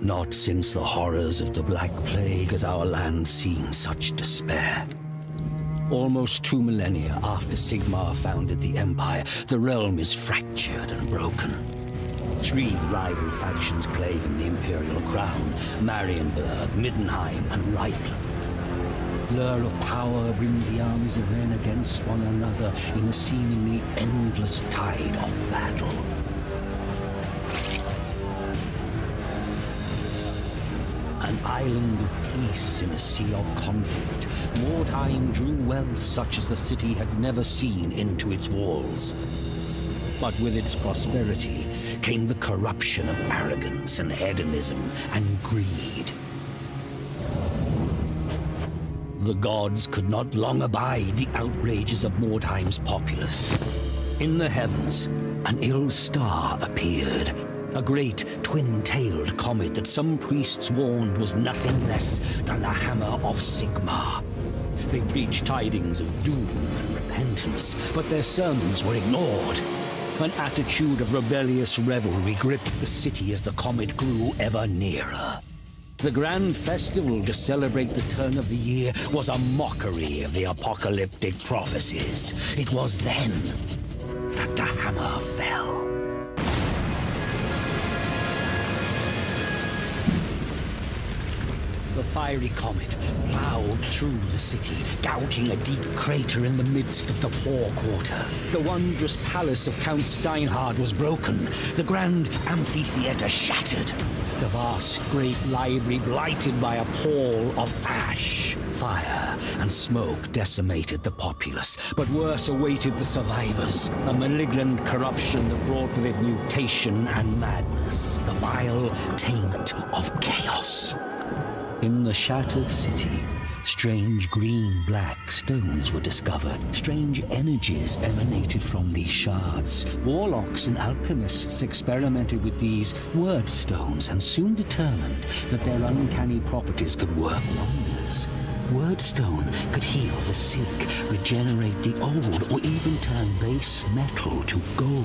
Not since the horrors of the Black Plague has our land seen such despair. Almost 2 millennia after Sigmar founded the Empire, the realm is fractured and broken. 3 rival factions claim the Imperial crown: Marienburg, Middenheim, and Reichland. Blur of power brings the armies of men against one another in a seemingly endless tide of battle. An island of peace in a sea of conflict, Mordheim drew wealth such as the city had never seen into its walls. But with its prosperity came the corruption of arrogance and hedonism and greed. The gods could not long abide the outrages of Mordheim's populace. In the heavens, an ill star appeared. A great twin-tailed comet that some priests warned was nothing less than the hammer of Sigmar. They preached tidings of doom and repentance, but their sermons were ignored. An attitude of rebellious revelry gripped the city as the comet grew ever nearer. The grand festival to celebrate the turn of the year was a mockery of the apocalyptic prophecies. It was then that the hammer fell. The fiery comet plowed through the city, gouging a deep crater in the midst of the poor quarter. The wondrous palace of Count Steinhard was broken, the grand amphitheater shattered, the vast great library blighted by a pall of ash. Fire and smoke decimated the populace, but worse awaited the survivors. A malignant corruption that brought with it mutation and madness, the vile taint of chaos. In the shattered city, strange green-black stones were discovered. Strange energies emanated from these shards. Warlocks and alchemists experimented with these word stones and soon determined that their uncanny properties could work wonders. Wordstone could heal the sick, regenerate the old, or even turn base metal to gold.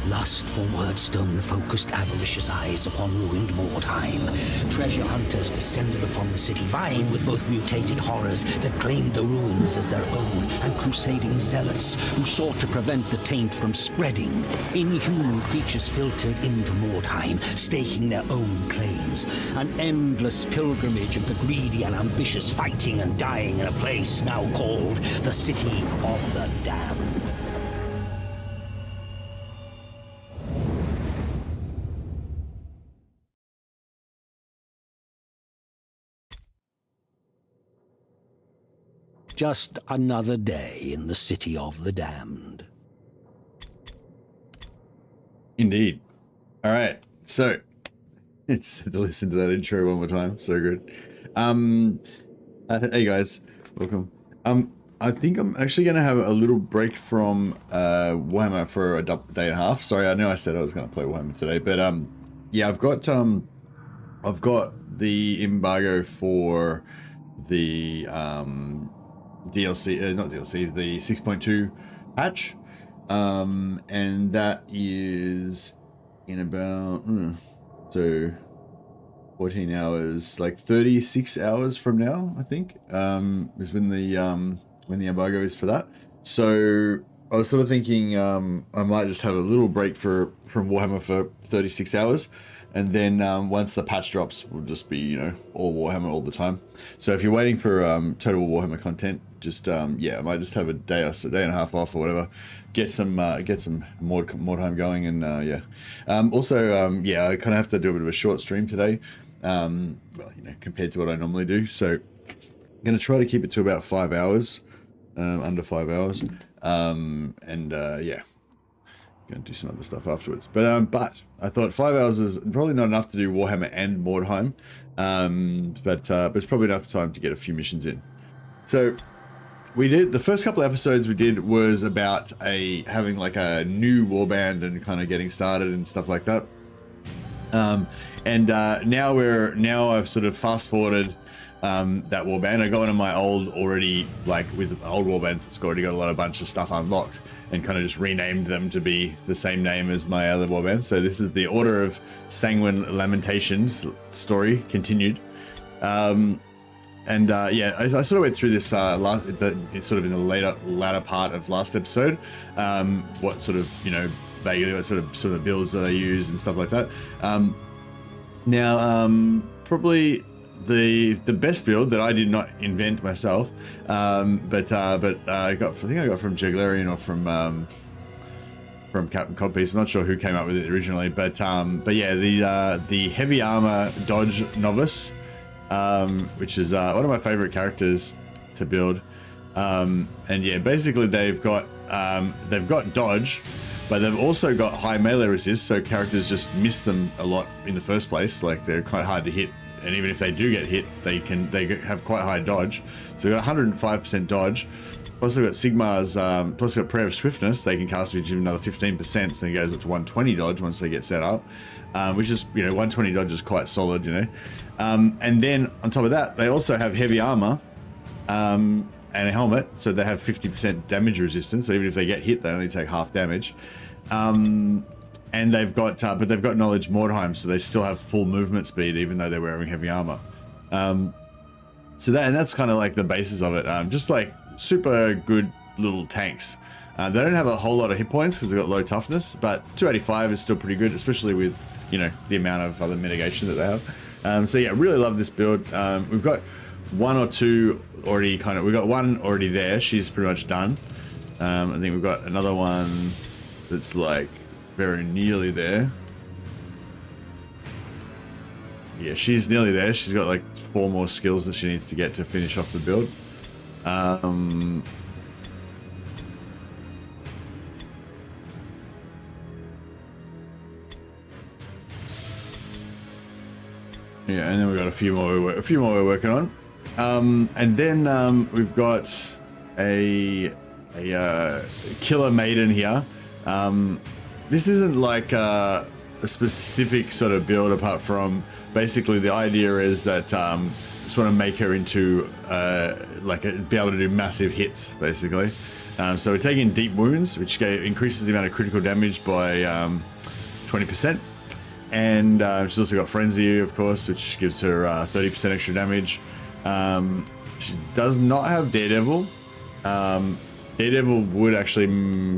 Lust for Wordstone focused avaricious eyes upon ruined Mordheim. Treasure hunters descended upon the city, vying with both mutated horrors that claimed the ruins as their own, and crusading zealots who sought to prevent the taint from spreading. Inhuman creatures filtered into Mordheim, staking their own claims. An endless pilgrimage of the greedy and ambitious, fighting and dying in a place now called the City of the Damned. Just another day in the City of the Damned. Indeed. All right. So, just had to listen to that intro one more time. So good. Hey guys, welcome. I think I'm actually going to have a little break from Warhammer for a day and a half. Sorry, I know I said I was going to play Warhammer today, but yeah, I've got the embargo for the DLC, not DLC, the 6.2 patch, and that is in about so 14 hours, like 36 hours from now, I think, is when the embargo is for that. So I was sort of thinking I might just have a little break from Warhammer for 36 hours. And then once the patch drops, we'll just be, you know, all Warhammer all the time. So if you're waiting for total Warhammer content, just yeah, I might just have a day and a half off or whatever. Get some more time going, and yeah. Also, yeah, I kind of have to do a bit of a short stream today. Well, you know, compared to what I normally do. So I'm gonna try to keep it to about 5 hours, under 5 hours, and yeah. Going to do some other stuff afterwards, but I thought 5 hours is probably not enough to do Warhammer and Mordheim, but it's probably enough time to get a few missions in. So we did the first couple of episodes we did was about having like a new warband and kind of getting started and stuff like that. And now I've sort of fast forwarded that warband. I got one of my old already, like with old warbands, it's already got a bunch of stuff unlocked, and kind of just renamed them to be the same name as my other warband. So this is the Order of Sanguine Lamentations story continued. Yeah, I sort of went through this it's sort of in the latter part of last episode. What sort of, you know, vaguely what sort of builds that I use and stuff like that. Probably the best build that I did not invent myself, but I think I got from Jaglarian or from Captain Codpiece. I'm not sure who came up with it originally, but yeah, the heavy armor dodge novice, which is one of my favorite characters to build. And yeah, basically they've got dodge, but they've also got high melee resist, so characters just miss them a lot in the first place. Like, they're quite hard to hit, and even if they do get hit, they have quite high dodge. So they've got 105% dodge. Plus they've got Sigmar's, plus they've got Prayer of Swiftness. They can cast with another 15%, so it goes up to 120 dodge once they get set up, which is, you know, 120 dodge is quite solid, you know. And then on top of that, they also have heavy armor and a helmet, so they have 50% damage resistance. So even if they get hit, they only take half damage. And they've got, but they've got Knowledge Mordheim, so they still have full movement speed, even though they're wearing heavy armor. So that's kind of like the basis of it. Just like super good little tanks. They don't have a whole lot of hit points because they've got low toughness, but 285 is still pretty good, especially with, you know, the amount of other mitigation that they have. So yeah, really love this build. We've got one or two already we've got one already there. She's pretty much done. I think we've got another one that's like very nearly there. Yeah, she's nearly there. She's got like 4 more skills that she needs to get to finish off the build. Yeah, and then we've got a few more we're working on. And then we've got a killer maiden here. This isn't like a specific sort of build, apart from basically the idea is that just want to make her into be able to do massive hits, basically. So we're taking deep wounds, which increases the amount of critical damage by 20%. And she's also got Frenzy, of course, which gives her 30% extra damage. She does not have Daredevil. Daredevil would actually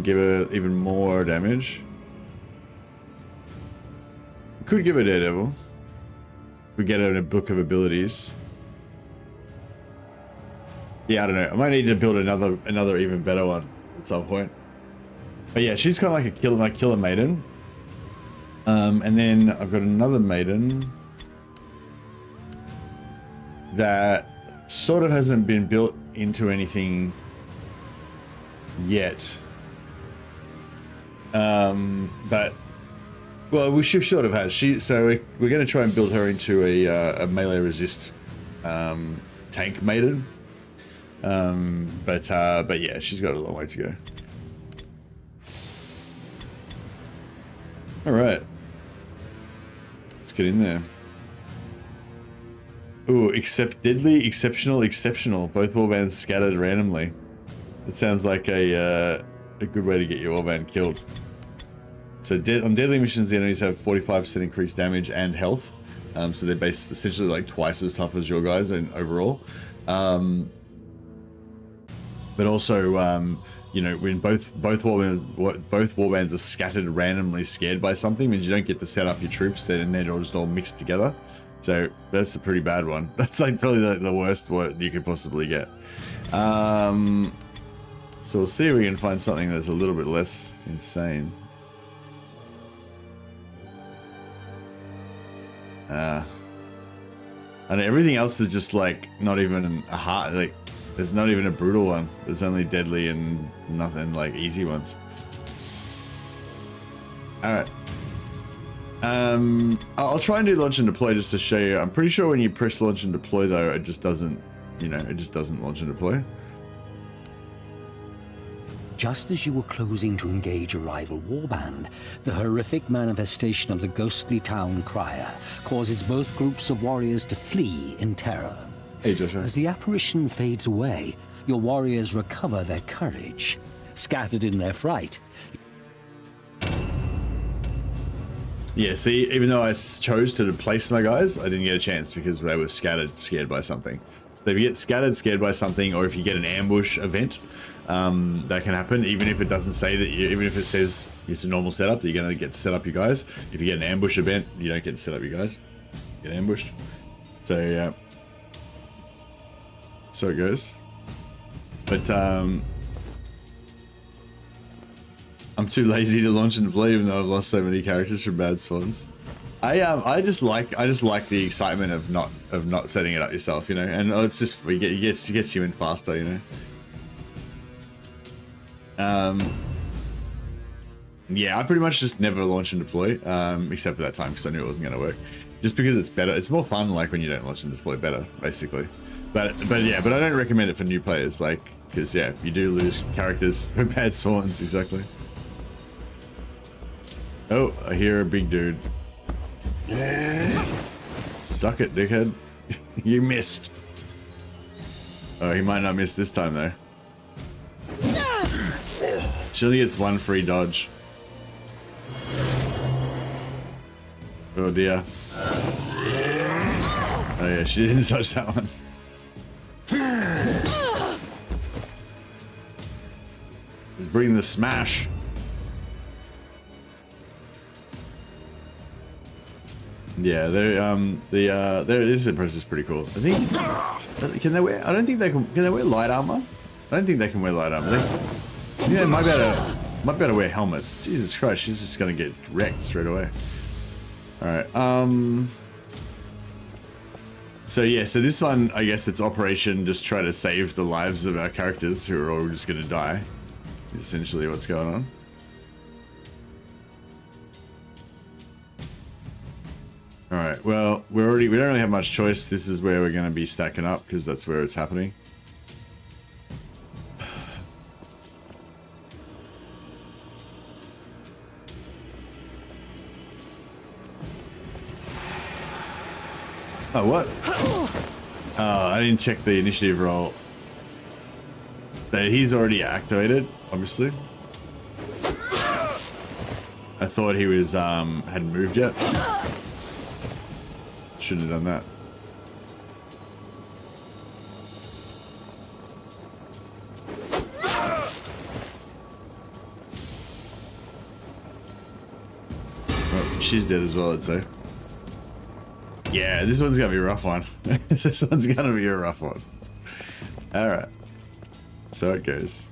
give her even more damage. Could give her Daredevil. We get her in a book of abilities. Yeah, I don't know. I might need to build another even better one at some point. But yeah, she's kind of like a killer maiden. And then I've got another maiden that sort of hasn't been built into anything yet. But well, we should sort of have. So we're going to try and build her into a melee resist tank maiden. But yeah, she's got a long way to go. All right, let's get in there. Ooh, except deadly, exceptional, exceptional. Both warbands scattered randomly. It sounds like a good way to get your warband killed. So on deadly missions, the enemies have 45% increased damage and health. So they're essentially like twice as tough as your guys in overall. But also, you know, when both warbands are scattered randomly, scared by something, means you don't get to set up your troops. Then they're just all mixed together. So that's a pretty bad one. That's like probably the worst what you could possibly get. So we'll see if we can find something that's a little bit less insane. And everything else is just like not even a hard, like there's not even a brutal one. There's only deadly and nothing like easy ones. All right. I'll try and do launch and deploy just to show you. I'm pretty sure when you press launch and deploy though, it just doesn't, you know, it just doesn't launch and deploy. Just as you were closing to engage a rival warband, the horrific manifestation of the ghostly town crier causes both groups of warriors to flee in terror. Hey, Joshua. As the apparition fades away, your warriors recover their courage. Scattered in their fright, Yeah, see, even though I chose to place my guys, I didn't get a chance because they were scattered, scared by something. So if you get scattered, scared by something, or if you get an ambush event, that can happen, even if it doesn't say that you, even if it says it's a normal setup, that you're going to get to set up your guys. If you get an ambush event, you don't get to set up your guys. You get ambushed. So, yeah. So it goes. But, I'm too lazy to launch and deploy, even though I've lost so many characters from bad spawns. I just like the excitement of not setting it up yourself, you know, and it's just it gets you in faster, you know. Yeah, I pretty much just never launch and deploy, except for that time because I knew it wasn't going to work. Just because it's better, it's more fun like when you don't launch and deploy better, basically. But I don't recommend it for new players, like, because yeah, you do lose characters for bad spawns, exactly. Oh, I hear a big dude. Suck it, dickhead. You missed. Oh, he might not miss this time, though. She only gets one free dodge. Oh, dear. Oh, yeah, she didn't touch that one. He's bringing the smash. Yeah, this impress is pretty cool. I think can they wear? I don't think they can. Can they wear light armor? I don't think they can wear light armor. Yeah, might better wear helmets. Jesus Christ, she's just gonna get wrecked straight away. All right. So yeah, so this one, I guess it's operation just try to save the lives of our characters who are all just gonna die. Is essentially what's going on. All right, well, we don't really have much choice. This is where we're going to be stacking up because that's where it's happening. Oh, what? Oh, I didn't check the initiative roll. He's already activated, obviously. I thought he was hadn't moved yet. Shouldn't have done that. Oh, she's dead as well, I'd say. Yeah, this one's gonna be a rough one. This one's gonna be a rough one. Alright. So it goes.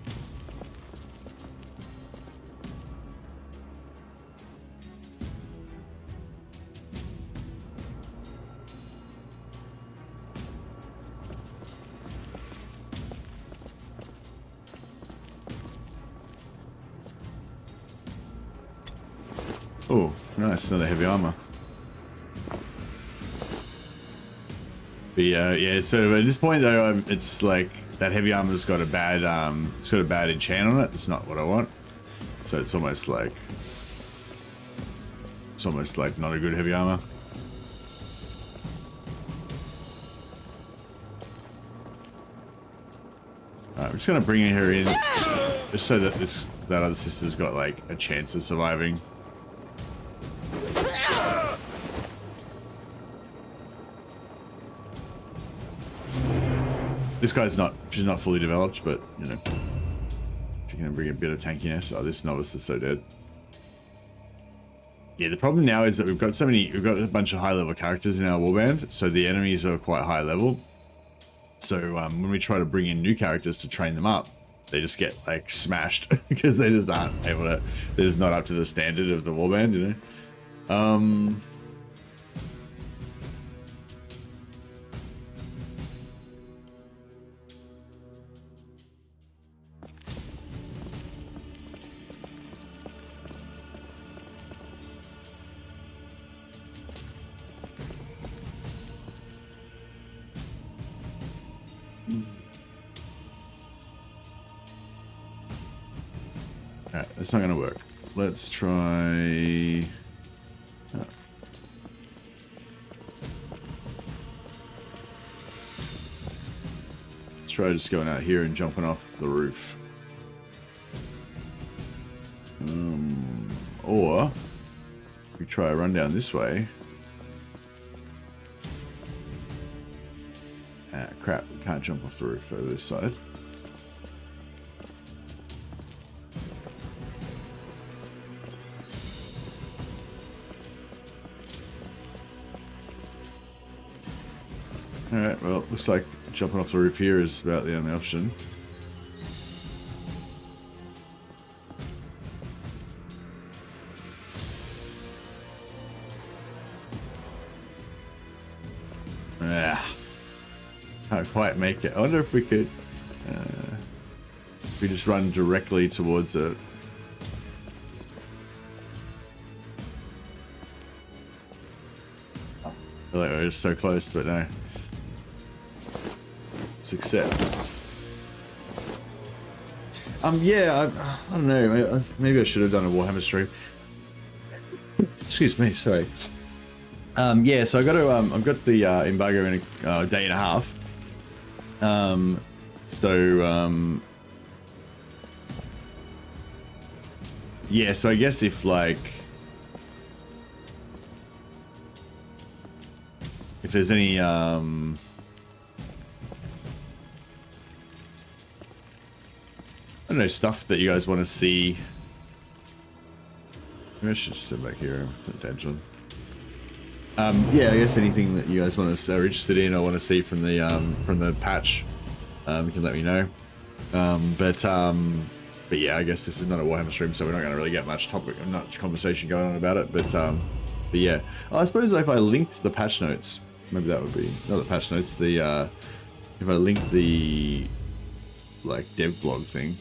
Oh, nice, another heavy armor. But yeah. So at this point though, it's like that heavy armor's got a bad, it's got a bad enchant on it. It's not what I want. So it's almost like not a good heavy armor. Alright, I'm just gonna bring her in, just so that that other sister's got like a chance of surviving. This guy's she's not fully developed, but, you know, she's going to bring a bit of tankiness. Oh, this novice is so dead. Yeah, the problem now is that we've got a bunch of high-level characters in our warband, so the enemies are quite high level. So when we try to bring in new characters to train them up, they just get, like, smashed because they just aren't able to, they're just not up to the standard of the warband, you know? Alright, that's not going to work. Let's try... try just going out here and jumping off the roof. Or we try a run down this way. Ah, crap, we can't jump off the roof over this side. Alright, well, looks like jumping off the roof here is about the only option. Can't quite make it. I wonder if we could if we just run directly towards it. I feel like we're just so close, but no. Success. Yeah, I don't know. Maybe I should have done a Warhammer stream. Excuse me, sorry. Yeah, so I got to. I've got the embargo in a day and a half. Yeah, so I guess if like if there's any I don't know, stuff that you guys want to see. Maybe I should sit back here and put attention. Yeah, I guess anything that you guys want to are interested in or want to see from the patch, you can let me know. But yeah, I guess this is not a Warhammer stream, so we're not going to really get much conversation going on about it. But yeah, I suppose if I linked the patch notes, maybe that would be not the patch notes. The if I linked the like dev blog thing.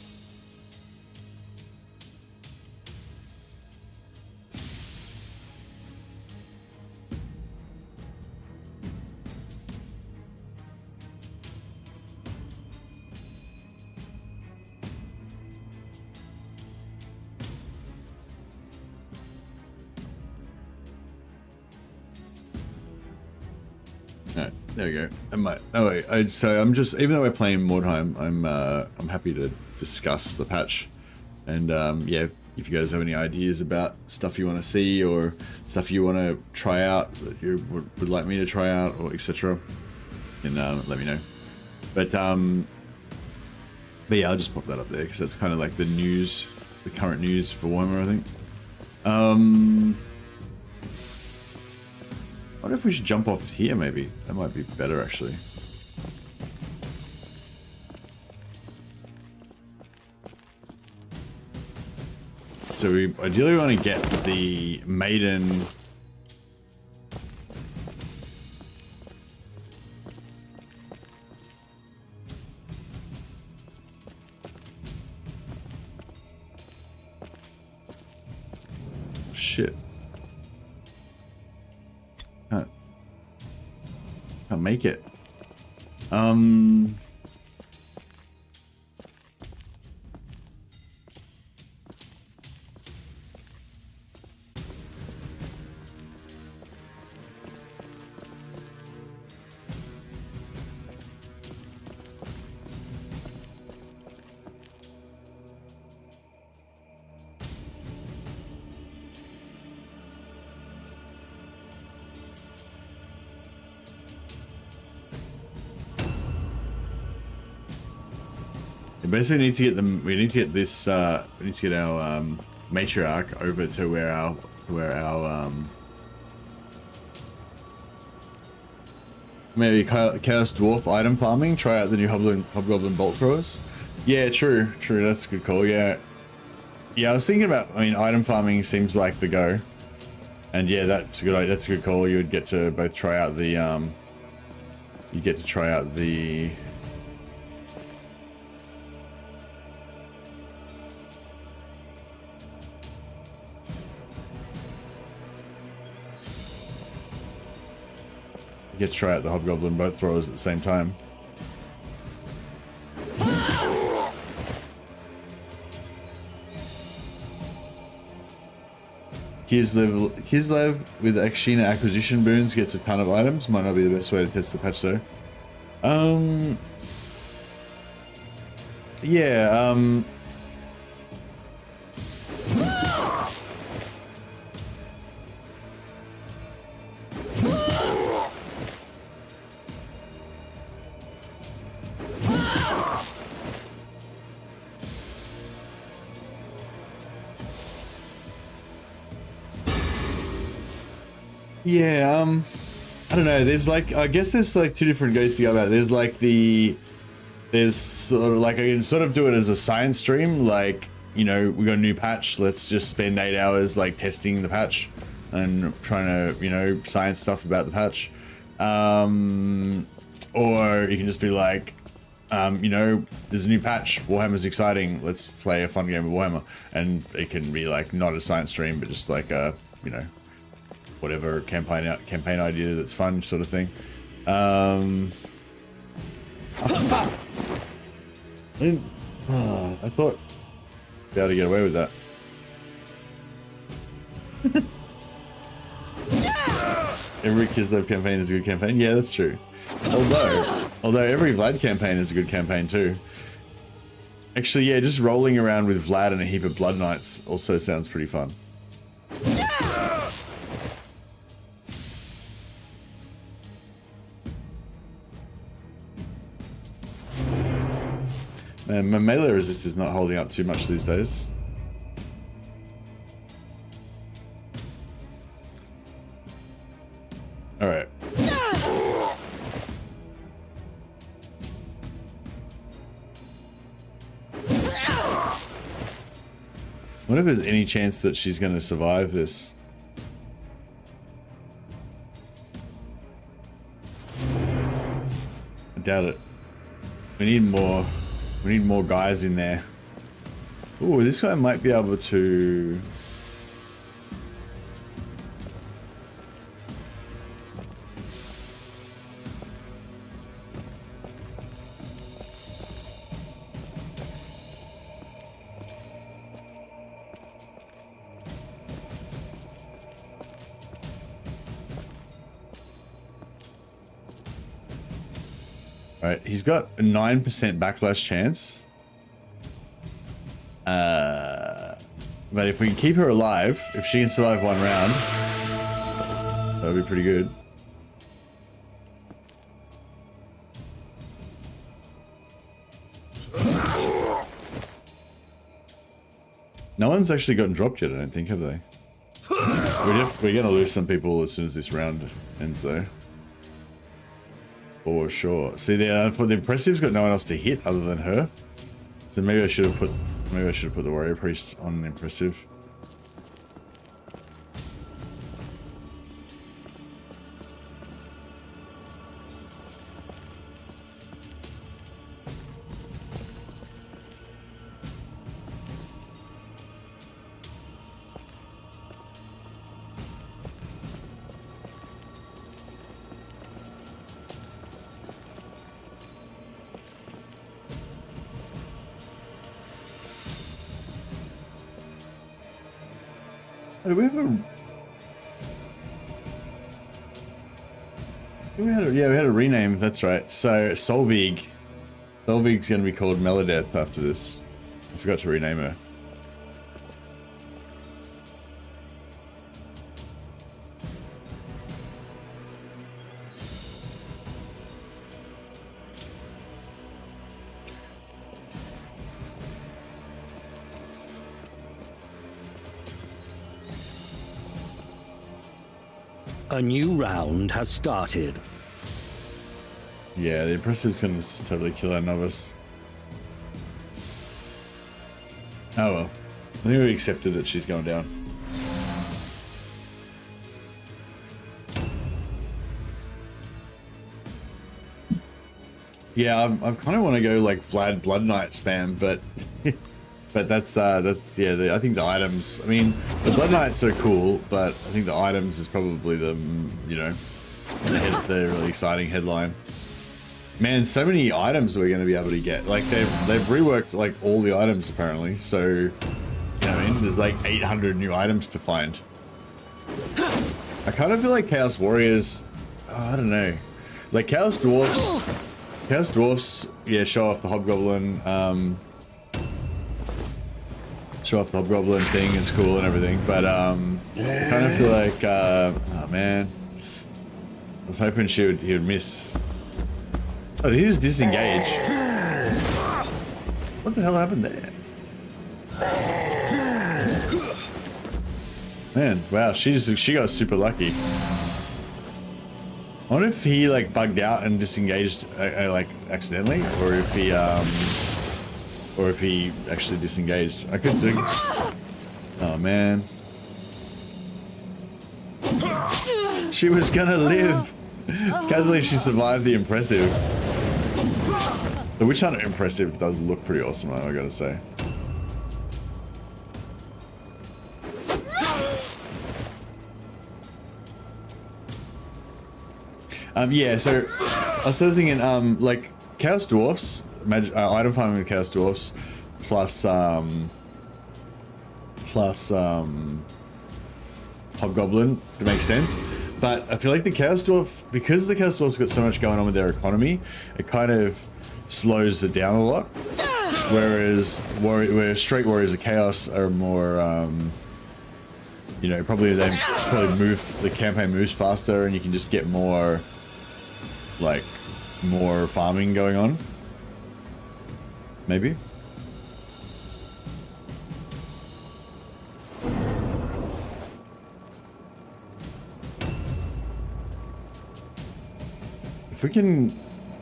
There we go. I might. Oh wait. So I'm just, even though we're playing Mordheim, I'm happy to discuss the patch, and yeah, if you guys have any ideas about stuff you want to see or stuff you want to try out that you would like me to try out or etc., then let me know. But yeah, I'll just pop that up there because that's kind of like the news, the current news for Warhammer, I think. I wonder if we should jump off here, maybe. That might be better, actually. So we ideally want to get the maiden... Shit. Can't make it. Basically, we need to get this. We need to get our matriarch over to where our maybe Chaos Dwarf item farming. Try out the new Hobgoblin bolt throwers. Yeah, true. That's a good call. Yeah, I was thinking about. I mean, item farming seems like the go, and yeah, that's a good call. You would get to both try out the. You get to try out the. Get to try out the Hobgoblin both throwers at the same time. Kislev with Akshina acquisition boons gets a ton of items. Might not be the best way to test the patch though. Yeah, yeah, I don't know. There's like, I guess there's like two different ways to go about it. There's like there's sort of like, I can sort of do it as a science stream. Like, you know, we got a new patch. Let's just spend 8 hours like testing the patch and trying to, you know, science stuff about the patch. Or you can just be like, you know, there's a new patch. Warhammer's exciting. Let's play a fun game of Warhammer. And it can be like not a science stream, but just like a, you know, whatever campaign idea that's fun, sort of thing. I thought I'd be able to get away with that. Every Kislev campaign is a good campaign. Yeah, that's true. Although every Vlad campaign is a good campaign too. Actually, yeah, just rolling around with Vlad and a heap of Blood Knights also sounds pretty fun. Man, my melee resist is not holding up too much these days. All right. I wonder if there's any chance that she's going to survive this. I doubt it. We need more guys in there. Ooh, this guy might be able to... Alright, he's got a 9% backlash chance. But if we can keep her alive, if she can survive one round, that would be pretty good. No one's actually gotten dropped yet, I don't think, have they? We're gonna lose some people as soon as this round ends, though. For sure. See, the impressive's got no one else to hit other than her. So maybe I should have put the warrior priest on impressive. Do we have a... Yeah, we had a rename, that's right. So, Solveig. Solveig's going to be called Melodeth after this. I forgot to rename her. A new round has started. Yeah, the impressive's going to totally kill our novice. Oh well. I think we accepted that she's going down. Yeah, I kind of want to go like Vlad Blood Knight spam, but that's yeah. I think the items. I mean, the Blood Knights are cool, but I think the items is probably the the really exciting headline. Man, so many items we're going to be able to get. Like they've reworked like all the items apparently. So you know what I mean? There's like 800 new items to find. I kind of feel like Chaos Warriors. Oh, I don't know. Like Chaos Dwarfs. Yeah, show off the Hobgoblin. show off the hobgoblin thing is cool and everything, but kind of feel like oh man, I was hoping he would miss. Oh, he was disengaged. What the hell happened there? Man, wow, she got super lucky. I wonder if he like bugged out and disengaged like accidentally, or if he actually disengaged. I could think. Oh man, she was gonna live. Can't believe she survived the impressive. The Witch Hunter impressive does look pretty awesome, I gotta say. Yeah, so I was sort of thinking, like Chaos Dwarfs, item farming with Chaos Dwarfs, plus Hobgoblin to make sense. But I feel like the Chaos Dwarf, because the Chaos Dwarf's got so much going on with their economy, it kind of slows it down a lot. Whereas straight warriors of Chaos are more, you know, probably move, the campaign moves faster, and you can just get more, like, more farming going on. Maybe. If we can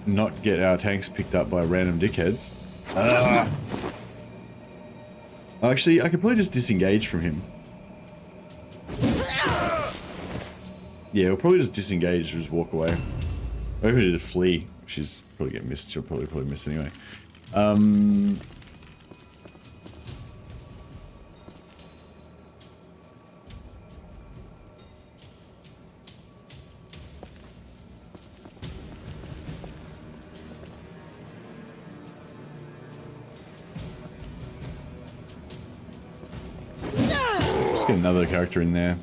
not get our tanks picked up by random dickheads. Actually, I could probably just disengage from him. Yeah, we'll probably just disengage and just walk away. Or even just flee. She's probably get missed. She'll probably miss anyway. Just get another character in there.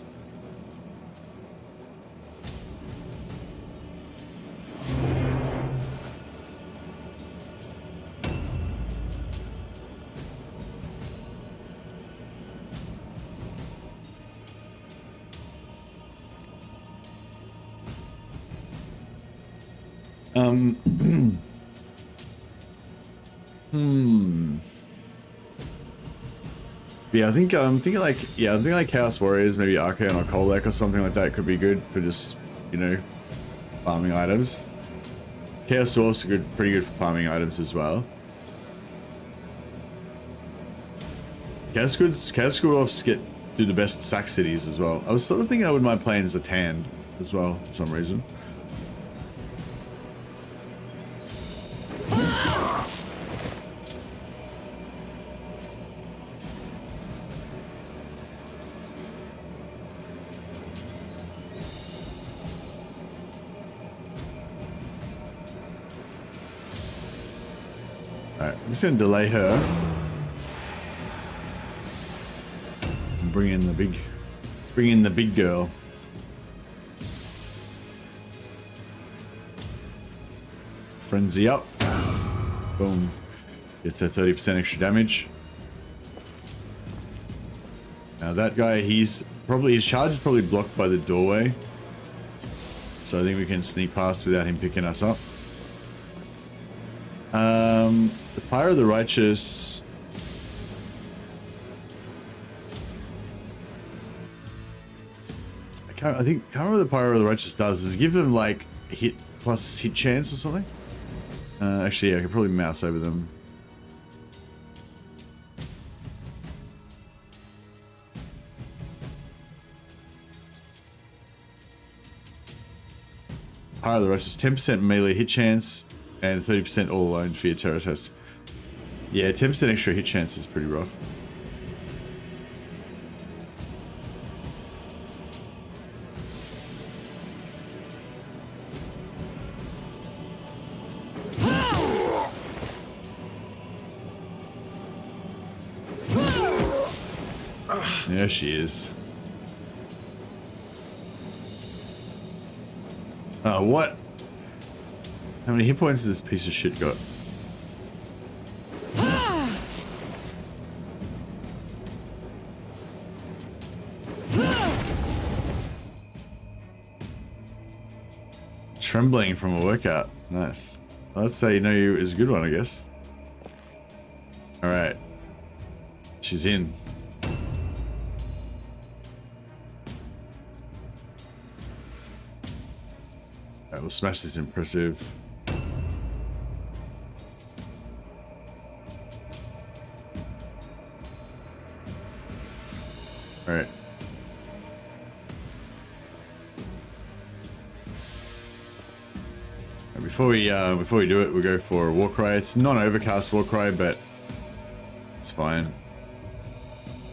Yeah, I'm thinking like Chaos Warriors, maybe Archaeon or Kolek or something like that could be good for just, you know, farming items. Chaos Dwarfs are pretty good for farming items as well. Chaos Dwarfs do the best sack cities as well. I was sort of thinking I wouldn't mind playing as a Tand as well for some reason. I'm just gonna delay her and bring in the big girl. Frenzy up. Boom. It's a 30% extra damage. Now that guy, his charge is probably blocked by the doorway. So I think we can sneak past without him picking us up. The Pyre of the Righteous. I can't remember what the Pyre of the Righteous does. Is it give them like hit plus hit chance or something? Actually, yeah, I could probably mouse over them. Pyre of the Righteous, 10% melee hit chance and 30% all alone for your terror test. Yeah, 10% extra hit chance is pretty rough. There she is. Oh, what? How many hit points has this piece of shit got? trembling from a workout. Nice. Well, that's how you know you is a good one, I guess. All right. She's in. All right, we'll smash this impressive. All right. Before we do it, we go for a war cry. It's non-overcast war cry, but it's fine.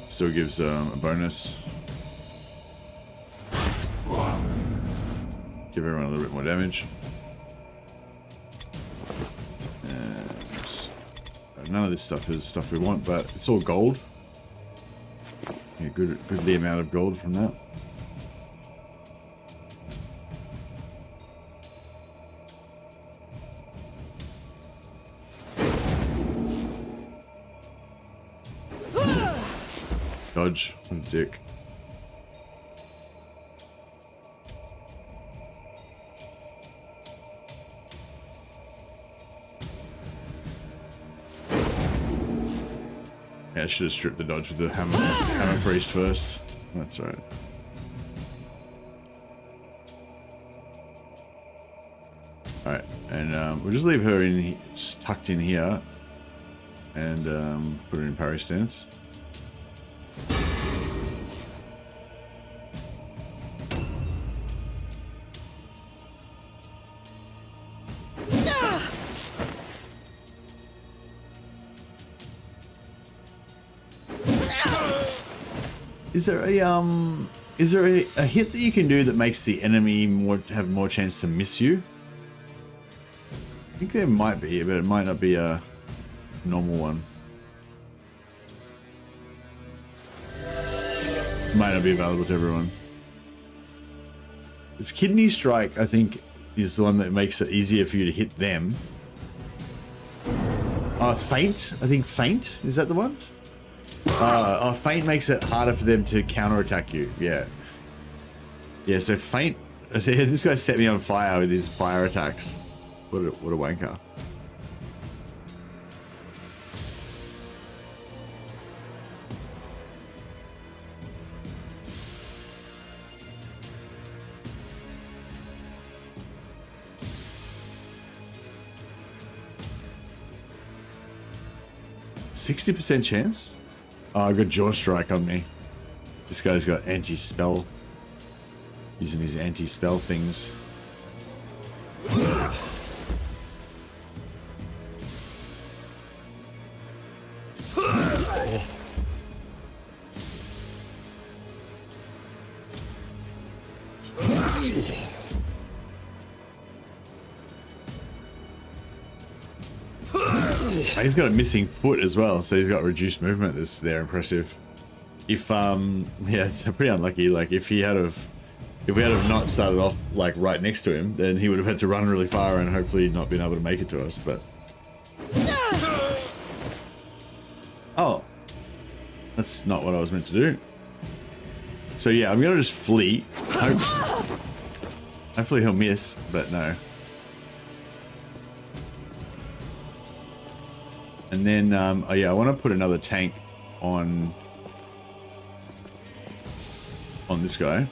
Still gives a bonus. Give everyone a little bit more damage. And none of this stuff is stuff we want, but it's all gold. Yeah, goodly amount of gold from that. Dodge, what a dick. Yeah, I should have stripped the dodge with the hammer priest first. That's right. Alright, and we'll just leave her in, just tucked in here, and put her in parry stance. Is there a hit that you can do that makes the enemy have more chance to miss you? I think there might be, but it might not be a normal one. Might not be available to everyone. This kidney strike, I think, is the one that makes it easier for you to hit them. Feint? I think feint, is that the one? Feint makes it harder for them to counterattack you. Yeah. Yeah, so feint. This guy set me on fire with his fire attacks. What a wanker. %60 chance? Oh, I got Jaw Strike on me. This guy's got anti-spell. Using his anti-spell things. He's got a missing foot as well, so he's got reduced movement. They're impressive. If yeah, it's pretty unlucky. Like if we had have not started off like right next to him, then he would have had to run really far and hopefully not been able to make it to us. But oh, that's not what I was meant to do. So yeah, I'm gonna just flee. Hopefully he'll miss, but no. And then, oh yeah, I want to put another tank on this guy,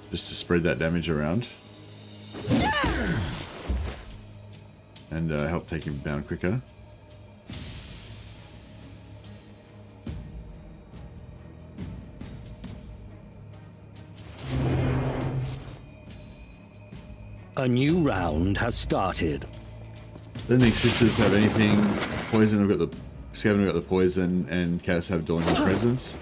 just to spread that damage around, and help take him down quicker. A new round has started. Don't think sisters have anything poison. We've got the Skaven, we've got the poison, and Cass have Dawn Presence.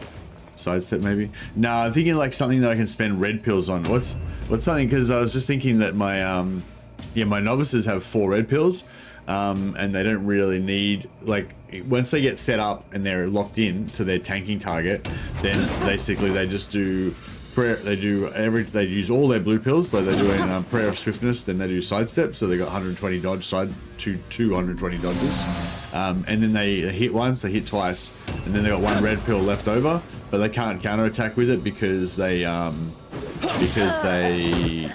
Sidestep maybe. No, I'm thinking like something that I can spend red pills on. What's something? Because I was just thinking that my my novices have 4 red pills, and they don't really need, like, once they get set up and they're locked in to their tanking target, then basically they just do prayer. They use all their blue pills, but they're doing prayer of swiftness. Then they do sidestep, so they got 120 dodge side to 220 dodges, and then they hit once, they hit twice, and then they got 1 red pill left over, but they can't counterattack with it because they because they,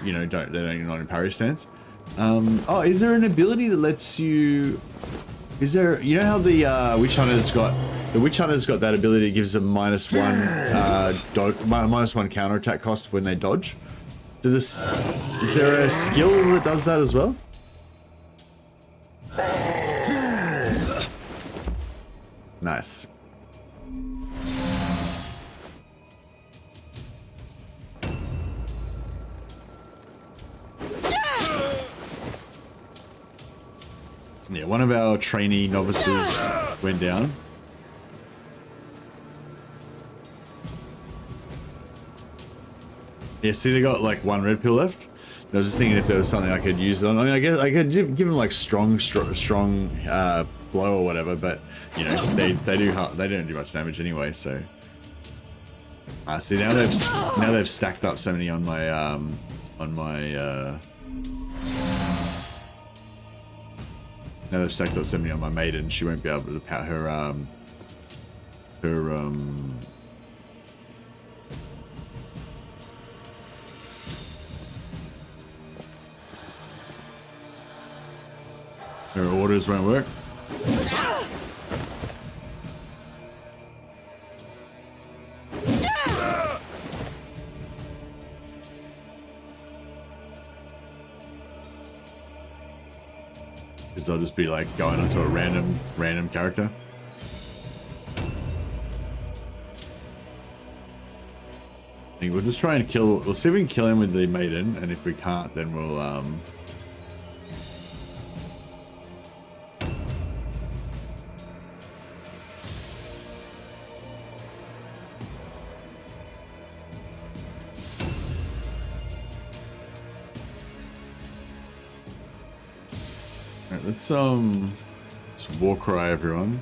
you know, they're not in parry stance. Oh, is there an ability that lets you? Is there? You know how the Witch Hunter's got? The Witch Hunter's got that ability that gives them -1 counterattack cost when they dodge. Is there a skill that does that as well? Nice. Yeah, one of our trainee novices went down. Yeah, see, they got like 1 red pill left. I was just thinking if there was something I could use it on. I mean, I guess I could give them like strong blow or whatever, but you know, they don't do much damage anyway. So, see, now they've stacked up so many on my now they've stacked up so many on my maiden. She won't be able to power her her orders won't work. Because they'll just be like going onto a random character. I think we'll just try and kill. We'll see if we can kill him with the maiden, and if we can't, then we'll let's war cry everyone.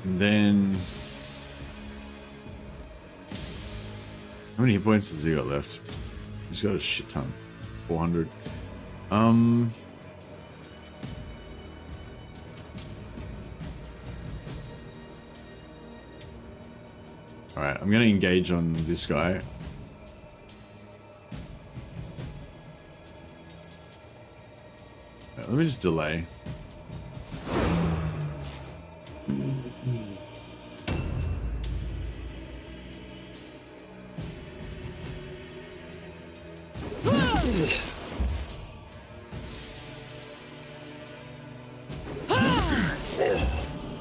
And then how many hit points has he got left? He's got a shit ton. 400. Alright, I'm going to engage on this guy. Let me just delay.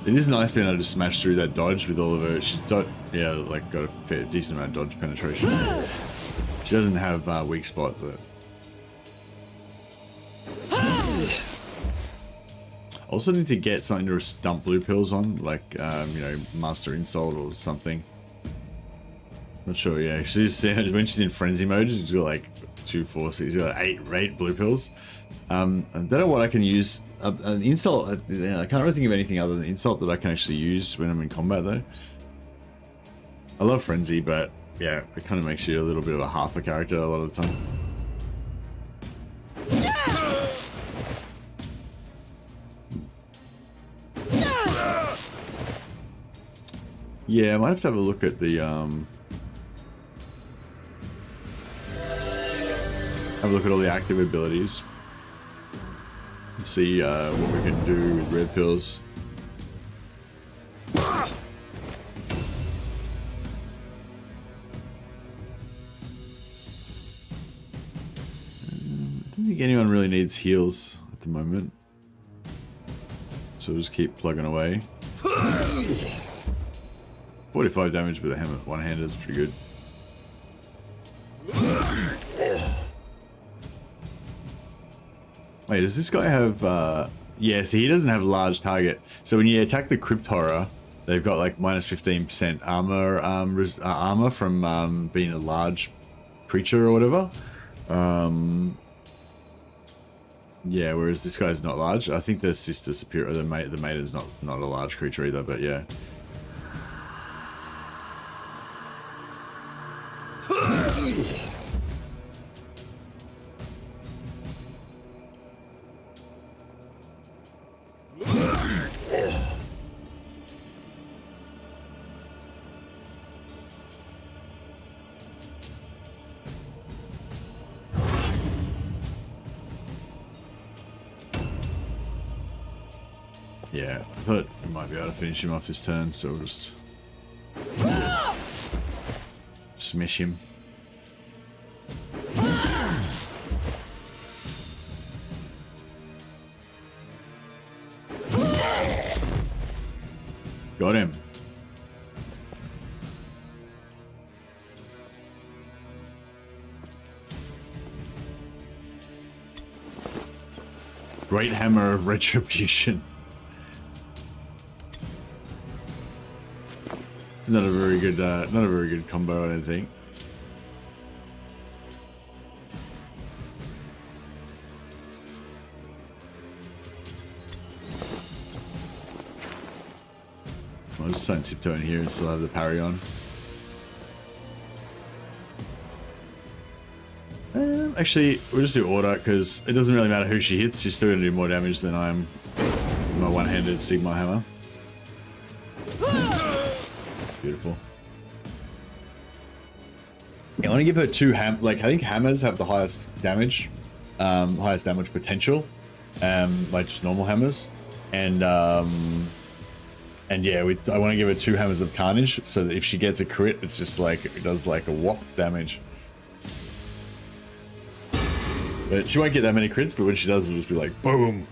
It is nice being able to smash through that dodge with all of her. She's got, yeah, like got a fair, decent amount of dodge penetration. She doesn't have weak spot, but also need to get something to dump blue pills on, like you know, Master Insult or something. Not sure. Yeah, she's when she's in frenzy mode, she's got like 2, 4, 6. She's got eight blue pills. I don't know what I can use. An insult. I can't really think of anything other than insult that I can actually use when I'm in combat, though. I love frenzy, but yeah, it kind of makes you a little bit of a half a character a lot of the time. Yeah, I might have to have a look at the have a look at all the active abilities. See what we can do with red pills. I don't think anyone really needs heals at the moment, so we'll just keep plugging away. 45 damage with a hammer, one-hander is pretty good. Wait, does this guy have, yeah, so he doesn't have a large target. So when you attack the Crypt Horror, they've got like minus 15% armor, armor from being a large creature or whatever. Yeah, whereas this guy's not large. I think the Sister Superior, the maiden's not a large creature either, but yeah. Yeah, I thought we might be able to finish him off this turn, so we'll just smash him. Got him. Great Hammer of Retribution. It's not a very good combo, I don't think. I'll just try and tiptoe in here and still have the parry on. Actually, we'll just do order because it doesn't really matter who she hits. She's still going to do more damage than I am with my one-handed Sigmar hammer. Beautiful. Yeah, I want to give her two I think hammers have the highest damage potential, like just normal hammers, and yeah, I want to give her 2 hammers of carnage so that if she gets a crit, it's just like it does like a whop damage. But she won't get that many crits, but when she does, it'll just be like boom.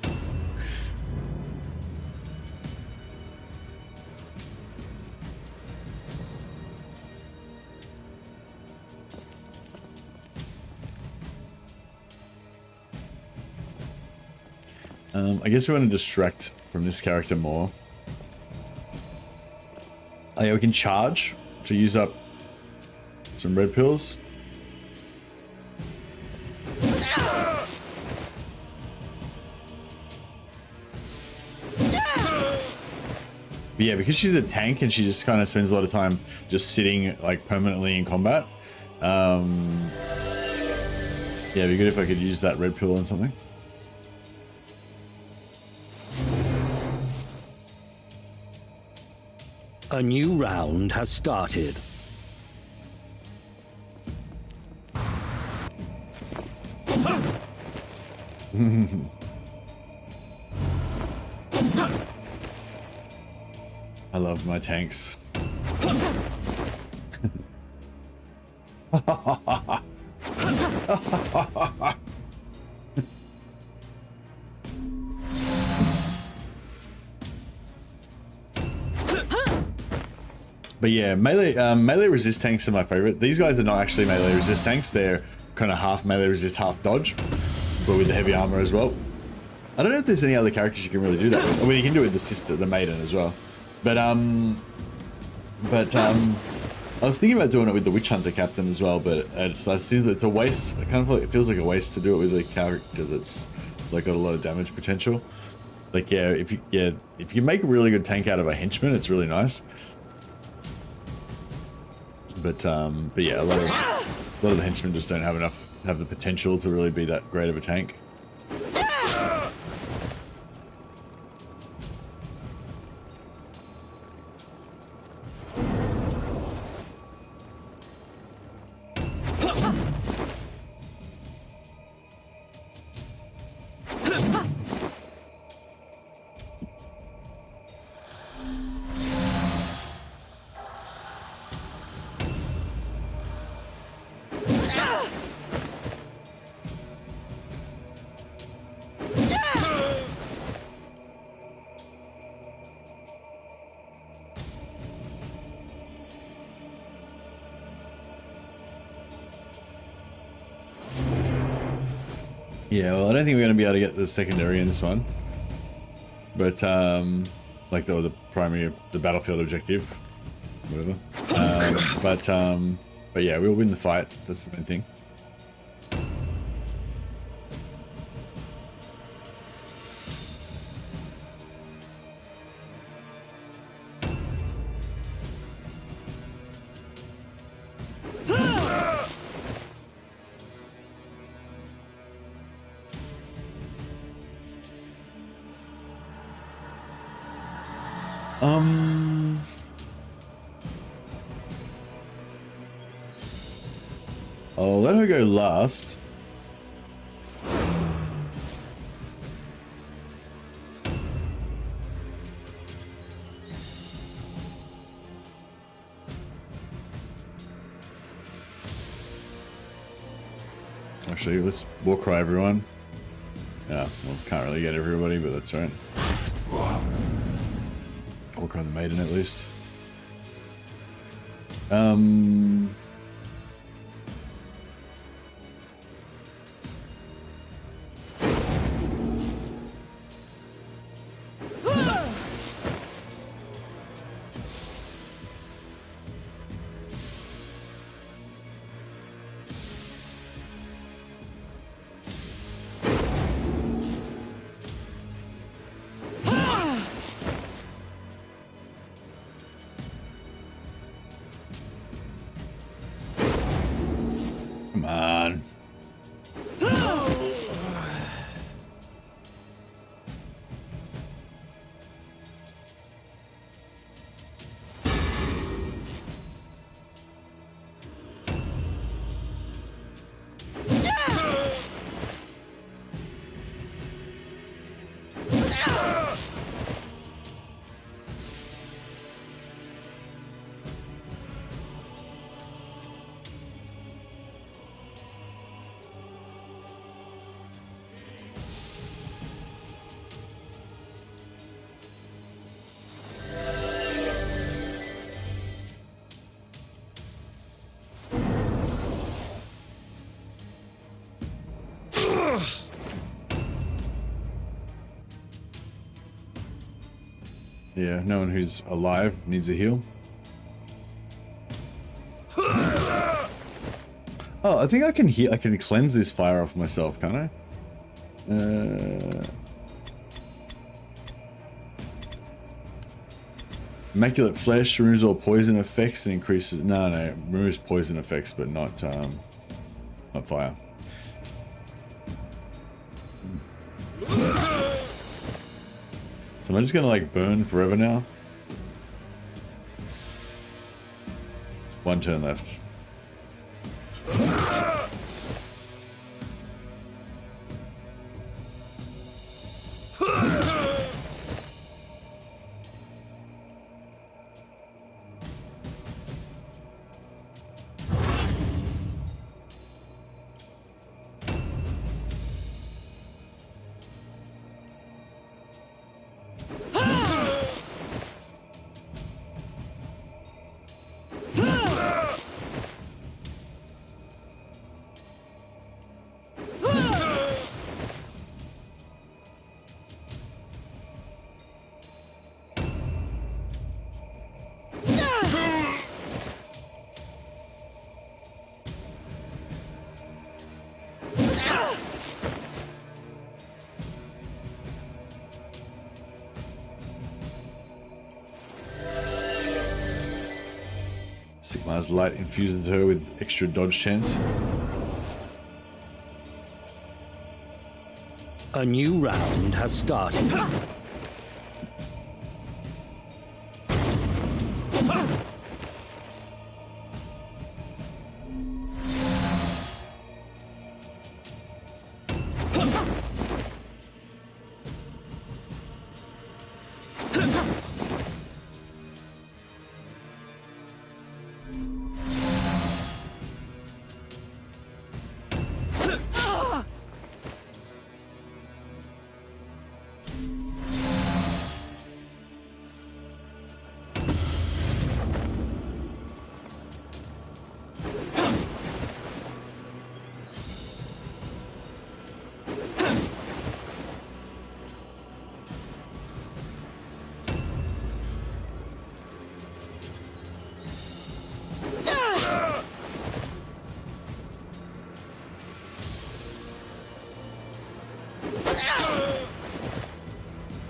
I guess we want to distract from this character more. Oh yeah, we can charge to use up some red pills. But yeah, because she's a tank and she just kind of spends a lot of time just sitting like permanently in combat. Yeah, it'd be good if I could use that red pill on something. A new round has started. I love my tanks. But yeah, melee resist tanks are my favorite. These guys are not actually melee resist tanks. They're kind of half melee resist, half dodge, but with the heavy armor as well. I don't know if there's any other characters you can really do that with. I mean, you can do it with the sister, the maiden as well. But I was thinking about doing it with the Witch Hunter captain as well, but it's a waste. I kind of feel like it feels like a waste to do it with a character that's like got a lot of damage potential. Like yeah, if you make a really good tank out of a henchman, it's really nice. But yeah, a lot of the henchmen just don't have the potential to really be that great of a tank. Yeah, well, I don't think we're going to be able to get the secondary in this one. But, like the primary, the battlefield objective, whatever. But yeah, we'll win the fight. That's the main thing. I'll let her go last. Actually, let's war cry everyone. Yeah, well, can't really get everybody, but that's alright. War cry the maiden at least. Come on. Yeah, no one who's alive needs a heal. Oh, I think I can heal. I can cleanse this fire off myself, can't I? Immaculate Flesh removes all poison effects and increases. No, removes poison effects, but not fire. So am I just gonna like burn forever now? One turn left. Sigmar's light infuses her with extra dodge chance. A new round has started.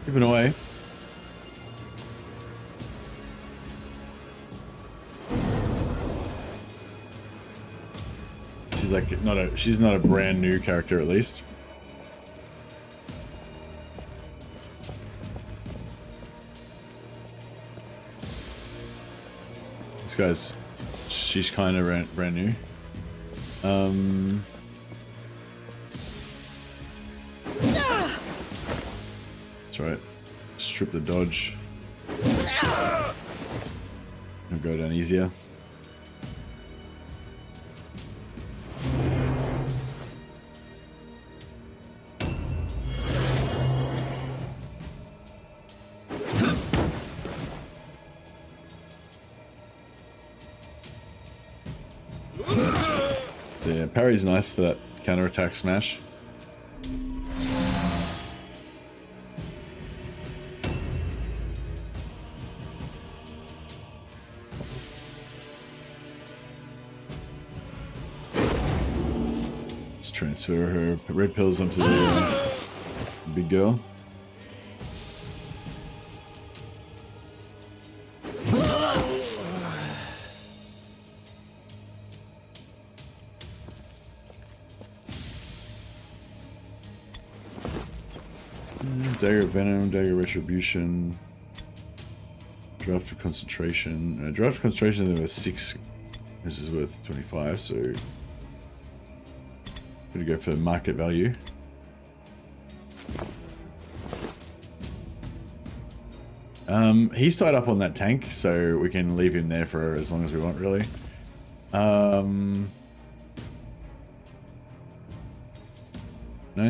Keeping away. She's like she's not a brand new character at least. guy's... She's kind of brand new. That's right. Strip the dodge. It'll go down easier. So yeah, parry's nice for that counter-attack smash. Just transfer her red pills onto the big girl. Dagger of Venom, Dagger Retribution, Draft of Concentration. Draft of Concentration is worth 6. This is worth 25, so gonna go for market value. He's tied up on that tank, so we can leave him there for as long as we want, really. No,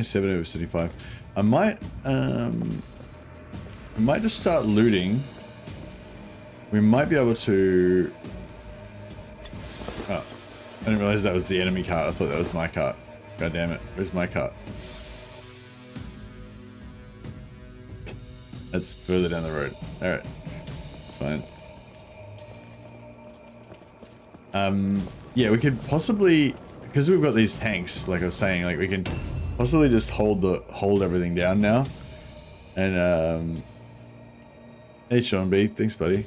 7 over 75. I might just start looting. We might be able to... Oh, I didn't realize that was the enemy cart. I thought that was my cart. God damn it. Where's my cart? That's further down the road. Alright. It's fine. Yeah, we could possibly... Because we've got these tanks, like I was saying, like we can possibly just hold everything down now. And hey Sean B, thanks buddy.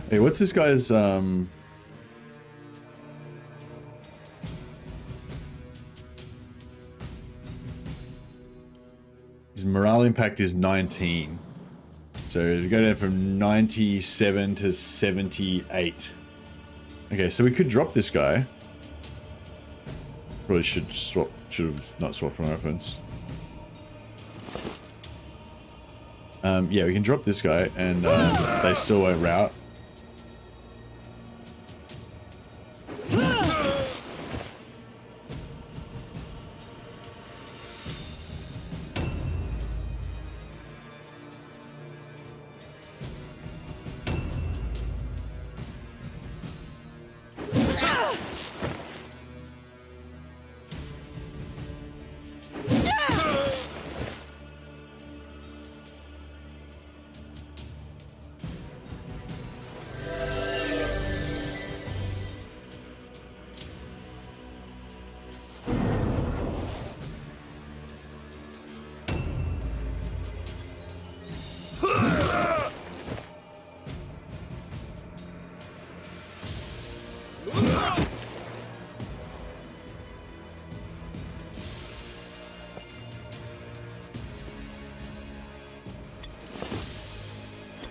Hey, what's this guy's his morale impact is 19. So to go down from 97 to 78. Okay, so we could drop this guy. Probably should have not swapped my weapons. Yeah, we can drop this guy and they still won't rout.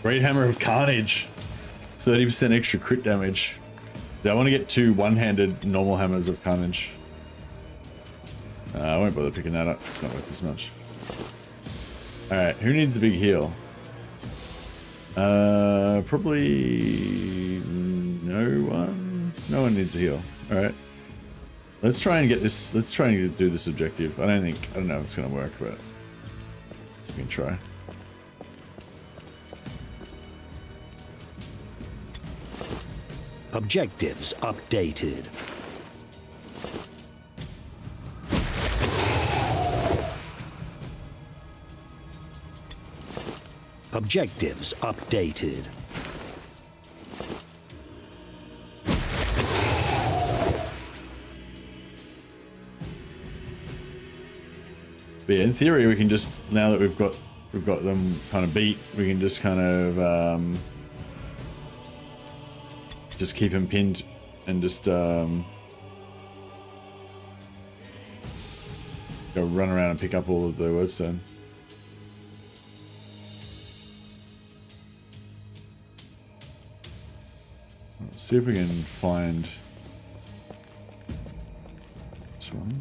Great Hammer of Carnage. 30% extra crit damage. I want to get 2 one-handed normal hammers of Carnage. I won't bother picking that up. It's not worth as much. Alright, who needs a big heal? Probably no one. No one needs a heal. Alright. Let's try and get this. Let's try and do this objective. I don't know if it's going to work, but we can try. Objectives updated. Objectives updated. But yeah, in theory, we can just, now that we've got them kind of beat, we can just kind of just keep them pinned and just go run around and pick up all of the wordstone. Let's see if we can find this one.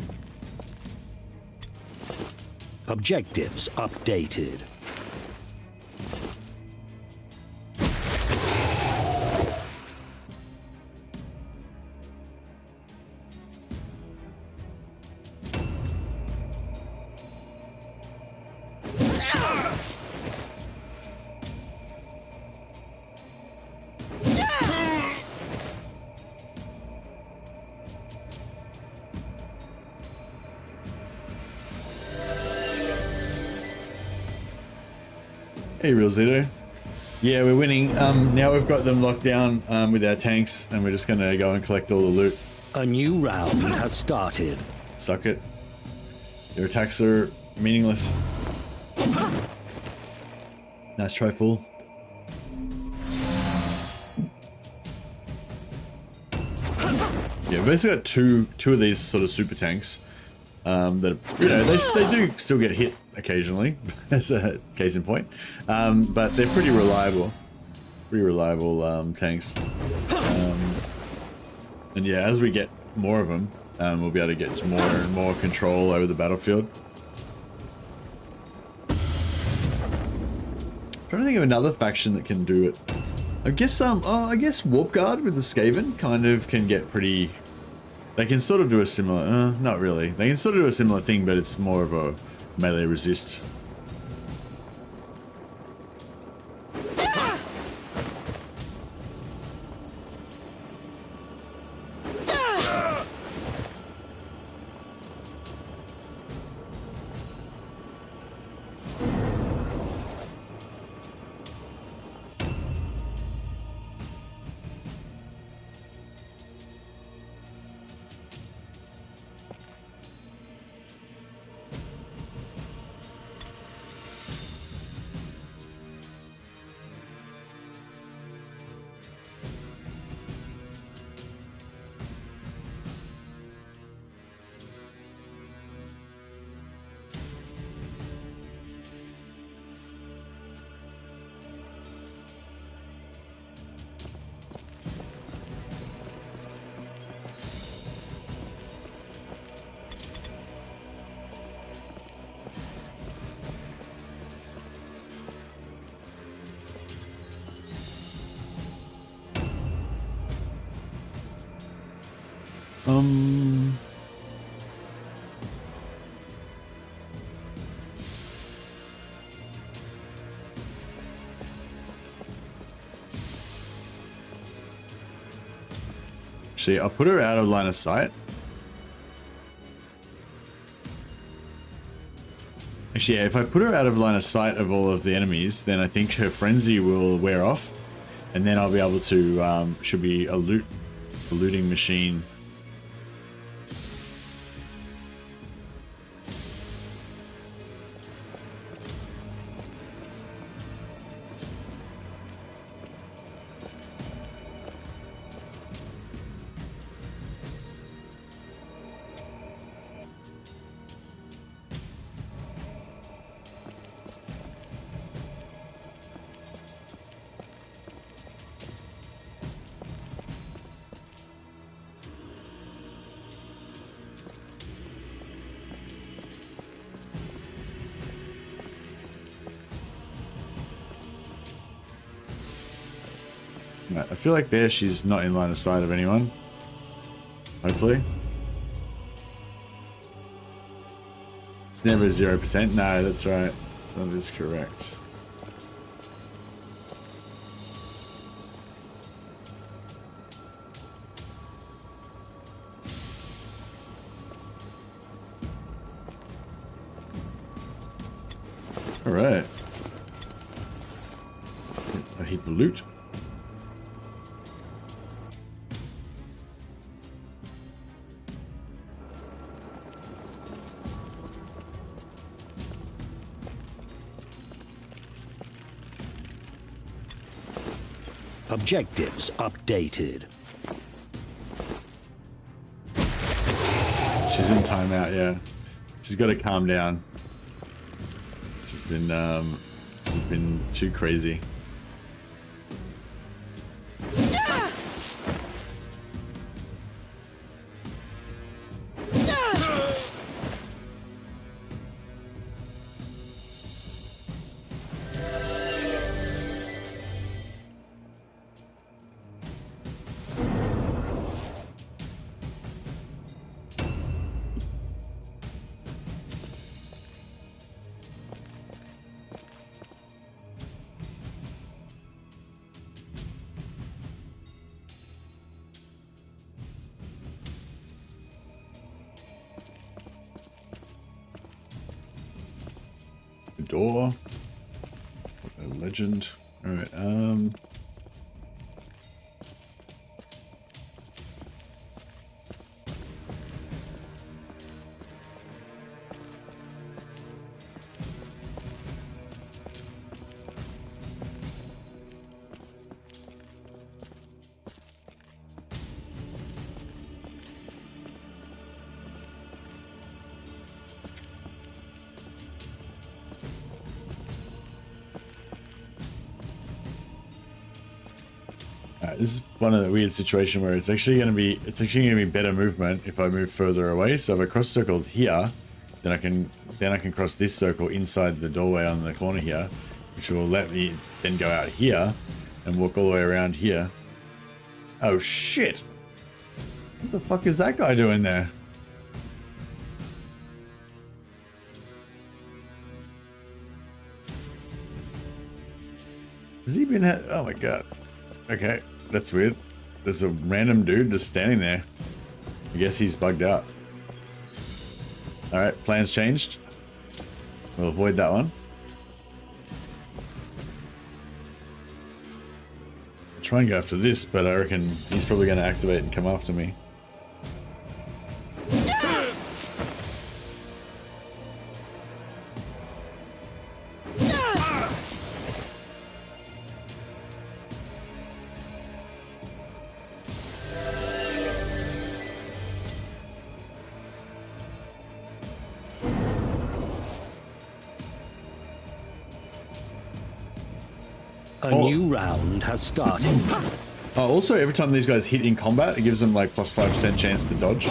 Objectives updated. Hey, Real Zito. Yeah, we're winning. Now we've got them locked down with our tanks, and we're just going to go and collect all the loot. A new round has started. Suck it. Their attacks are meaningless. Nice try, fool. Yeah, we've basically got two of these sort of super tanks that, you know, they do still get hit occasionally, as a case in point, but they're pretty reliable tanks. And yeah, as we get more of them, we'll be able to get more and more control over the battlefield. Trying to think of another faction that can do it. I guess I guess Warp Guard with the Skaven kind of can get pretty. They can sort of do a similar. Not really. They can sort of do a similar thing, but it's more of a melee resist. Actually, I'll put her out of line of sight. Actually, yeah, if I put her out of line of sight of all of the enemies, then I think her frenzy will wear off, and then I'll be able to, should be a looting machine. I feel like there she's not in line of sight of anyone. Hopefully. It's never 0%. No, that's right. That is correct. All right. A heap of loot. Objectives updated. She's in timeout, yeah. She's got to calm down. She's been too crazy. Door. A legend. Alright, this is one of the weird situations where it's actually going to be better movement if I move further away. So if I cross circle here, then I can cross this circle inside the doorway on the corner here, which will let me then go out here and walk all the way around here. Oh shit! What the fuck is that guy doing there? Has he been at? Oh my god. Okay. That's weird. There's a random dude just standing there. I guess he's bugged out. Alright, plans changed. We'll avoid that one. I'll try and go after this, but I reckon he's probably going to activate and come after me. A new round has started. Also, every time these guys hit in combat, it gives them like plus 5% chance to dodge.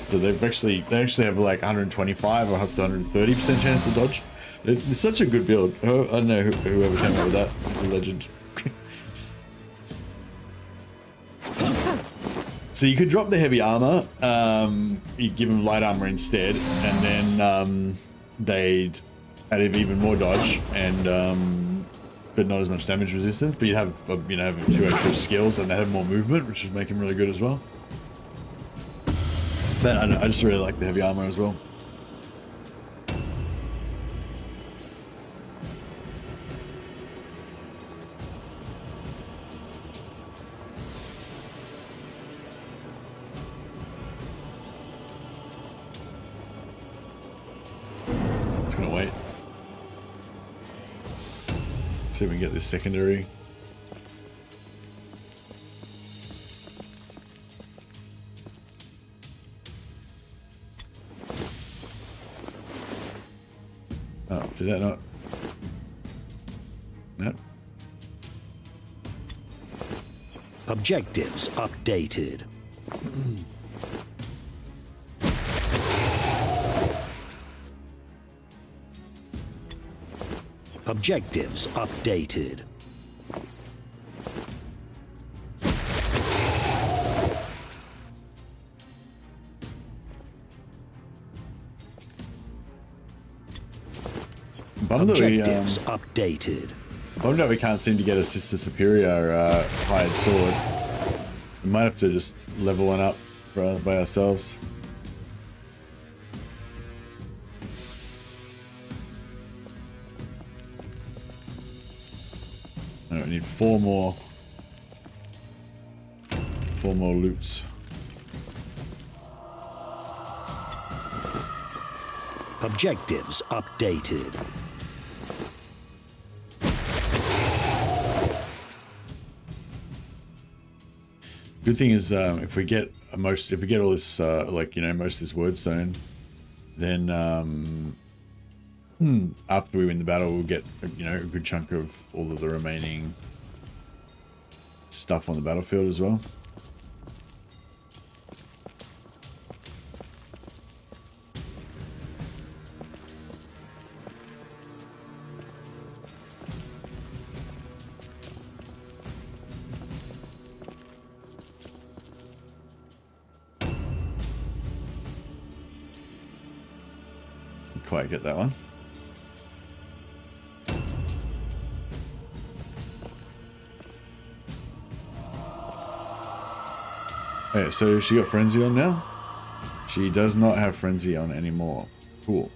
So they actually have like 125 or up to 130% chance to dodge. It's such a good build. I don't know whoever came up with that. It's a legend. So you could drop the heavy armor. You give them light armor instead, and then they'd add even more dodge and. But not as much damage resistance, but you have, you know, have 2 extra skills and they have more movement, which would make him really good as well. But I don't know, I just really like the heavy armor as well. Just gonna wait. See if we can get this secondary. Oh, did that not? Nope. Objectives updated. Objectives updated. Objectives updated. Bummed that we can't seem to get a Sister Superior hired sword. We might have to just level one up by ourselves. I need 4 more loots. Objectives updated. Good thing is, if we get all this, like, you know, most of this wordstone, then after we win the battle, we'll get, you know, a good chunk of all of the remaining stuff on the battlefield as well. Quite get that one. Okay, so she got Frenzy on now? She does not have Frenzy on anymore. Cool.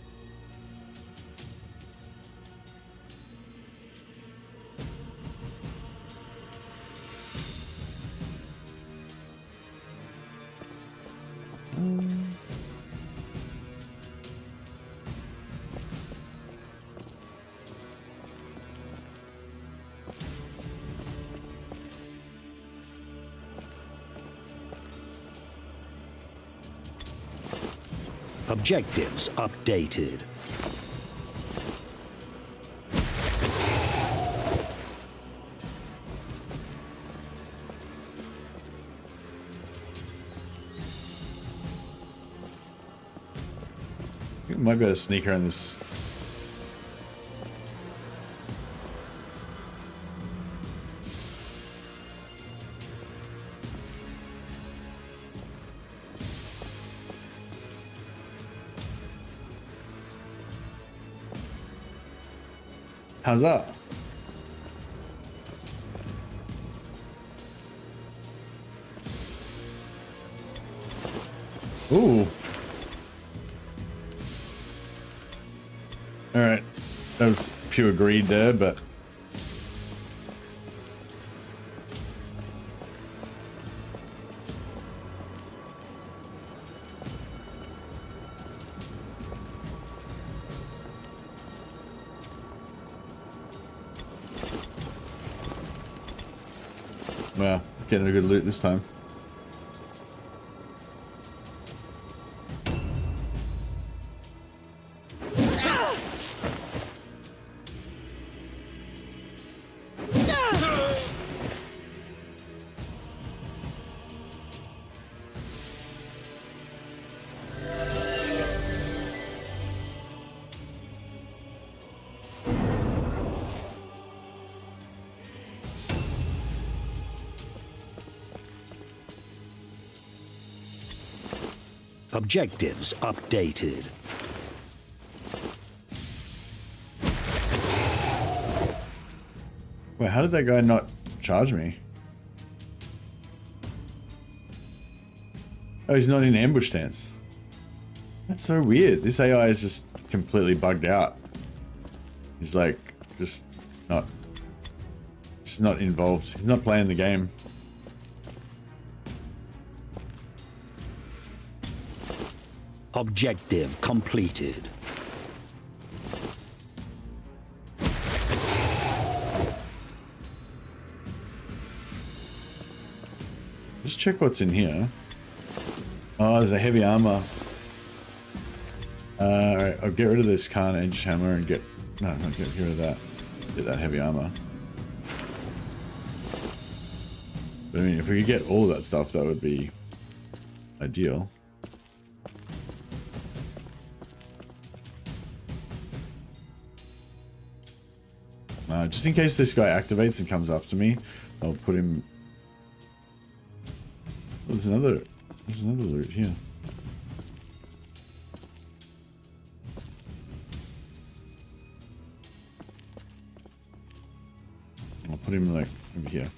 Objectives updated. We might be able to sneak around this. How's that? Ooh. All right. That was pure greed there, but well, getting a good loot this time. Objectives updated. Wait, how did that guy not charge me? Oh, he's not in ambush stance. That's so weird. This AI is just completely bugged out. He's like, just not involved. He's not playing the game. Objective completed. Just check what's in here. Oh, there's a heavy armor. Alright, I'll get rid of this Carnage hammer and get... No, not get rid of that. Get that heavy armor. But I mean, if we could get all of that stuff, that would be ideal. Just in case this guy activates and comes after me, I'll put him... Oh, there's another loot here. I'll put him like over here.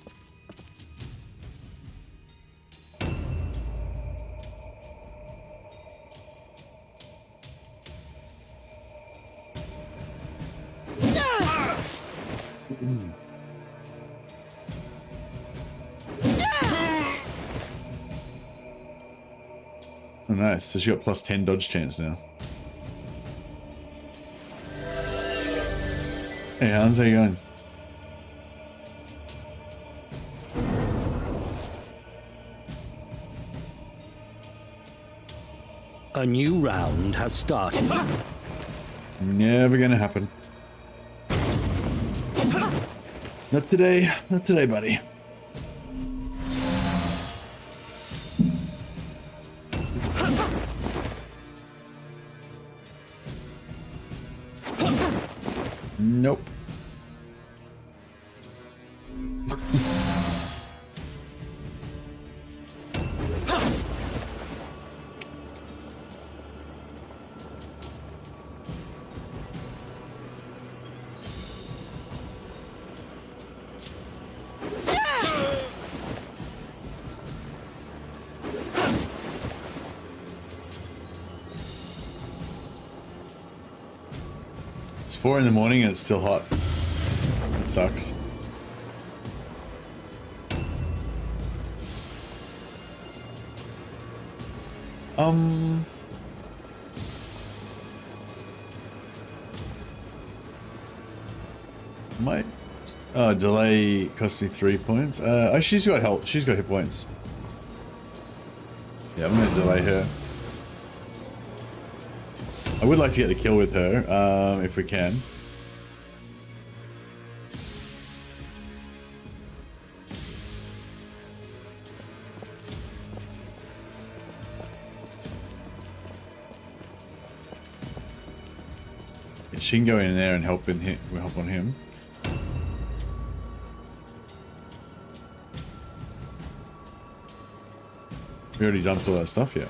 Oh, nice. So she got plus 10 dodge chance now. Hey, Hans, how you going? A new round has started. Never gonna happen. Not today. Not today, buddy. Nope. It's 4 in the morning and it's still hot. It sucks. Might delay cost me 3 points. Oh, she's got health. She's got hit points. Yeah, I'm gonna delay her. I would like to get the kill with her, if we can. Yeah, she can go in there and help on him. We already dumped all that stuff, yeah.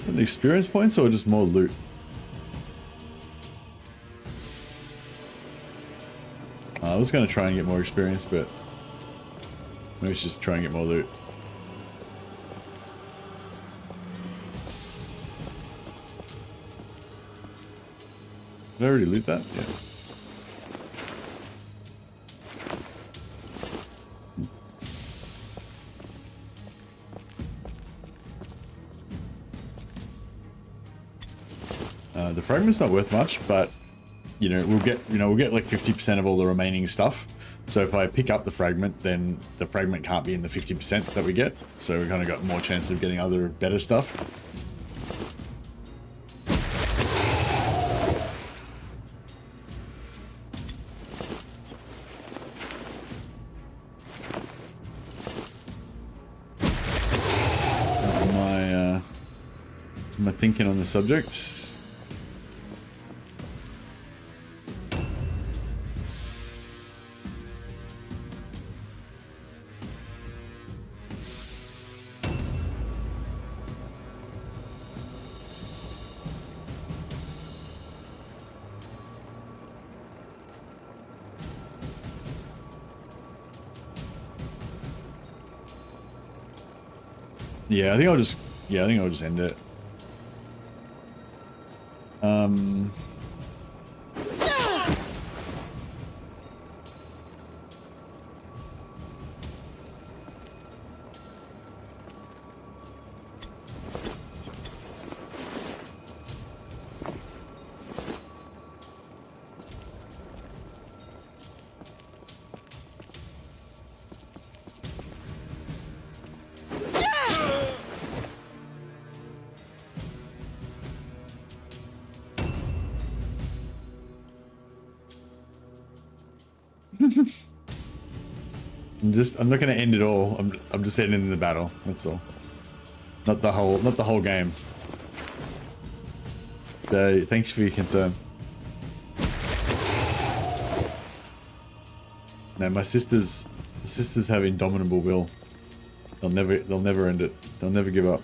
The experience points or just more loot? I was going to try and get more experience, but maybe it's just try and get more loot. Did I already loot that? Yeah. The fragment's not worth much, but we'll get like 50% of all the remaining stuff. So if I pick up the fragment, then the fragment can't be in the 50% that we get. So we kind of got more chance of getting other better stuff. That's my thinking on the subject. Yeah, I think I'll just end it. I'm not gonna end it all. I'm just ending the battle. That's all. Not the whole game. So thanks for your concern. No, my sisters have indomitable will. They'll never end it. They'll never give up.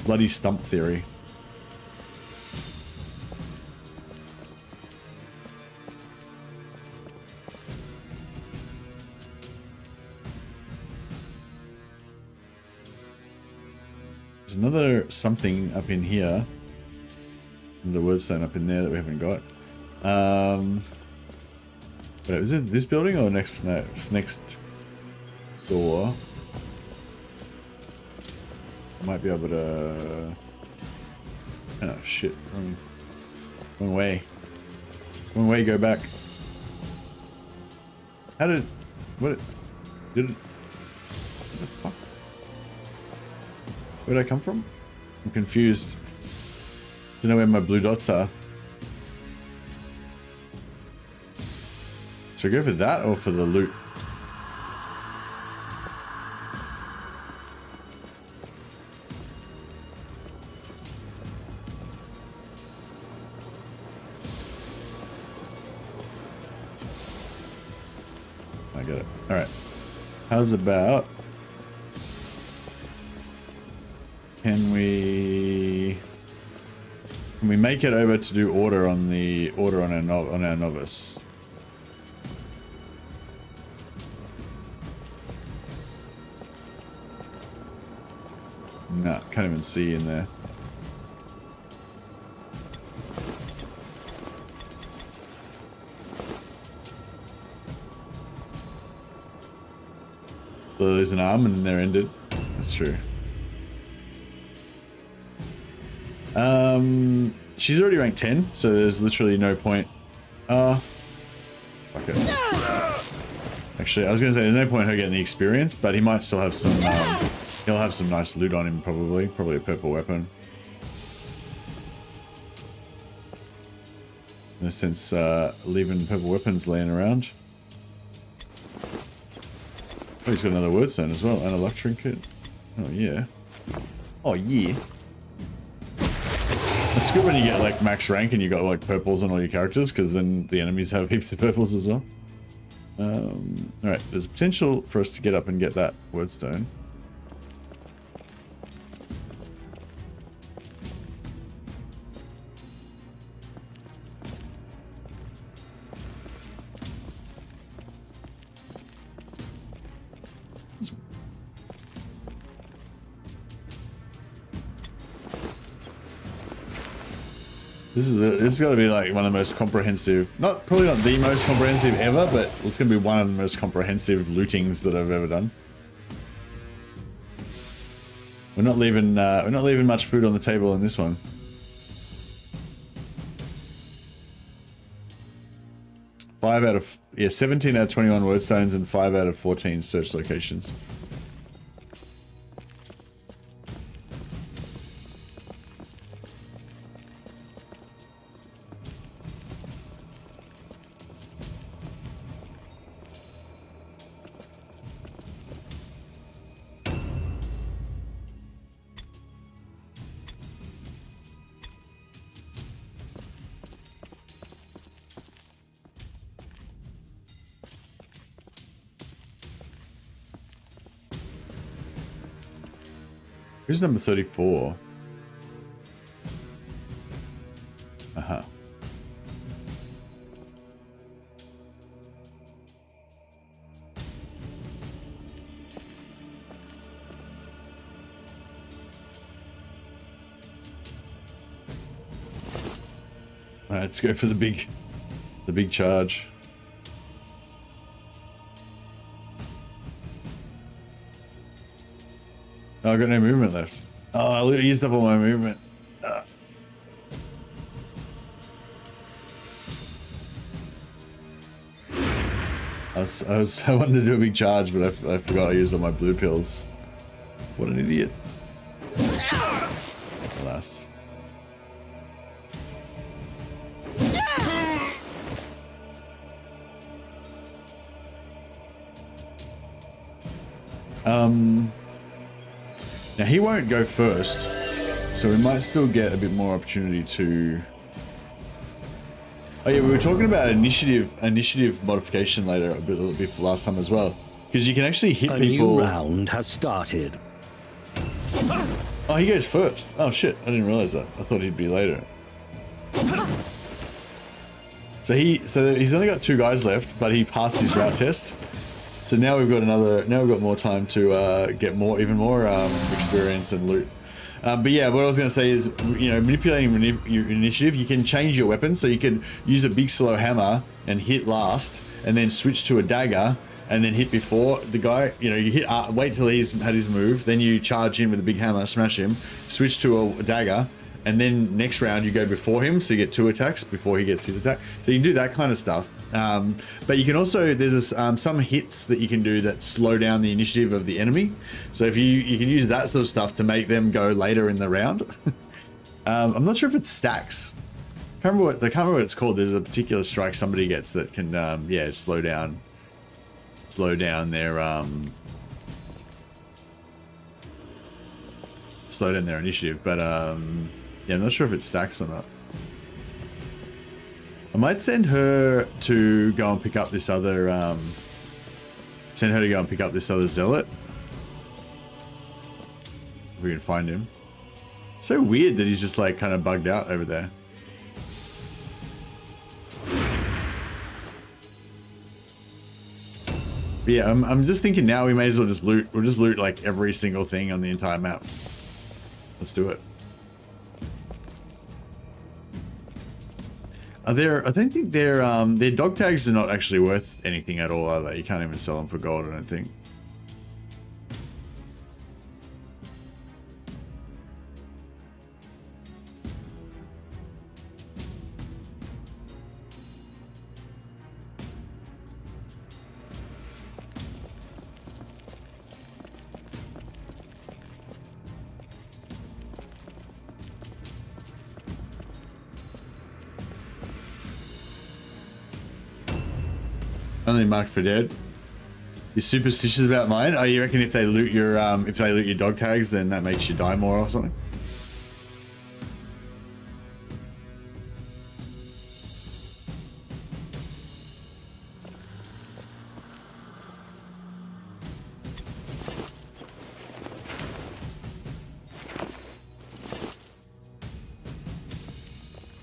Bloody stump theory. There's another something up in here. The word sign up in there that we haven't got. But is it this building or next? No, it's next door. Might be able to. Oh shit! Wrong way. Wrong way, go back. How did... What... Did it... What the fuck? Where did I come from? I'm confused. Don't know where my blue dots are. Should I go for that or for the loot? I got it. Alright. How's about... Can we make it over to do order on our novice? Nah, can't even see in there. So there's an arm and they're ended. That's true. She's already ranked 10, so there's literally no point. Fuck it. Actually, I was gonna say there's no point in her getting the experience, but he might still have some, he'll have some nice loot on him probably. Probably a purple weapon. In a sense, leaving purple weapons laying around. Oh, he's got another wordstone as well, and a luck trinket. Oh yeah. Oh yeah. It's good when you get like max rank and you got like purples on all your characters, because then the enemies have heaps of purples as well. Alright, there's potential for us to get up and get that wordstone. This is got to be like one of the most comprehensive, probably not the most comprehensive ever, but it's going to be one of the most comprehensive lootings that I've ever done. We're not leaving much food on the table in this one. Five out of 17 out of 21 wordstones and 5 out of 14 search locations. Who's number 34? Uh-huh. Alright, let's go for the big charge. Oh, I've got no movement left. Oh, I used up all my movement. I wanted to do a big charge, but I forgot I used all my blue pills. What an idiot. Alas. Now he won't go first, so we might still get a bit more opportunity to... Oh yeah, we were talking about initiative modification later a bit last time as well, because you can actually hit people. A new round has started. Oh, he goes first. Oh shit, I didn't realize that. I thought he'd be later. So he's only got 2 guys left, but he passed his route test. So now we've got more time to get even more experience and loot. But yeah, what I was going to say is, you know, manipulating your initiative, you can change your weapon. So you can use a big slow hammer and hit last, and then switch to a dagger, and then hit before the guy. You know, you hit wait till he's had his move, then you charge in with a big hammer, smash him, switch to a dagger, and then next round you go before him, so you get 2 attacks before he gets his attack. So you can do that kind of stuff. But you can also, there's some hits that you can do that slow down the initiative of the enemy. So if you can use that sort of stuff to make them go later in the round. I'm not sure if it stacks. I can't remember what it's called. There's a particular strike somebody gets that can, yeah, slow down their initiative. But yeah, I'm not sure if it stacks or not. I might send her to go and pick up this other zealot. If we can find him. So weird that he's just like kind of bugged out over there. But yeah, I'm just thinking now we may as well just loot. We'll just loot like every single thing on the entire map. Let's do it. I don't think their dog tags are not actually worth anything at all, are they? You can't even sell them for gold, I don't think. Only marked for dead. You're superstitious about mine? Oh, you reckon if they loot your dog tags, then that makes you die more or something?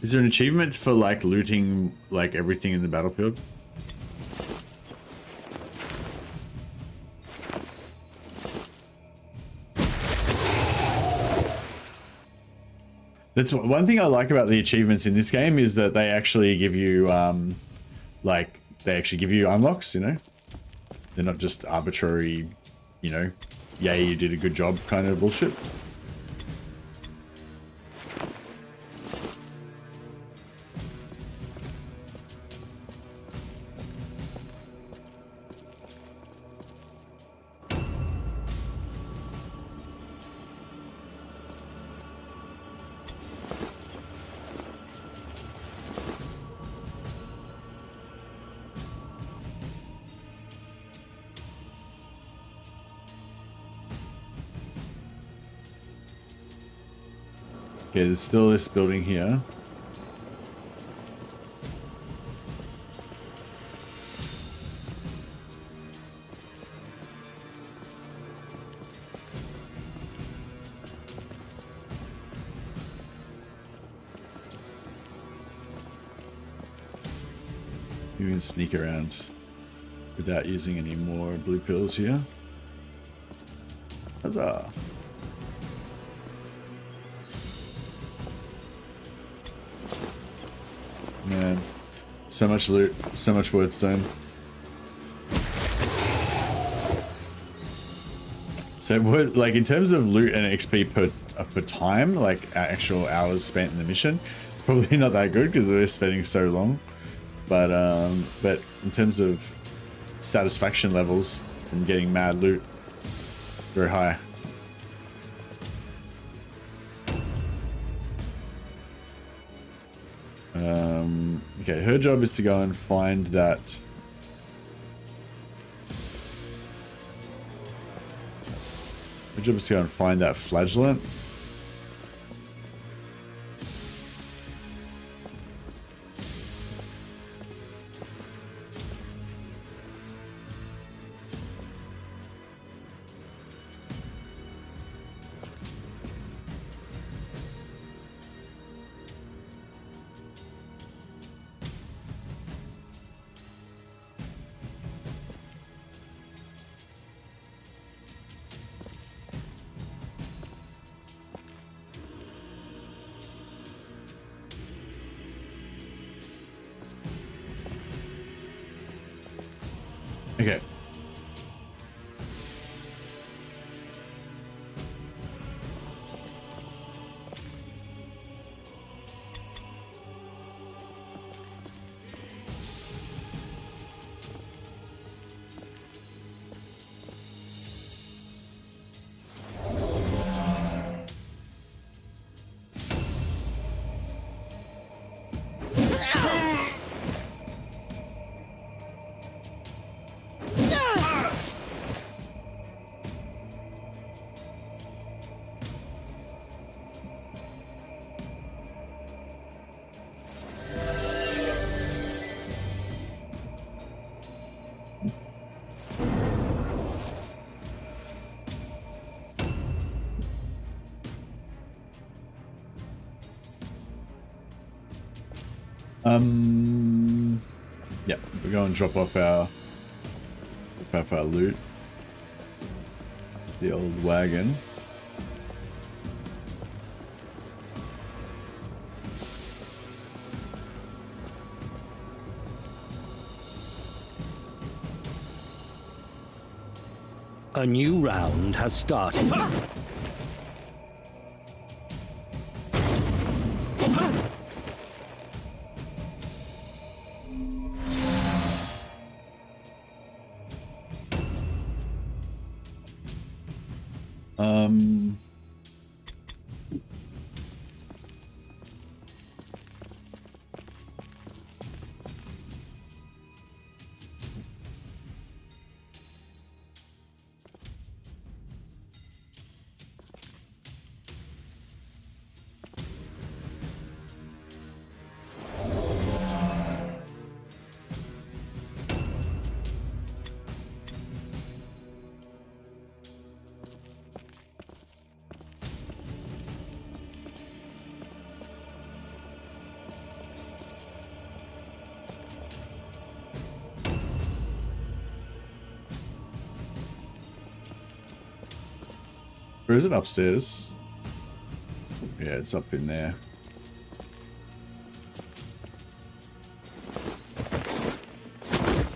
Is there an achievement for like looting like everything in the battlefield? That's one thing I like about the achievements in this game is that they actually give you, like, they actually give you unlocks, you know? They're not just arbitrary, you know, yay, you did a good job kind of bullshit. Okay, there's still this building here. You can sneak around without using any more blue pills here. Huzzah! Man, so much loot, so much wordstone. So, like in terms of loot and XP per time, like actual hours spent in the mission, it's probably not that good because we're spending so long. But in terms of satisfaction levels from getting mad loot, very high. Okay, her job is to go and find that. Her job is to go and find that flagellant. Okay. Yeah, we go and drop off our loot. The old wagon. A new round has started. Or is it upstairs? Yeah, it's up in there.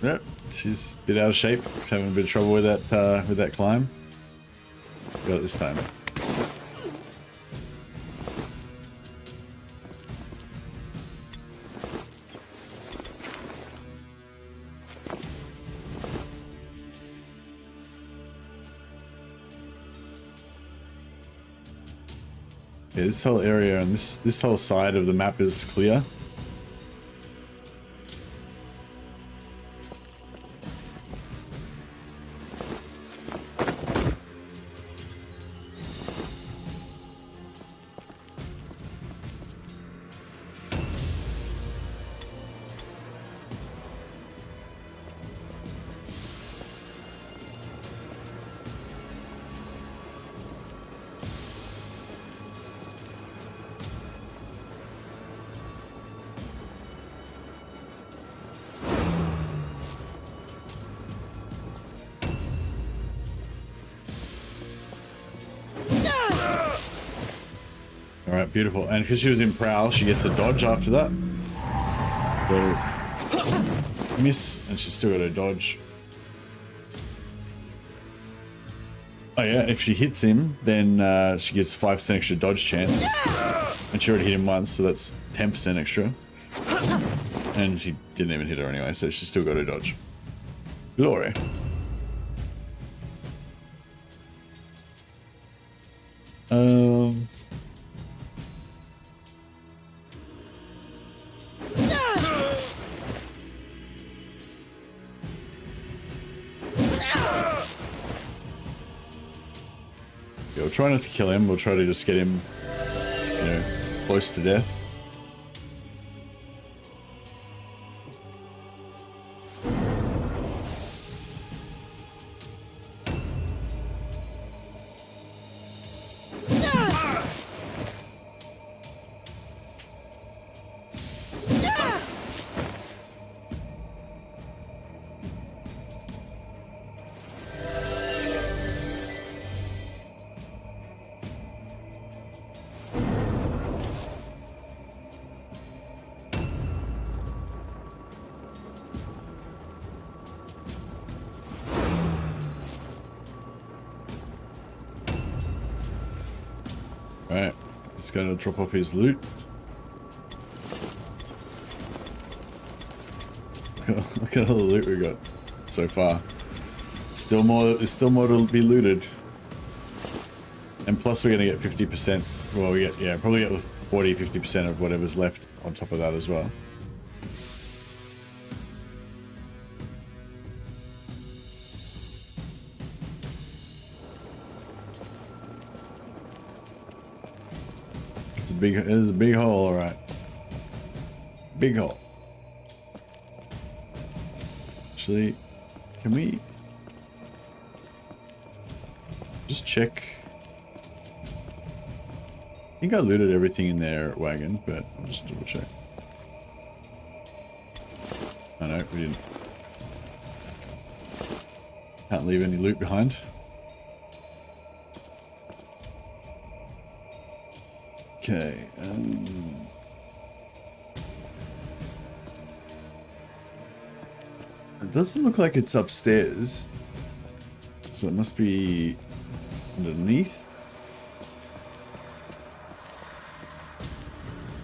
Yep, she's a bit out of shape. She's having a bit of trouble with that climb. Got it this time. Yeah, this whole area and this whole side of the map is clear. Alright, beautiful. And because she was in Prowl, she gets a dodge after that. So, miss, and she's still got a dodge. Oh yeah, if she hits him, then she gets 5% extra dodge chance. And she already hit him once, so that's 10% extra. And she didn't even hit her anyway, so she's still got a dodge. Glory. Yeah, we'll try not to kill him. We'll try to just get him, you know, close to death. Alright, he's going to drop off his loot. Look at all the loot we got so far. Still more, there's still more to be looted. And plus we're going to get 50%. Well, we get, yeah, probably get 40, 50% of whatever's left on top of that as well. It is a big hole, alright. Big hole. Actually, can we just check? I think I looted everything in their wagon, but I'll just double check. Oh no, we didn't. Can't leave any loot behind. Okay. It doesn't look like it's upstairs. So it must be underneath.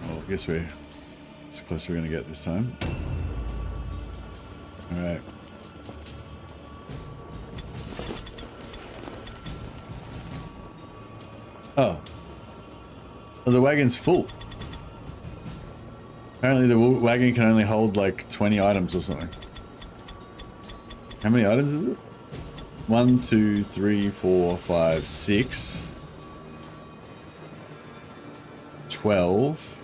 Oh, I guess it's as close as we're going to get this time. Alright. Oh. Oh, the wagon's full. Apparently the wagon can only hold like 20 items or something. How many items is it? 1, 2, 3, 4, 5, 6, 12,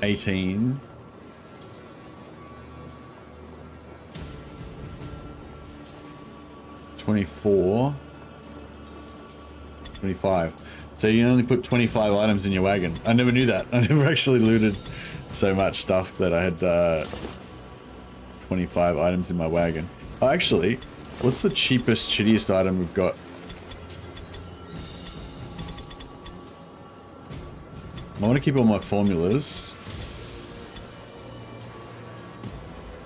18, 24, 25. So you only put 25 items in your wagon. I never knew that. I never actually looted so much stuff that I had 25 items in my wagon. Oh, actually, what's the cheapest, shittiest item we've got? I want to keep all my formulas.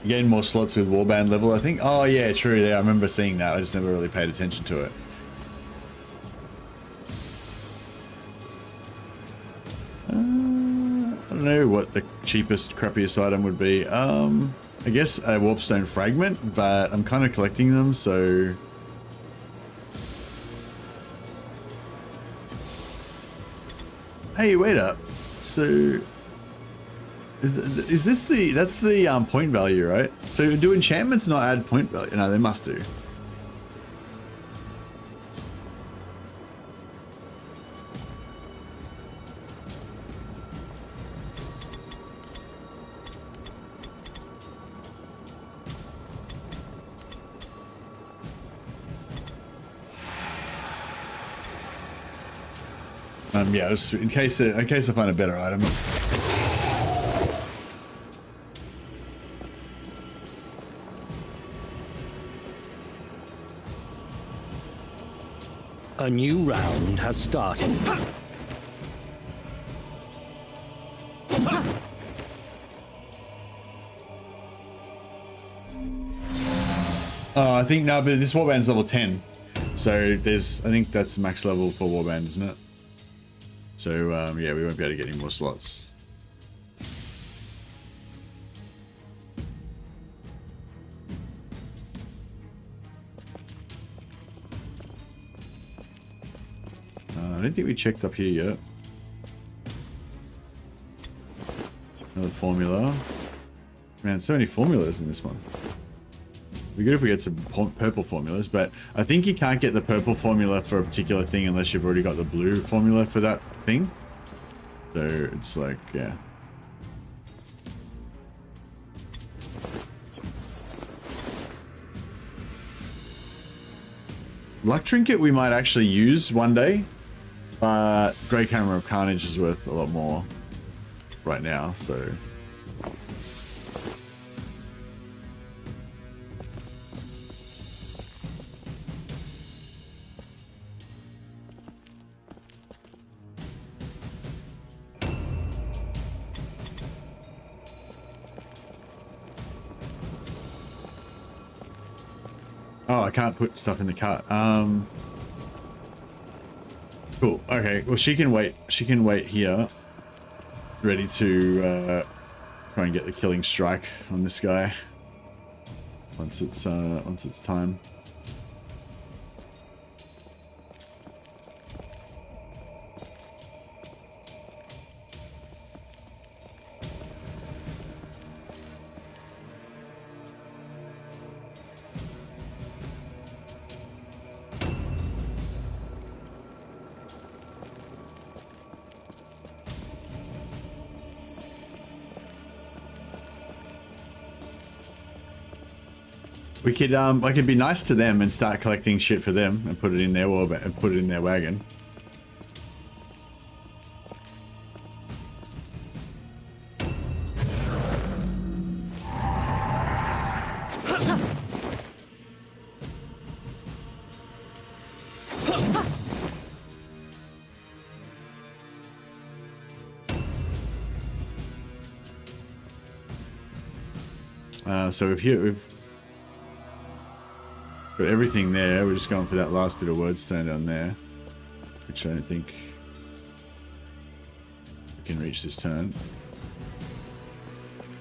You gain more slots with Warband level, I think. Oh yeah, true. Yeah, I remember seeing that. I just never really paid attention to it. I don't know what the cheapest, crappiest item would be. I guess a warpstone fragment, but I'm kind of collecting them, so... Hey, wait up. So... Is this the... That's the point value, right? So do enchantments not add point value? No, they must do. Yeah, just in case I find a better items. A new round has started. Oh, I think no, but this warband's level 10, so there's I think that's max level for warband, isn't it? So, yeah, we won't be able to get any more slots. I don't think we checked up here yet. Another formula. Man, so many formulas in this one. It'd be good if we get some purple formulas, but I think you can't get the purple formula for a particular thing unless you've already got the blue formula for that thing. So it's like, yeah. Luck Trinket we might actually use one day, but Great Hammer of Carnage is worth a lot more right now, so... Oh, I can't put stuff in the cart. Cool. Okay. Well, she can wait. She can wait here, ready to try and get the killing strike on this guy once it's time. We could I could be nice to them and start collecting shit for them and put it in their warband and put it in their wagon. So we've got everything there. We're just going for that last bit of wordstone down there, which I don't think we can reach this turn.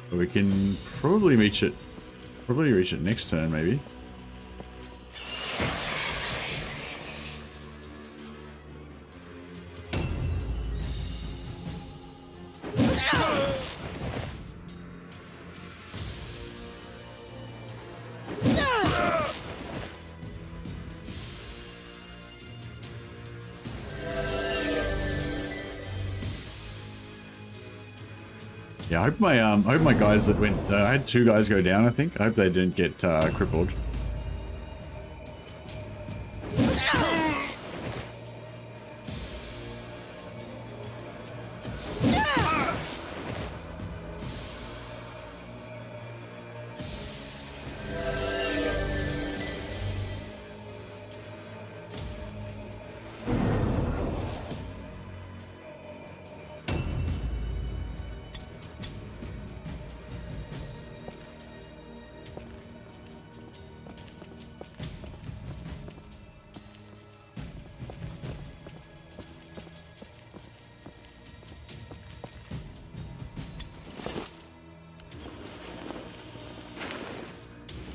But we can probably reach it next turn, maybe. Yeah, I hope my guys that went. I had 2 guys go down. I think. I hope they didn't get crippled.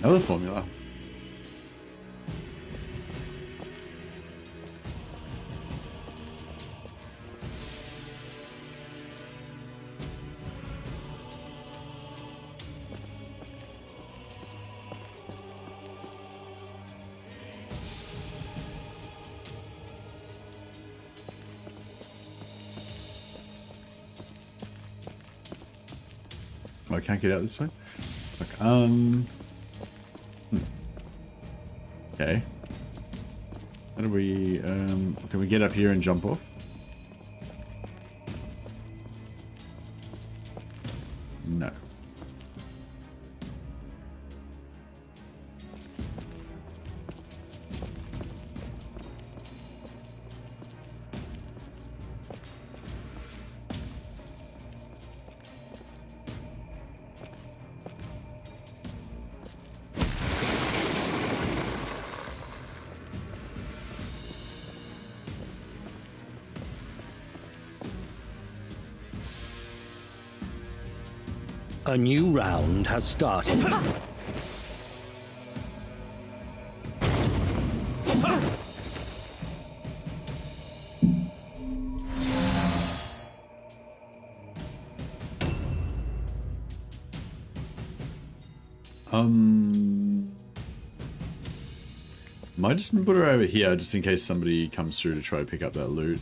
Another formula. Oh, I can't get out this way. Okay. Okay. How do we, can we get up here and jump off? No. A new round has started. Might just put her over here just in case somebody comes through to try to pick up that loot.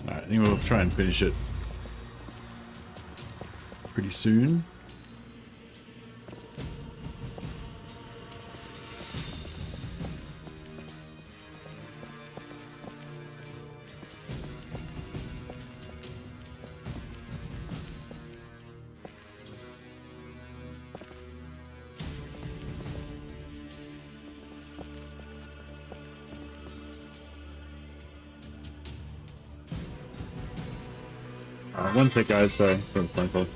Alright, I think we'll try and finish it pretty soon. One sec, guys. Sorry for the phone call.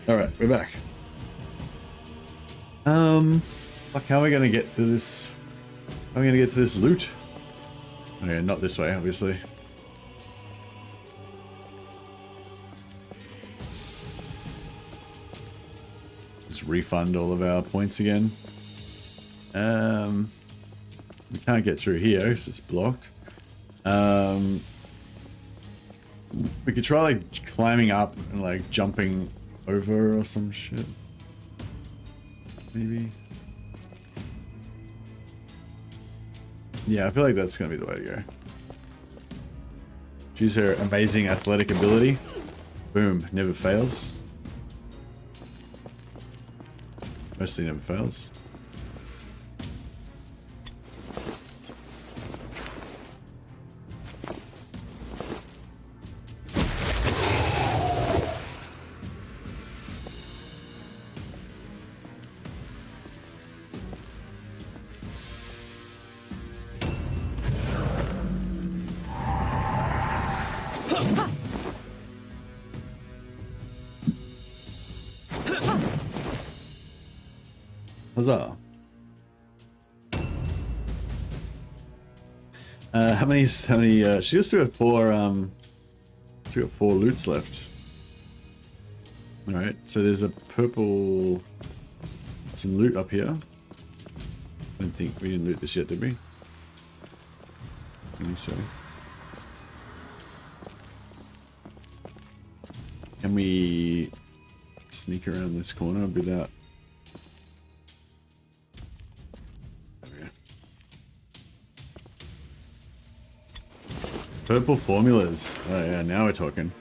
Alright, we're back. Fuck, how are we gonna get to this? How are we gonna get to this loot? Okay, not this way, obviously. Just refund all of our points again. We can't get through here because it's blocked. We could try like climbing up and like jumping over or some shit. Maybe. Yeah, I feel like that's gonna be the way to go. Choose her amazing athletic ability. Boom, never fails. Mostly never fails. Huzzah. How many, she still got four loots left. Alright, so there's a purple, some loot up here. I don't think we didn't loot this yet, did we? I think so. Can we sneak around this corner without... Purple formulas. Oh yeah, now we're talking.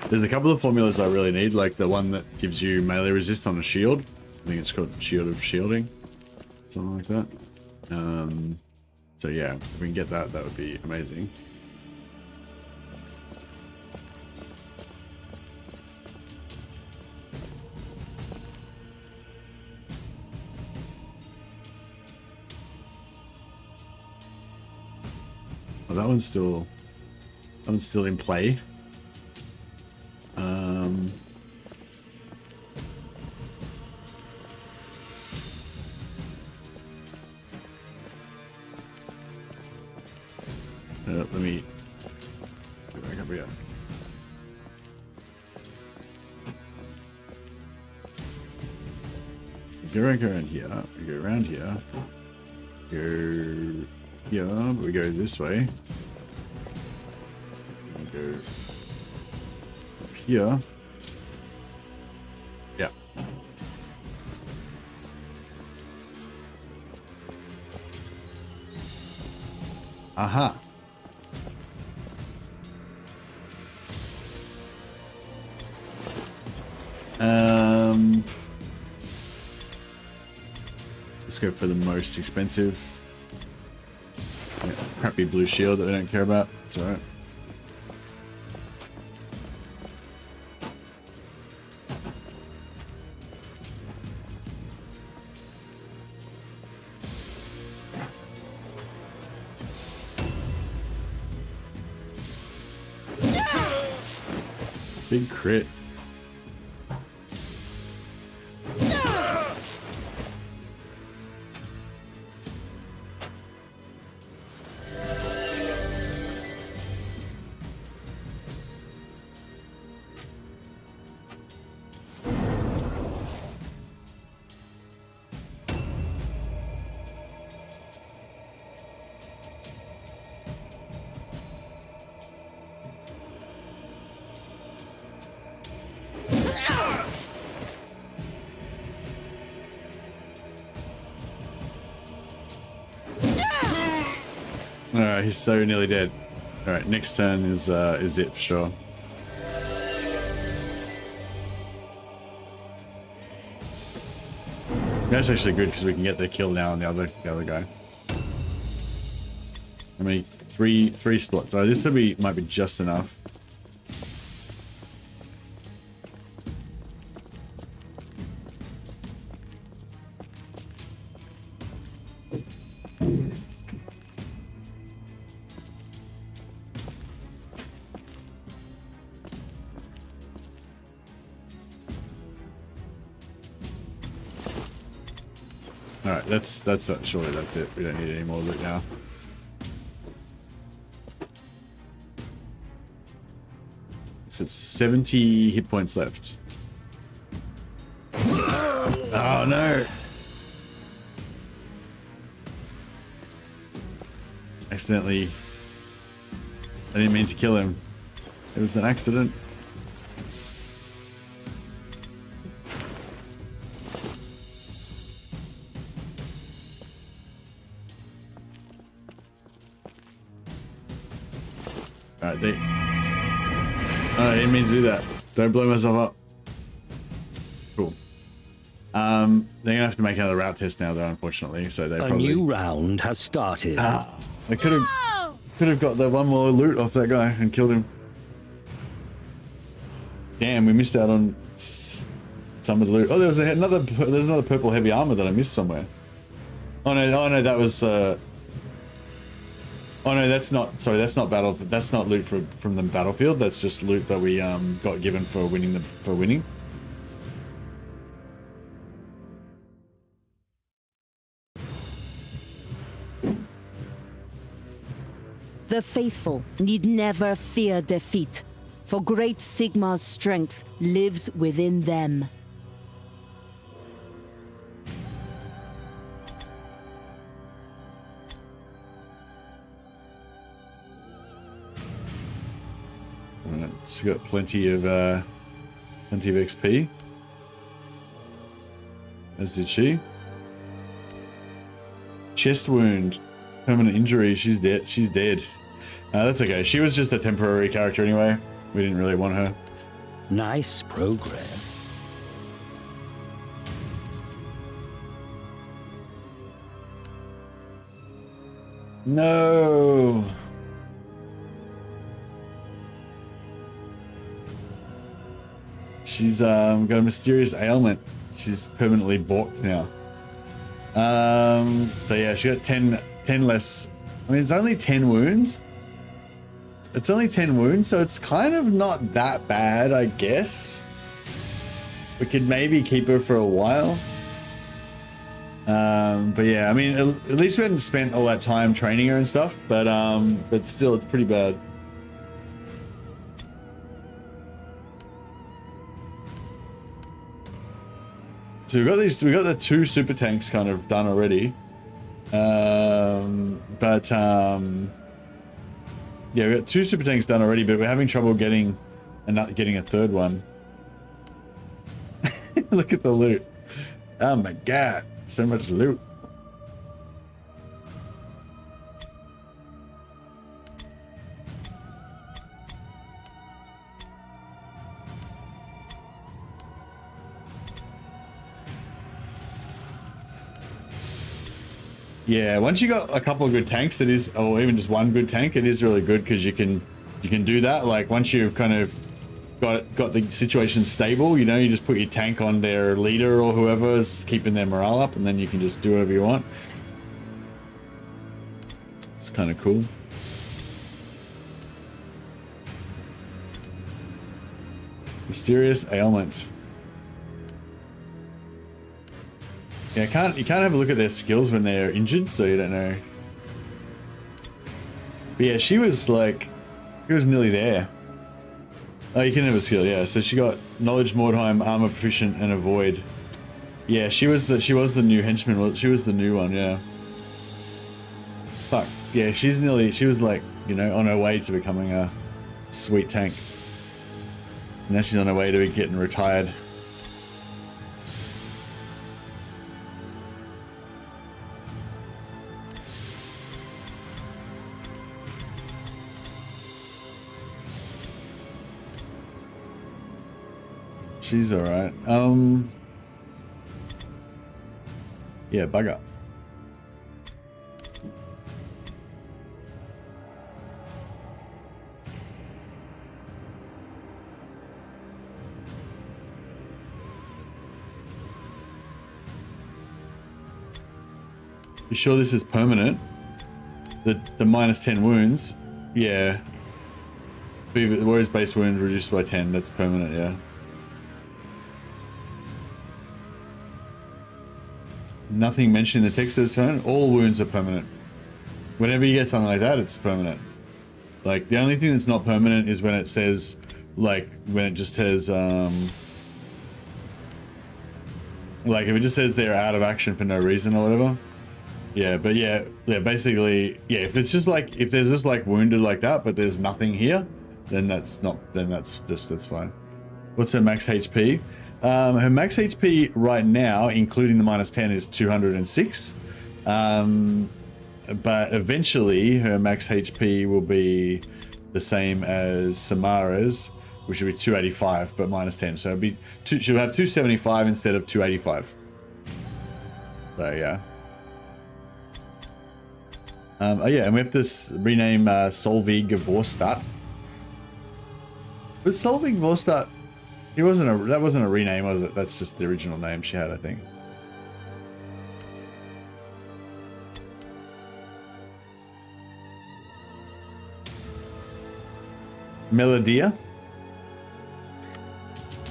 There's a couple of formulas I really need, like the one that gives you melee resist on a shield. I think it's called Shield of Shielding. Something like that. So yeah, if we can get that, that would be amazing. Oh, that one's still in play. Let me go back up here. Go around here. We go around here. Go here, but we go this way. Go up here. Yeah. Aha. Let's go for the most expensive. Yeah, crappy blue shield that we don't care about. It's alright. Big crit. Alright, he's so nearly dead. Alright, next turn is it for sure. That's actually good because we can get the kill now on the other guy. How many? Three spots. Alright, this might be just enough. Alright, surely that's it. We don't need any more loot now. So it's 70 hit points left. Oh no! Accidentally. I didn't mean to kill him. It was an accident. Alright, oh, I didn't mean to do that. Don't blow myself up. Cool. They're gonna have to make another route test now, though, unfortunately. So they probably... A new round has started. They could have got the one more loot off that guy and killed him. Damn, we missed out on some of the loot. Oh, there's another purple heavy armor that I missed somewhere. Oh no, that was. Oh no, that's not. Sorry, that's not battle. That's not loot from the battlefield. That's just loot that we got given for winning. The faithful need never fear defeat, for great Sigmar's strength lives within them. Alright, she's got plenty of XP. As did she. Chest wound. Permanent injury. She's dead. She's dead. That's okay. She was just a temporary character anyway. We didn't really want her. Nice progress. No. She's got a mysterious ailment. She's permanently balked now. So yeah, she got 10 less. I mean, it's only 10 wounds. It's only 10 wounds, so it's kind of not that bad, I guess. We could maybe keep her for a while. But yeah, I mean, at least we hadn't spent all that time training her and stuff, but still, it's pretty bad. So we got the 2 super tanks kind of done already. Yeah, we got 2 super tanks done already, but we're having trouble getting a third one. Look at the loot. Oh my god, so much loot. Yeah, once you got a couple of good tanks, it is, or even just one good tank, it is really good because you can do that. Like once you've kind of got the situation stable, you know, you just put your tank on their leader or whoever is keeping their morale up, and then you can just do whatever you want. It's kind of cool. Mysterious ailment. Yeah, you can't have a look at their skills when they're injured, so you don't know. But yeah, she was nearly there. Oh, you can have a skill, yeah. So she got knowledge, Mordheim, armor proficient, and avoid. Yeah, she was the new henchman. She was the new one, yeah. Fuck. Yeah, she was like, you know, on her way to becoming a sweet tank. Now she's on her way to getting retired. She's alright. Yeah, bugger. You sure this is permanent? The minus 10 wounds? Yeah. The warrior's base wound reduced by 10. That's permanent, yeah. Nothing mentioned in the text is permanent. All wounds are permanent. Whenever you get something like that, it's permanent. Like, the only thing that's not permanent is when it says, like, when it just says, like, if it just says they're out of action for no reason or whatever. Yeah, but yeah, basically, yeah, if it's just like, if there's just like wounded like that, but there's nothing here, then that's fine. What's her max HP? Her max HP right now, including the -10, is 206. But eventually her max HP will be the same as Samara's, which will be 285, but -10. So it'll be she'll have 275 instead of 285. So yeah. Oh yeah, and we have to rename Solveig Vorstadt. But Solveig Vorstadt, that wasn't a rename, was it? That's just the original name she had, I think. Melodia.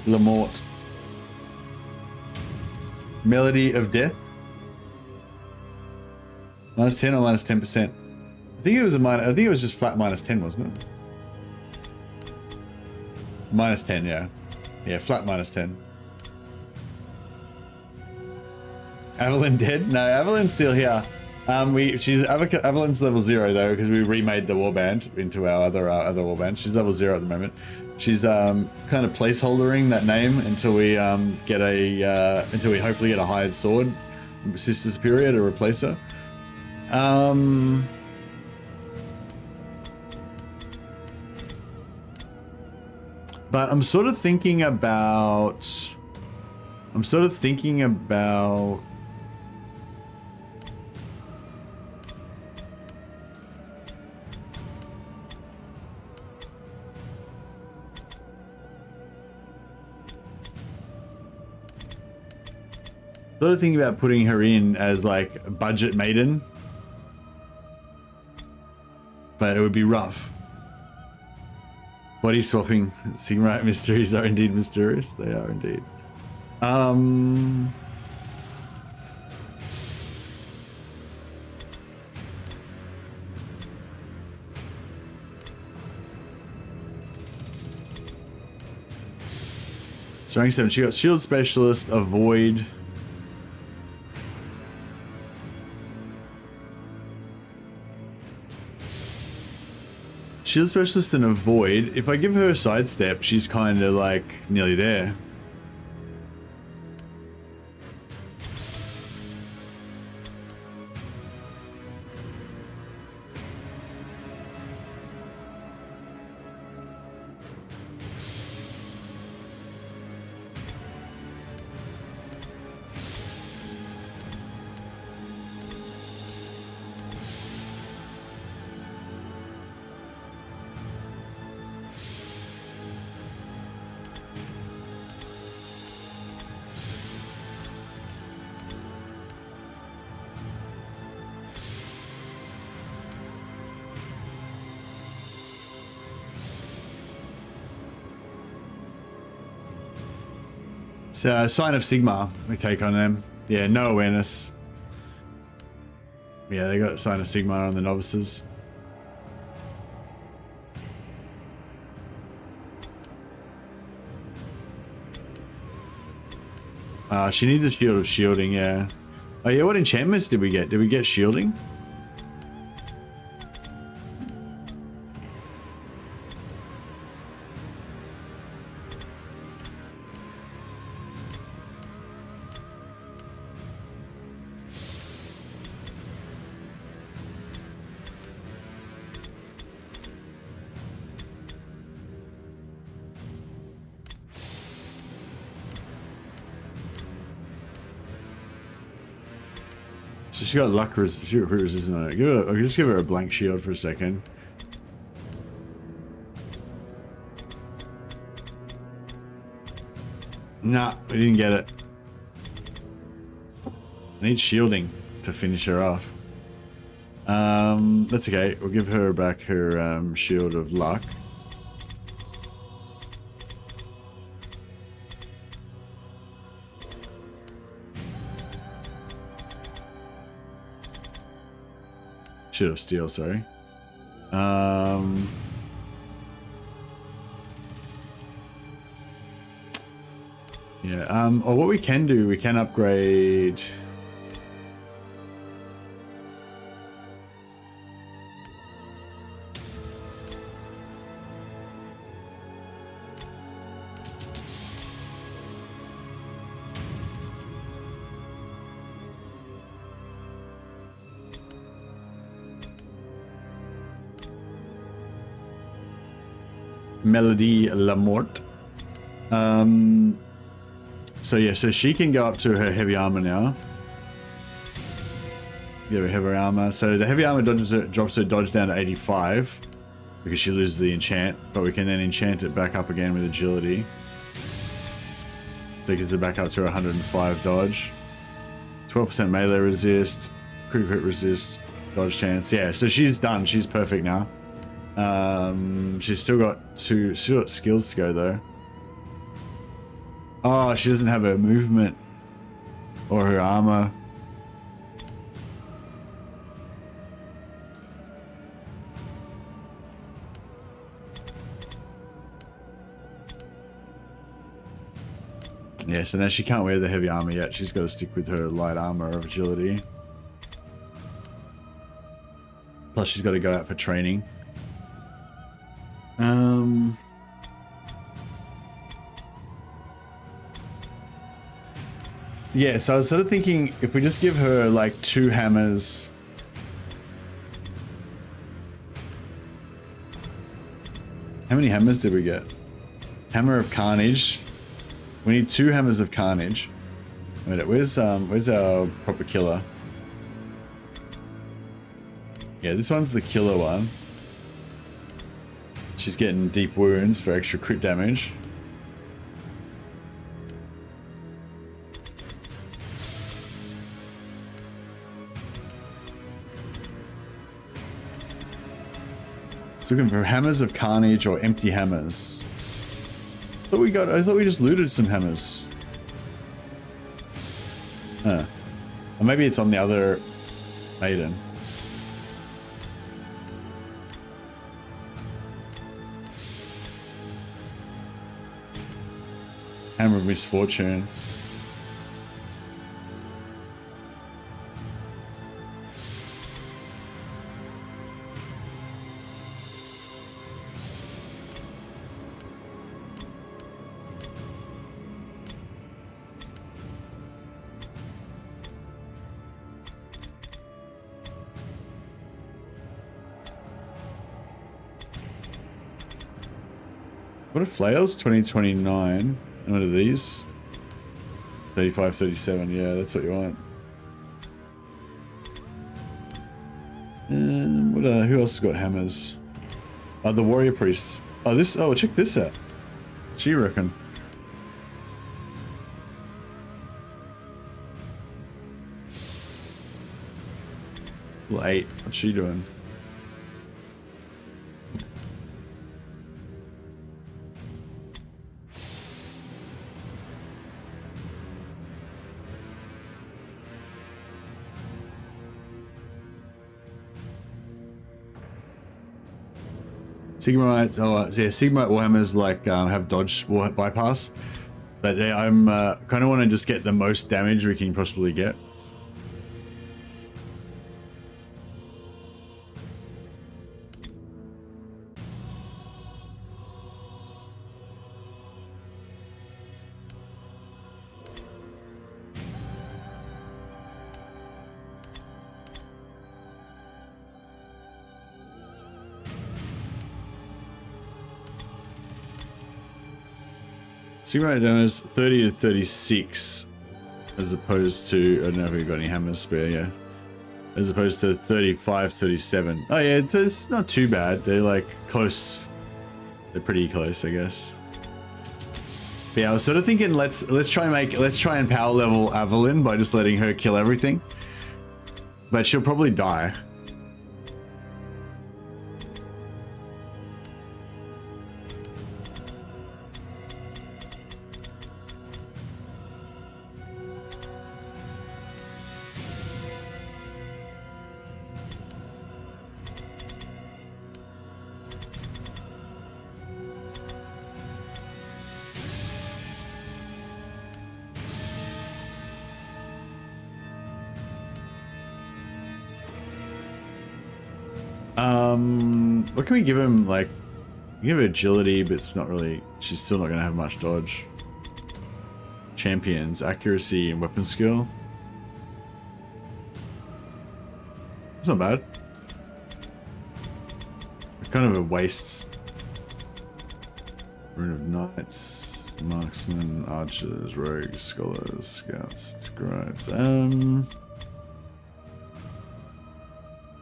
Lamort. Melody of Death. -10 or -10%? I think it was I think it was just flat -10, wasn't it? -10, yeah. Yeah, flat -10. Evelyn dead? No, Evelyn's still here. Evelyn's level 0 though, because we remade the Warband into our other Warband. She's level 0 at the moment. She's kind of placeholdering that name until we until we hopefully get a hired sword Sister Superior to replace her. But I'm sort of thinking about putting her in as like budget maiden, but it would be rough. Body swapping Sigmar mysteries are indeed mysterious. They are indeed. So rank 7, she got shield specialist, avoid. Shield specialist and avoid. If I give her a sidestep, she's kind of like nearly there. So, Sign of Sigmar, we take on them. Yeah, no awareness. Yeah, they got Sign of Sigmar on the novices. She needs a shield of shielding, yeah. Oh yeah, what enchantments did we get? Did we get shielding? She got luck resistance on it. I'll just give her a blank shield for a second. Nah, we didn't get it. I need shielding to finish her off. That's okay. We'll give her back her shield of luck. Shield of Steel, sorry. Yeah, or what we can do, we can upgrade... Melody Lamort. So yeah, so she can go up to her heavy armor now. Yeah, her heavy armor. So the heavy armor drops her dodge down to 85 because she loses the enchant, but we can then enchant it back up again with agility. So it gets it back up to 105 dodge. 12% melee resist, crit resist, dodge chance. Yeah, so she's done. She's perfect now. She's still got skills to go though. Oh, she doesn't have her movement or her armor. Yeah, so now she can't wear the heavy armor yet. She's got to stick with her light armor of agility. Plus she's got to go out for training. Yeah, so I was sort of thinking if we just give her like 2 hammers. How many hammers did we get? Hammer of Carnage. We need 2 hammers of Carnage. Wait, where's our proper killer? Yeah, this one's the killer one. She's getting deep wounds for extra crit damage. It's looking for hammers of Carnage or empty hammers. I thought we just looted some hammers. Huh. Or maybe it's on the other maiden. Hammer of Misfortune. What are flails? 2029. And what are these? 35, 37. Yeah, that's what you want. And what? Who else has got hammers? Oh, the warrior priest. Oh, this. Oh, check this out. What do you reckon? Well, 8. What's she doing? Sigmar, yeah, Sigmar Warhammers like have dodge bypass, but yeah, I'm kind of want to just get the most damage we can possibly get. Sigmar damage 30 to 36 as opposed to, I don't know if we've got any hammers spare, yeah. As opposed to 35, 37. Oh yeah, it's not too bad. They're like close. They're pretty close, I guess. But yeah, I was sort of thinking let's try and power level Evelyn by just letting her kill everything. But she'll probably die. What can we give him? Like, give her agility, but it's not really. She's still not gonna have much dodge. Champions, accuracy and weapon skill. It's not bad. It's kind of a waste. Rune of Knights, Marksmen, Archers, Rogues, Scholars, Scouts, Scribes.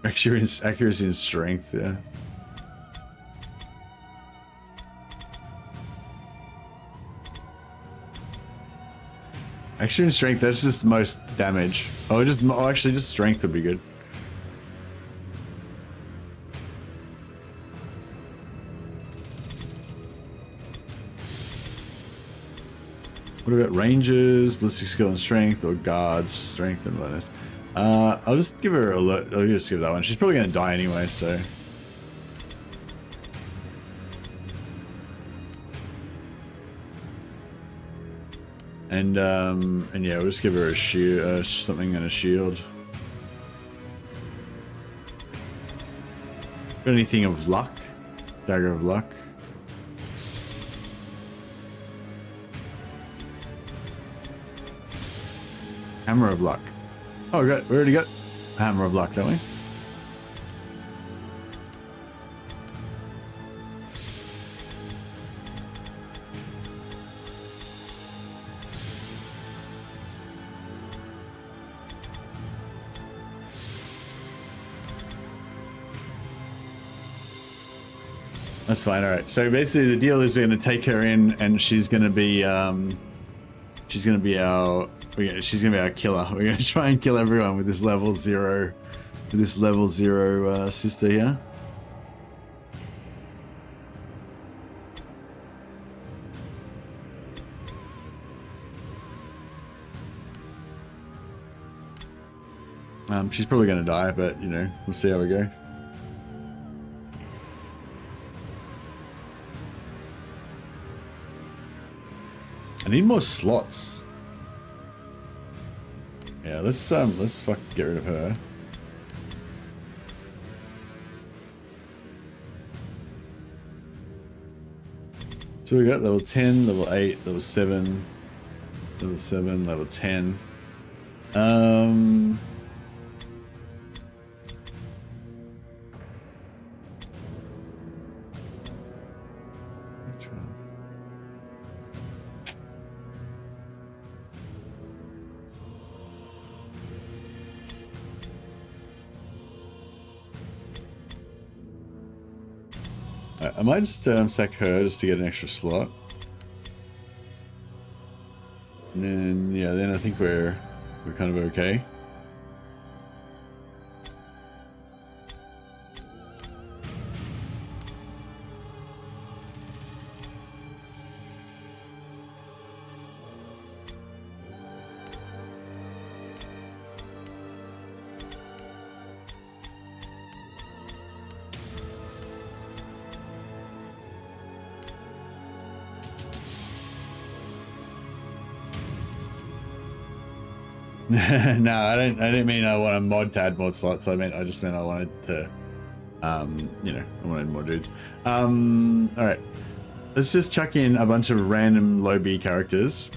Accuracy and Strength, yeah. Accuracy and Strength, that's just the most damage. Actually, just Strength would be good. What about Rangers, Ballistic Skill and Strength, or Guards, Strength and Alertness? I'll just give her alert. I'll just give that one. She's probably going to die anyway, so. And yeah, we'll just give her a shield, something and a shield. Got anything of luck? Dagger of Luck. Hammer of Luck. Oh, we already got Hammer of Luck, don't we? That's fine. All right. So basically, the deal is we're going to take her in, and she's going to be our killer. We're going to try and kill everyone with this level 0, sister here. She's probably going to die, but you know, we'll see how we go. I need more slots. Yeah, let's fucking get rid of her. So we got level 10, level 8, level 7, level 10. I might just sack her just to get an extra slot. And then, yeah, then I think we're kind of okay. No, I didn't mean I want a mod to add more slots. I just meant I wanted to, you know, I wanted more dudes. All right, let's just chuck in a bunch of random low B characters.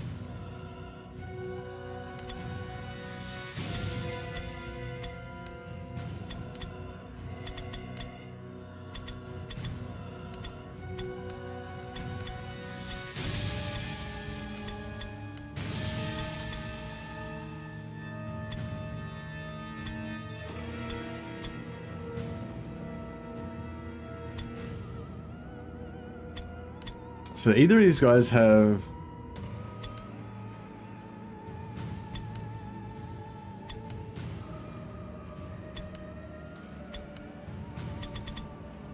So either of these guys have...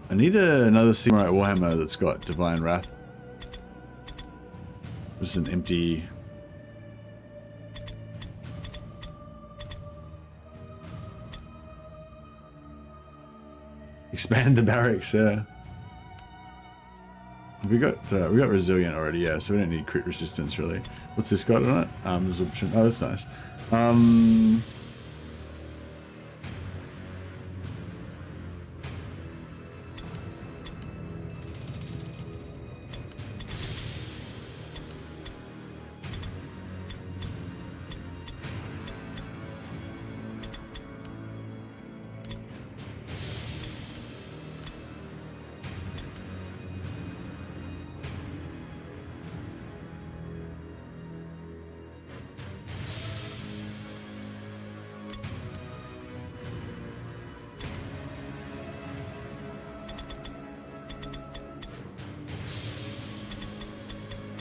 I need another Sigmar Warhammer that's got Divine Wrath. Just an empty... Expand the barracks, yeah. We got resilient already, yeah, so we don't need crit resistance really. What's this got on it? Absorption. Oh, that's nice.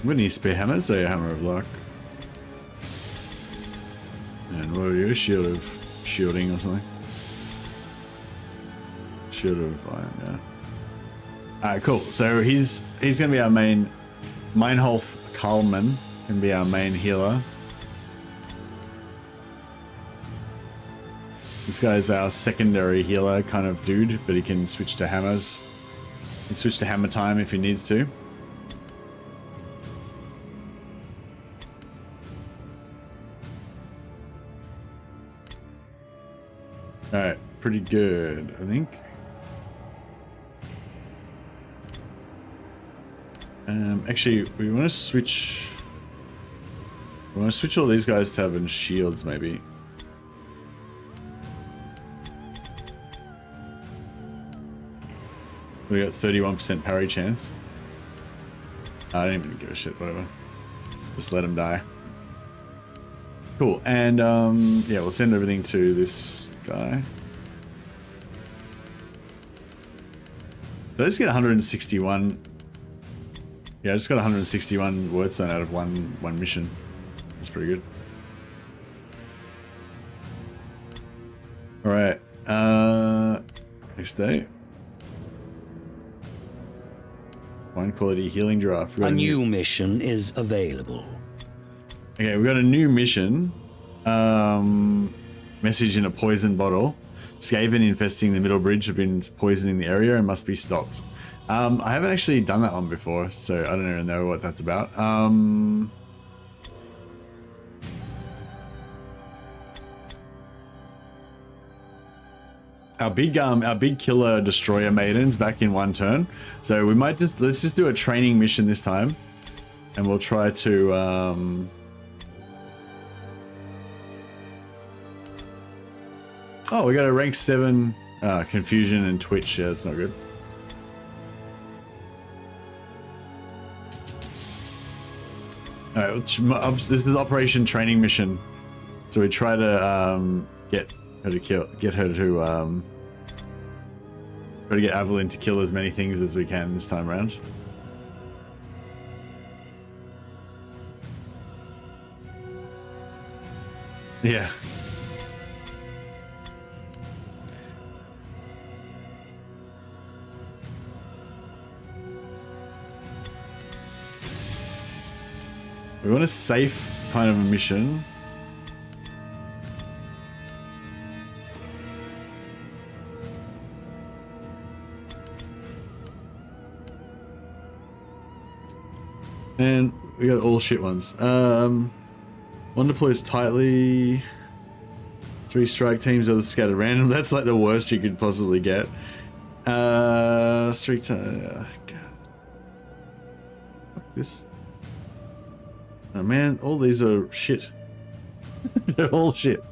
We need spare hammers, so Hammer of Luck. And what are you? Shield of Shielding or something? Shield of Iron, yeah. Alright, cool. So he's gonna be our main Meinholf Kalman can be our main healer. This guy's our secondary healer kind of dude, but he can switch to hammers. He can switch to hammer time if he needs to. Alright, pretty good, I think. Actually, we want to switch... We want to switch all these guys to having shields, maybe. We got 31% parry chance. I don't even give a shit, whatever. Just let him die. Cool, and yeah, we'll send everything to this guy. So I just get 161. Yeah, I just got 161 word stone out of one mission. That's pretty good. All right, next day. Wine quality healing draft. A new mission is available. Okay, we got a new mission. Message in a poison bottle. Skaven infesting the middle bridge have been poisoning the area and must be stopped. I haven't actually done that one before, so I don't even know what that's about. Our big killer destroyer maidens back in one turn, so we might let's just do a training mission this time, and we'll try to oh, we got a rank 7 confusion and twitch. Yeah, that's not good. All right, this is Operation Training Mission, so we try to get her to try to get Evelyn to kill as many things as we can this time around. Yeah. We want a safe kind of a mission. And we got all shit ones. One deploys tightly. 3 strike teams, others scattered random. That's like the worst you could possibly get. Streak time. God. Fuck this. Oh man, all these are shit. They're all shit.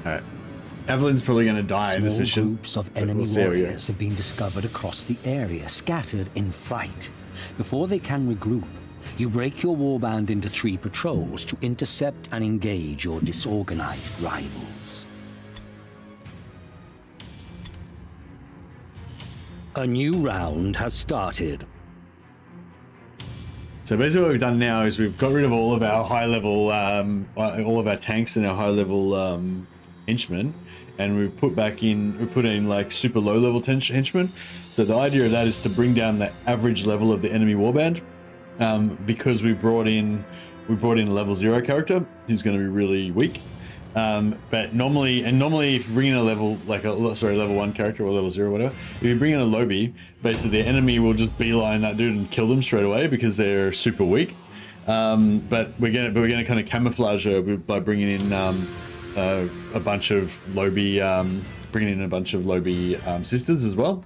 Alright. Evelyn's probably going to die in this mission. Small groups of enemy warriors have been discovered across the area, scattered in fright. Before they can regroup, you break your warband into 3 patrols to intercept and engage your disorganized rivals. A new round has started. So basically what we've done now is we've got rid of all of our high level, all of our tanks and our high level henchmen, and we've put in like super low level henchmen. So the idea of that is to bring down the average level of the enemy warband, because we brought in a level 0 character who's going to be really weak. But normally if you bring in a level level 1 character or level 0 whatever, if you bring in a lobby, basically the enemy will just beeline that dude and kill them straight away because they're super weak. But we're gonna kind of camouflage her by bringing in a bunch of lobby sisters as well.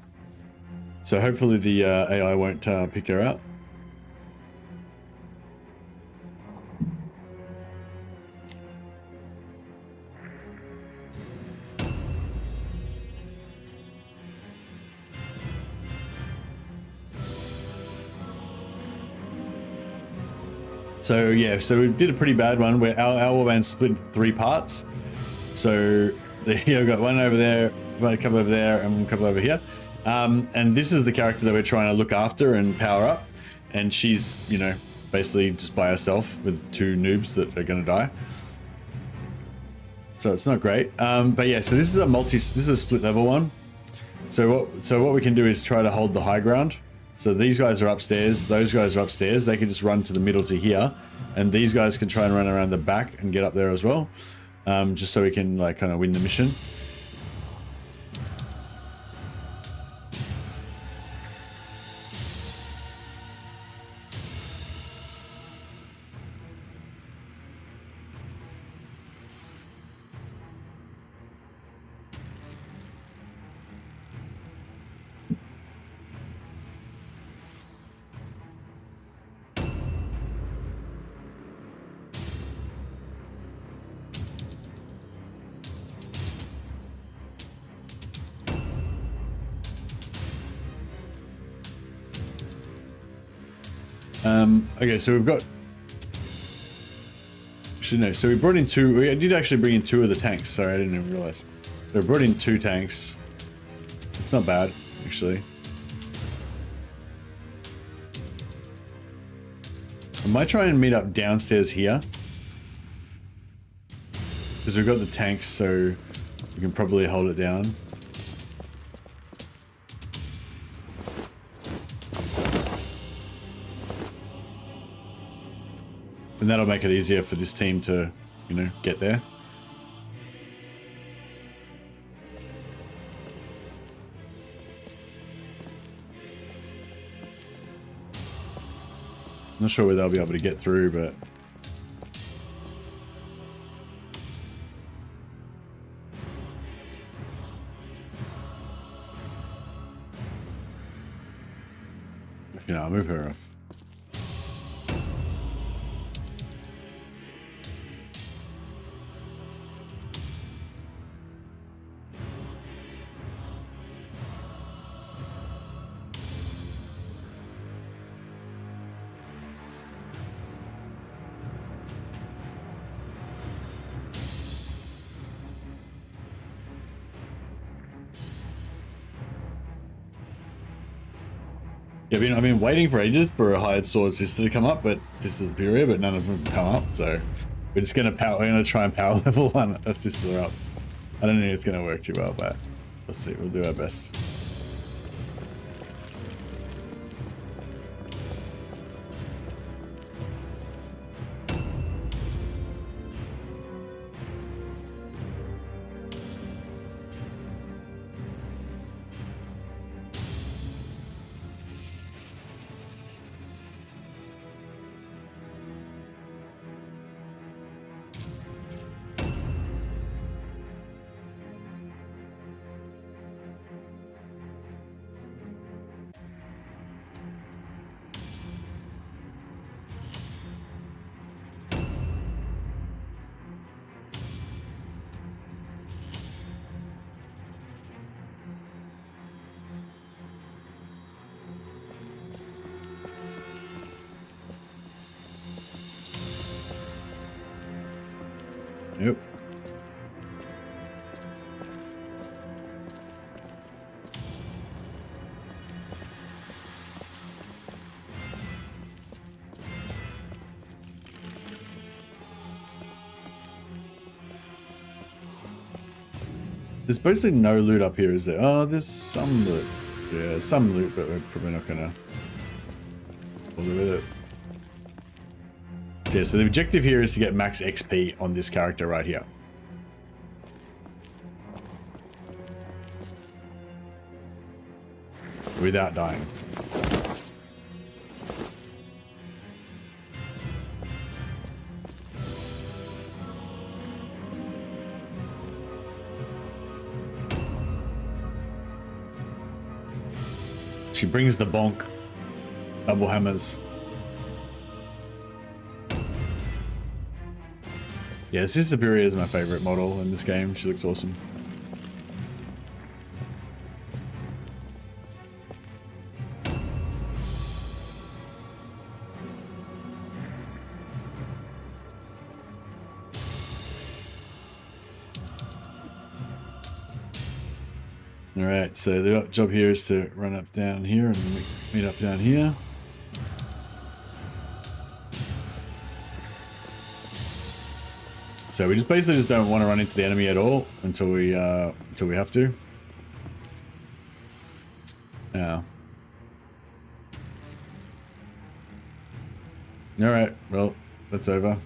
So hopefully the AI won't pick her out. So yeah, so we did a pretty bad one where our warband split in 3 parts. So we've got one over there, a couple over there, and a couple over here. And this is the character that we're trying to look after and power up. And she's, you know, basically just by herself with 2 noobs that are going to die. So it's not great. But yeah, so this is a split level one. So what we can do is try to hold the high ground. So these guys are upstairs, those guys are upstairs. They can just run to the middle to here, and these guys can try and run around the back and get up there as well, just so we can like kind of win the mission. Okay, so we've got... So we brought in 2... We did actually bring in 2 of the tanks. Sorry, I didn't even realize. So we brought in 2 tanks. It's not bad, actually. I might try and meet up downstairs here. Because we've got the tanks, so we can probably hold it down. And that'll make it easier for this team to, you know, get there. Not sure where they'll be able to get through, but... You know, I'll move her off. Yeah, I've been waiting for ages for a hired sword sister to come up, but Sister Superior, but none of them have come up, so we're just gonna try and power level one a sister up. I don't think it's gonna work too well, but let's see, we'll do our best. Yep. There's basically no loot up here, is there? Oh, there's some loot. Yeah, some loot, but we're probably not gonna bother with it. Yeah, so the objective here is to get max XP on this character right here. Without dying. She brings the bonk. Double hammers. Yeah, Sister Superior is my favorite model in this game. She looks awesome. Alright, so the job here is to run up down here and meet up down here. So we just basically just don't want to run into the enemy at all until we have to. Yeah. Alright, well, that's over.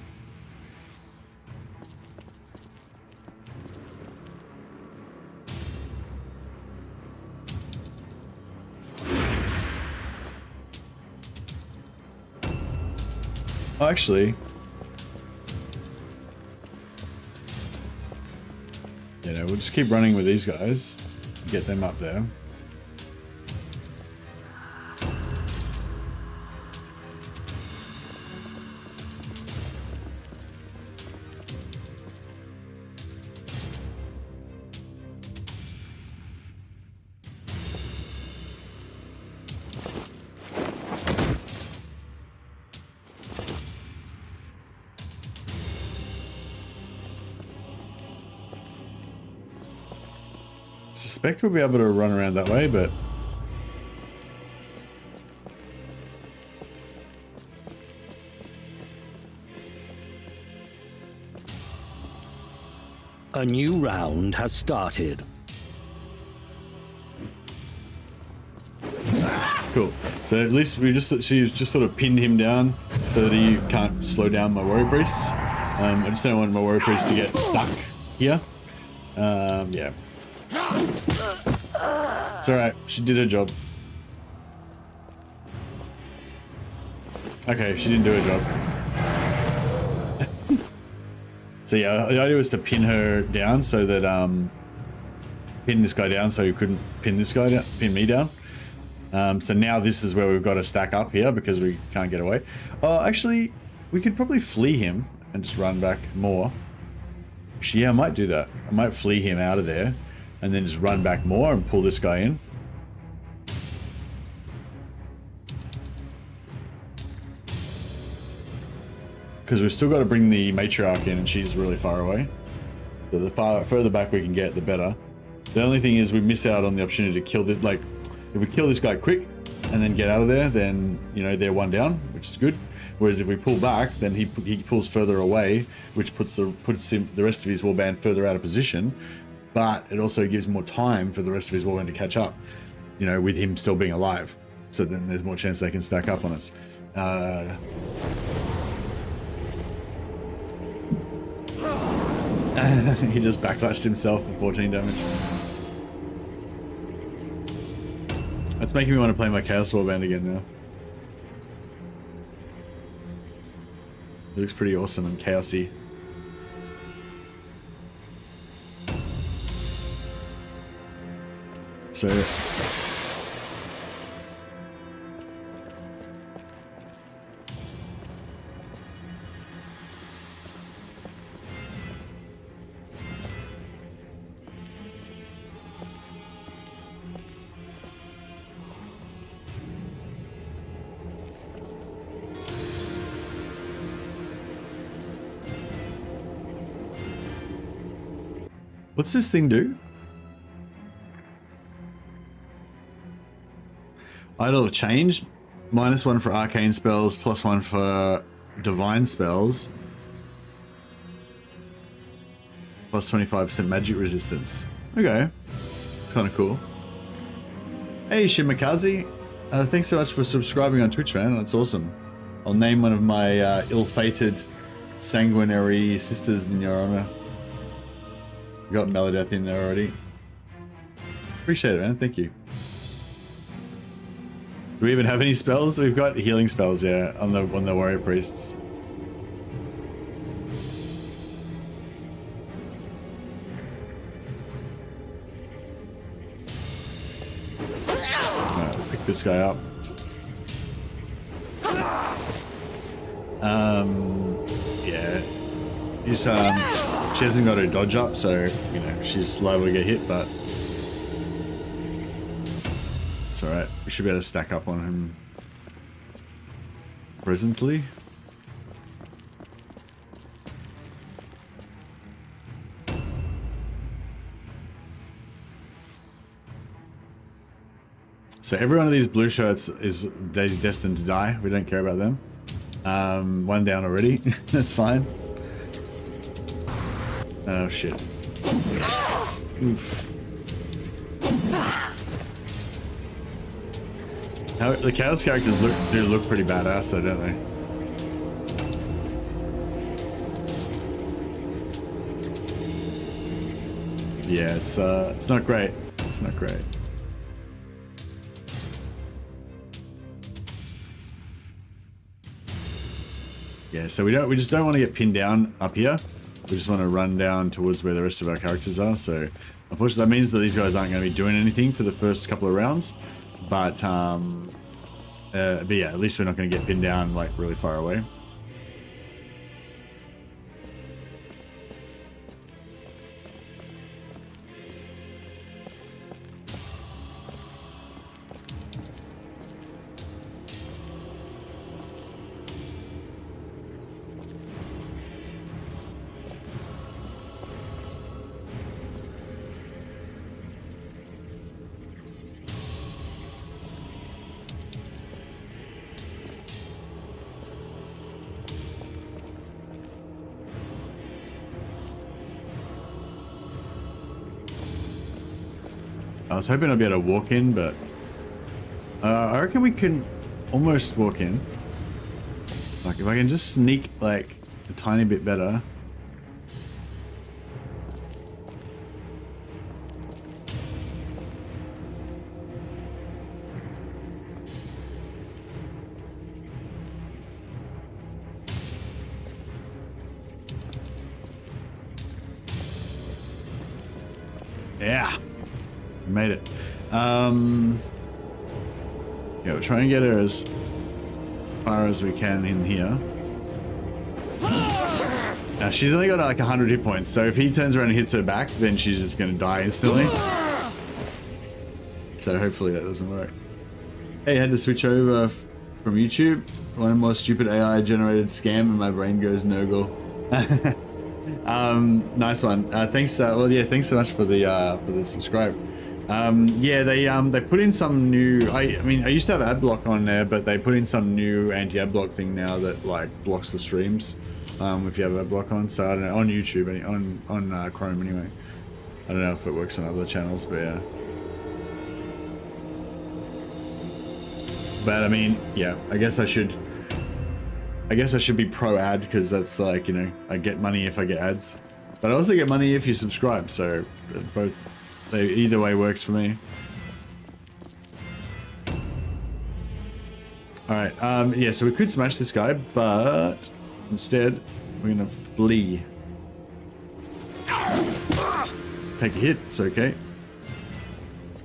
Oh, actually, you know, we'll just keep running with these guys, get them up there. Suspect we'll be able to run around that way, but A new round has started. cool. So at least she just sort of pinned him down so that he can't slow down my warrior priests. I just don't want my warrior priest to get stuck here. Yeah. It's alright, she did her job. Okay, she didn't do her job. So yeah, the idea was to pin her down so that, pin this guy down so he couldn't pin this guy down, pin me down. So now this is where we've got to stack up here because we can't get away. Oh, actually, we could probably flee him and just run back more. Actually, yeah, I might do that. I might flee him out of there and then just run back more and pull this guy in. Because we've still got to bring the matriarch in and she's really far away. So the further back we can get, the better. The only thing is we miss out on the opportunity to kill this, like, if we kill this guy quick and then get out of there, then, you know, they're one down, which is good. Whereas if we pull back, then he pulls further away, which puts the rest of his warband further out of position. But it also gives more time for the rest of his warband to catch up, you know, with him still being alive. So then there's more chance they can stack up on us. He just backlashed himself for 14 damage. That's making me want to play my Chaos Warband again now. It looks pretty awesome and chaosy. So what's this thing do? Idol of Change, -1 for arcane spells, +1 for divine spells, +25% magic resistance. Okay, it's kind of cool. Hey Shimakaze, thanks so much for subscribing on Twitch, man. That's awesome. I'll name one of my ill-fated sanguinary sisters in your honor. Got Melodeath in there already. Appreciate it, man. Thank you. Do we even have any spells? We've got healing spells, yeah, on the warrior priests. Alright, pick this guy up. Yeah. He's, she hasn't got her dodge up, so, you know, she's liable to get hit, but it's alright. We should be able to stack up on him presently. So every one of these blue shirts is destined to die. We don't care about them. One down already. That's fine. Oh shit. Oof. The Chaos characters do look pretty badass though, don't they? Yeah, it's not great. It's not great. Yeah, so we just don't want to get pinned down up here. We just want to run down towards where the rest of our characters are. So unfortunately that means that these guys aren't going to be doing anything for the first couple of rounds. But yeah, at least we're not going to get pinned down like really far away. I was hoping I'd be able to walk in, but I reckon we can almost walk in. Like if I can just sneak like a tiny bit better. Yeah. Made it. Yeah, we'll try and get her as far as we can in here. Now she's only got like 100 hit points, so if he turns around and hits her back, then she's just gonna die instantly. So hopefully that doesn't work. Hey, I had to switch over from YouTube. One more stupid AI generated scam and my brain goes no-go. Nice one. Thanks. Well, yeah, thanks so much for the subscribe. Yeah, they put in some new. I mean, I used to have ad block on there, but they put in some new anti-ad block thing now that like blocks the streams if you have ad block on. So I don't know, on YouTube, on Chrome anyway. I don't know if it works on other channels, but yeah. But I mean, yeah, I guess I should be pro ad because that's like, you know, I get money if I get ads, but I also get money if you subscribe. So both. Either way works for me. Alright, yeah, so we could smash this guy, but instead we're gonna flee. Take a hit, it's okay.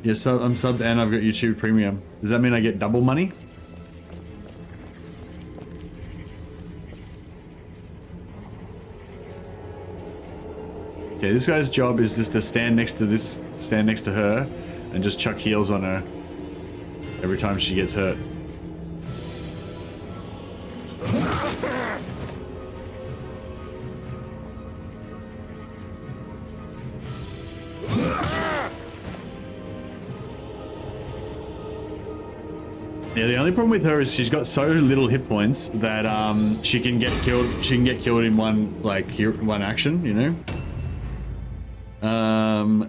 Yeah, so I'm subbed and I've got YouTube Premium. Does that mean I get double money? Okay, this guy's job is just to stand next to her and just chuck heals on her every time she gets hurt. Yeah, the only problem with her is she's got so little hit points that she can get killed. She can get killed in one action, you know.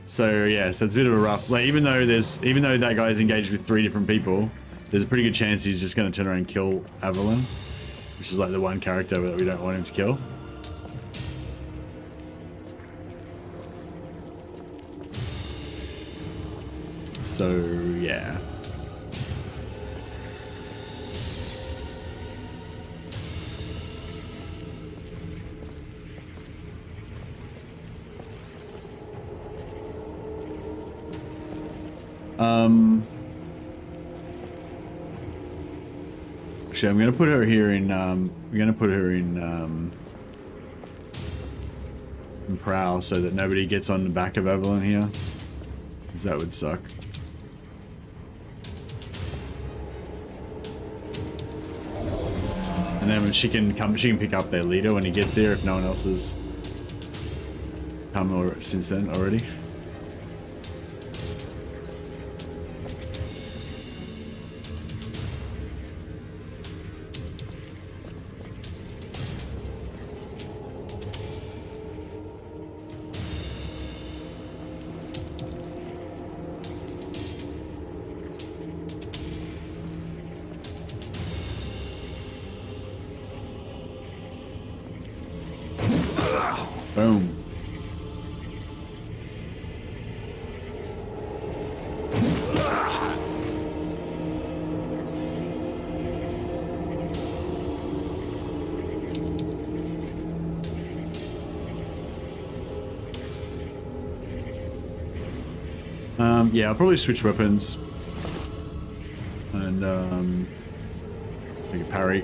So yeah, so it's a bit of a rough. Like even though that guy's engaged with 3 different people, there's a pretty good chance he's just going to turn around and kill Evelyn, which is like the one character that we don't want him to kill. So yeah. Actually, I'm gonna put her here in. We're gonna put her in Prowl so that nobody gets on the back of Evelyn here, because that would suck. And then when she can pick up their leader when he gets here if no one else has come since then already. Boom. Yeah, I'll probably switch weapons and make a parry.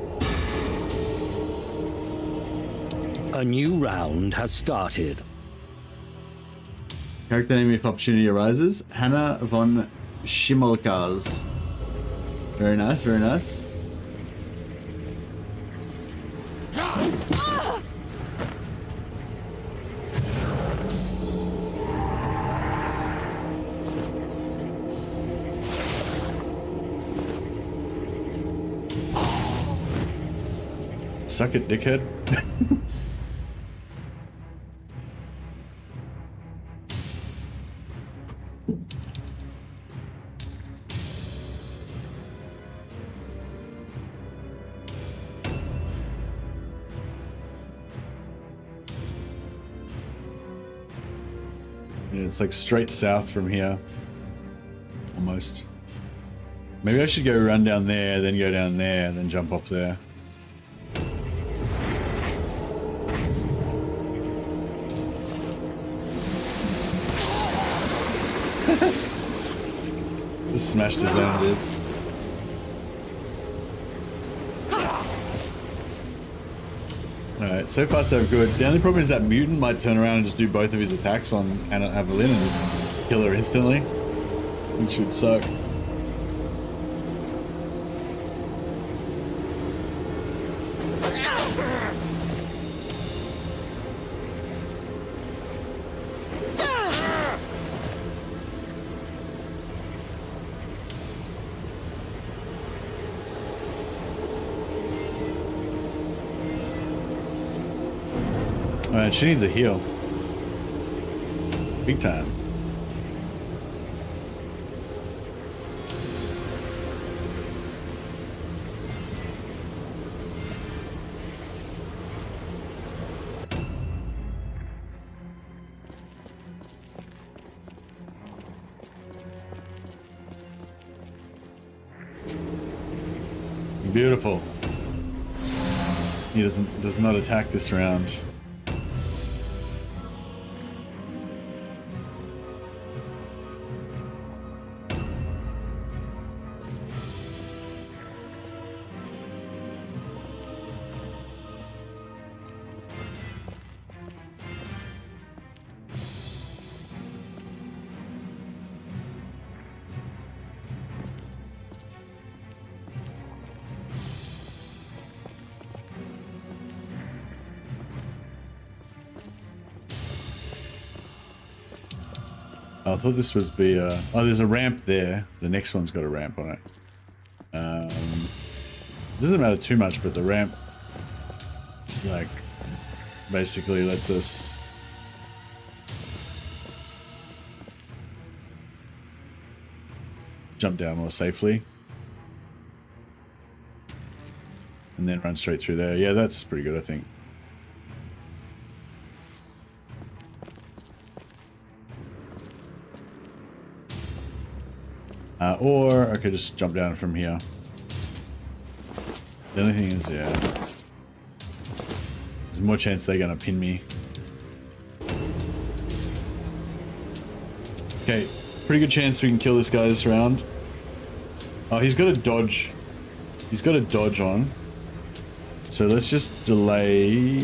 A new round has started. Character name if opportunity arises. Hannah von Schimmelkars. Very nice, very nice. Suck it, dickhead. It's like straight south from here. Almost. Maybe I should go run down there, then go down there, then jump off there. Just smashed his own dude. Alright, so far so good. The only problem is that mutant might turn around and just do both of his attacks on Anna Evelyn and just kill her instantly. Which would suck. Alright, she needs a heal. Big time. Beautiful. He does not attack this round. I thought this would be oh, there's a ramp there. The next one's got a ramp on it. Doesn't matter too much, but the ramp, like, basically lets us jump down more safely. And then run straight through there. Yeah, that's pretty good, I think. Or I could just jump down from here. The only thing is, yeah, there's more chance they're gonna pin me. Okay, pretty good chance we can kill this guy this round. Oh, he's got a dodge. He's got a dodge on. So let's just delay.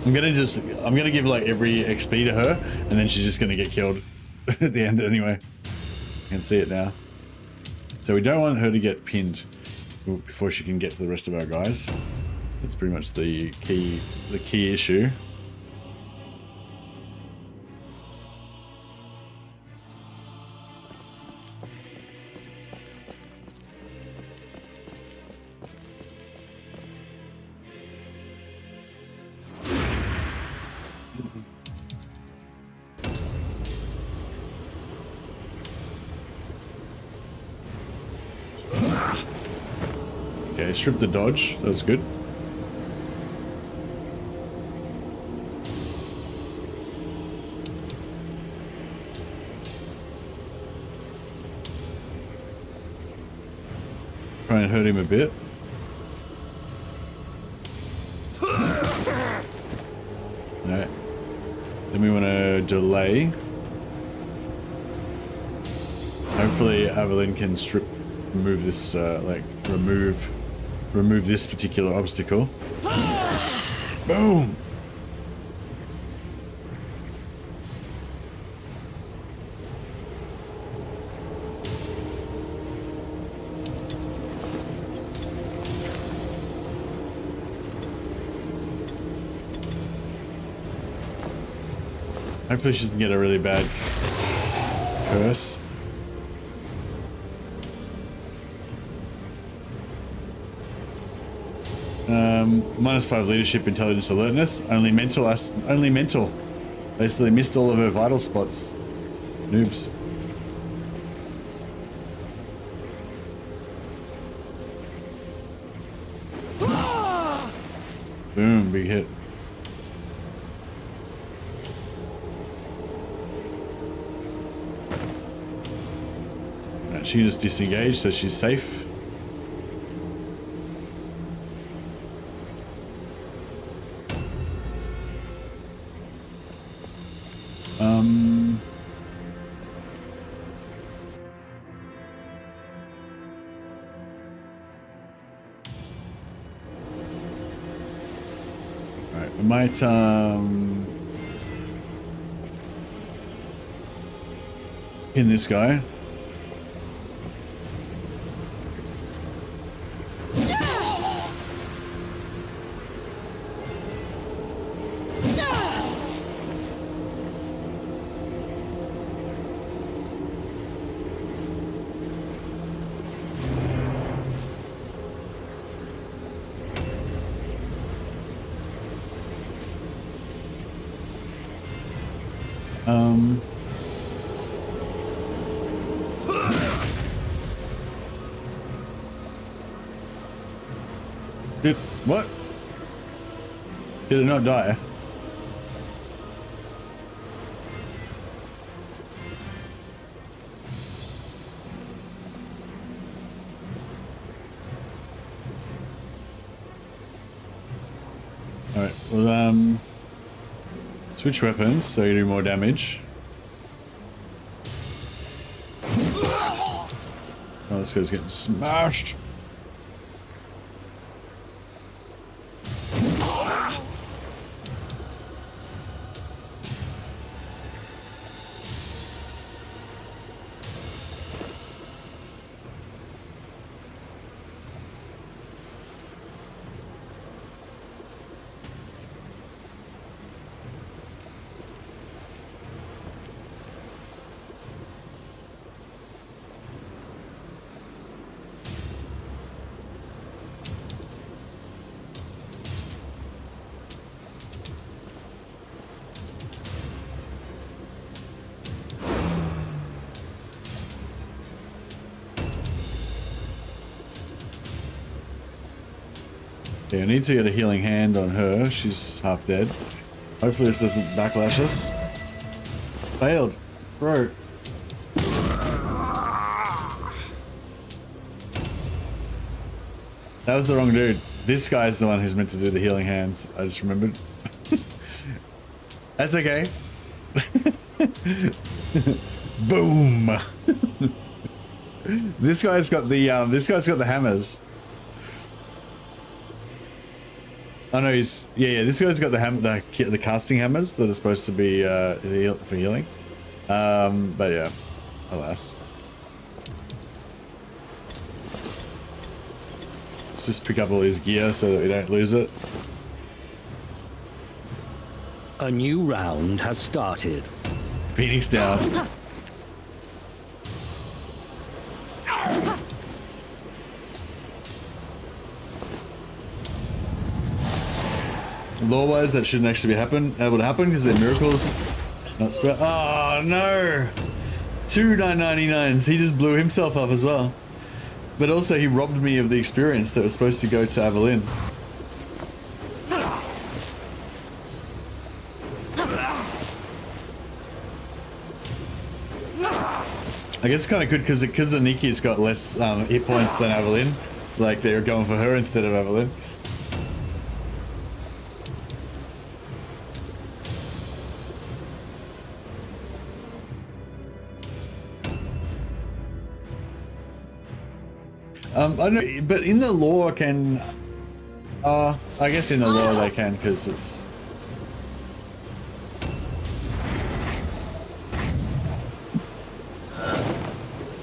I'm gonna give like every XP to her, and then she's just gonna get killed at the end anyway. I can see it now. So we don't want her to get pinned before she can get to the rest of our guys. That's pretty much the key issue. Okay, strip the dodge. That was good. try and hurt him a bit. No. Then we want to delay. Hopefully Evelyn can remove this, like, remove this particular obstacle. Boom! Hopefully she doesn't get a really bad curse. -5 leadership, intelligence, alertness. Only mental. Basically missed all of her vital spots. Noobs. Boom, big hit. Right, she just disengaged, so she's safe. I might pin this guy. What? Did it not die? Alright, well, switch weapons so you do more damage. Oh, this guy's getting smashed. Yeah, I need to get a healing hand on her. She's half dead. Hopefully this doesn't backlash us. Failed. Bro. That was the wrong dude. This guy's the one who's meant to do the healing hands. I just remembered. That's okay. Boom. This guy's got the hammers. Oh no, he's this guy's got the casting hammers that are supposed to be for healing. But yeah, alas. Let's just pick up all his gear so that we don't lose it. A new round has started. Phoenix down. Law-wise, that shouldn't actually be able to happen because they're miracles. Not spell. Oh no! 2 999s. He just blew himself up as well. But also, he robbed me of the experience that was supposed to go to Evelyn. I guess it's kind of good because Niki's got less hit points than Evelyn. Like they were going for her instead of Evelyn. I don't know, but in the lore can, I guess in the lore they can, because it's.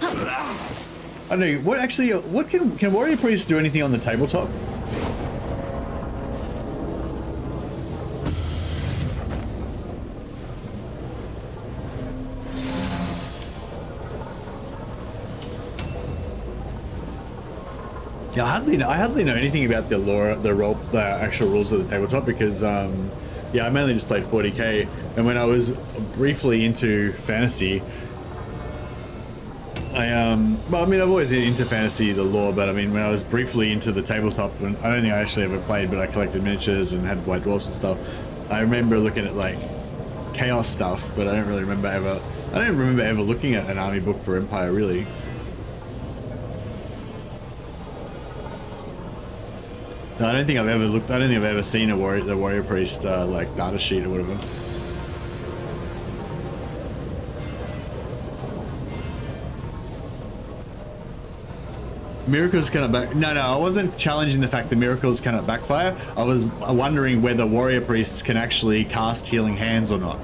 I don't know, what actually, what can Warrior Priest do anything on the tabletop? Yeah, I hardly know anything about the lore, the actual rules of the tabletop because, yeah, I mainly just played 40k, and when I was briefly into fantasy, well, I mean, I've always been into fantasy, the lore, but I mean, when I was briefly into the tabletop, when I don't think I actually ever played, but I collected miniatures and had white dwarfs and stuff. I remember looking at like chaos stuff, but I don't remember ever looking at an army book for Empire, really. No, I don't think I've ever looked. I don't think I've ever seen the warrior priest like data sheet or whatever. Miracles cannot back. No, I wasn't challenging the fact that miracles cannot backfire. I was wondering whether warrior priests can actually cast healing hands or not.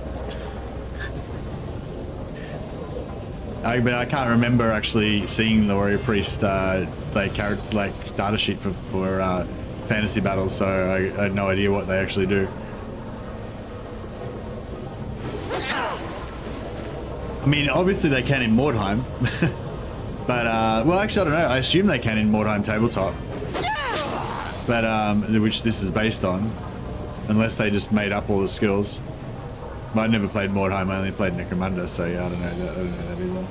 But I can't remember actually seeing the warrior priest like data sheet for fantasy battles, so I had no idea what they actually do. I mean, obviously they can in Mordheim, but well, actually I don't know. I assume they can in Mordheim tabletop, but which this is based on, unless they just made up all the skills. But I never played Mordheim. I only played Necromunda, so yeah, I don't know that either.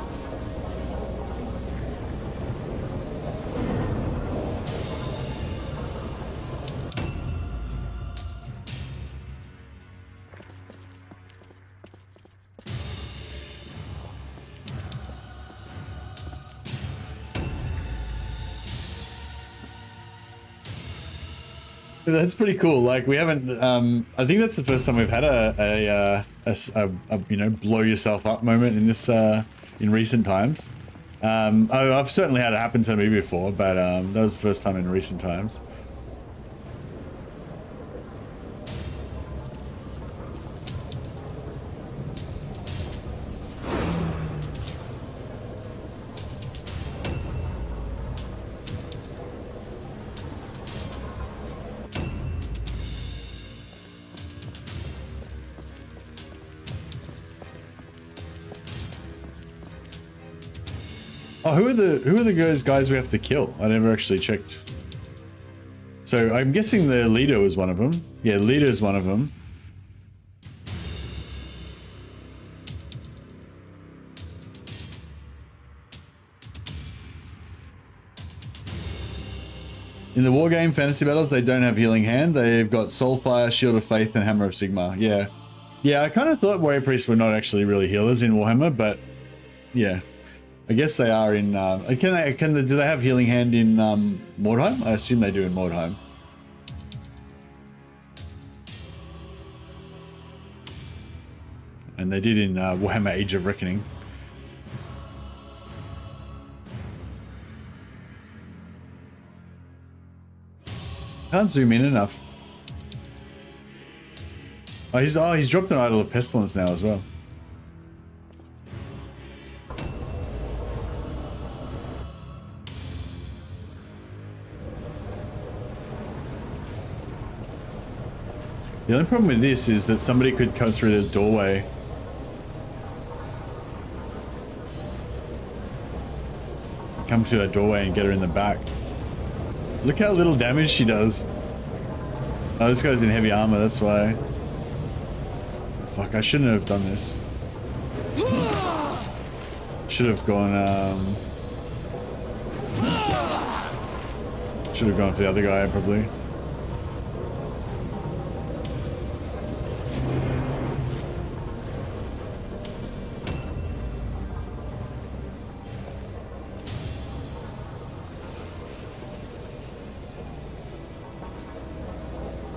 That's pretty cool. Like we haven't. I think that's the first time we've had a you know, blow yourself up moment in this in recent times. I've certainly had it happen to me before, but that was the first time in recent times. Oh, who are the guys we have to kill? I never actually checked. So I'm guessing the leader was one of them. Yeah, the leader is one of them. In the wargame fantasy battles, they don't have healing hand. They've got Soulfire, Shield of Faith, and Hammer of Sigmar. Yeah, yeah. I kind of thought warrior priests were not actually really healers in Warhammer, but yeah. I guess they are in. Do they have healing hand in Mordheim? I assume they do in Mordheim. And they did in Warhammer Age of Reckoning. Can't zoom in enough. Oh, he's dropped an Idol of Pestilence now as well. The only problem with this is that somebody could come through the doorway. Come to that doorway and get her in the back. Look how little damage she does. Oh, this guy's in heavy armor, that's why. Fuck, I shouldn't have done this. Should have gone, should have gone for the other guy, probably.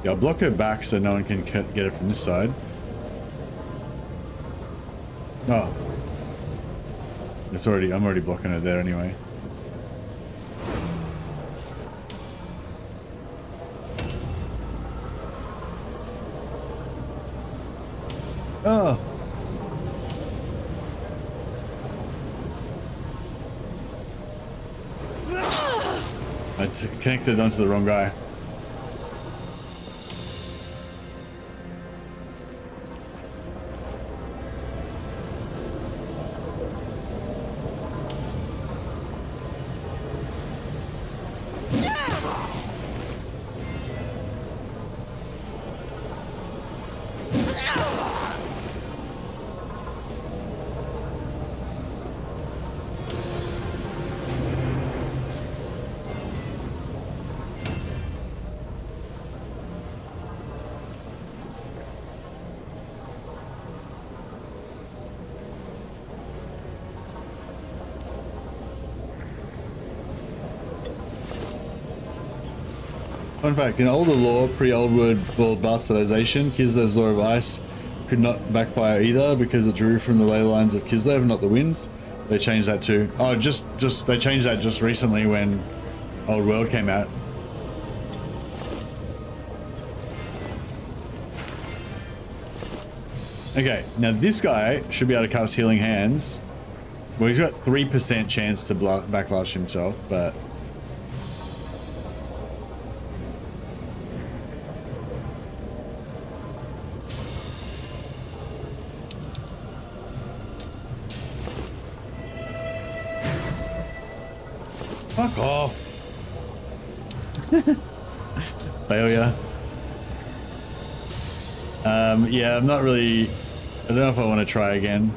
Yeah, I'll block her back so no one can get it from this side. Oh. I'm already blocking her there anyway. Oh. I connected onto the wrong guy. Fun fact, in older lore, pre-Old World bastardization, Kislev's Law of Ice could not backfire either because it drew from the ley lines of Kislev, not the winds. They changed that too. Oh, they changed that just recently when Old World came out. Okay, now this guy should be able to cast Healing Hands. Well, he's got 3% chance to backlash himself, but... Fuck off. Failure. Yeah, I'm not really... I don't know if I want to try again.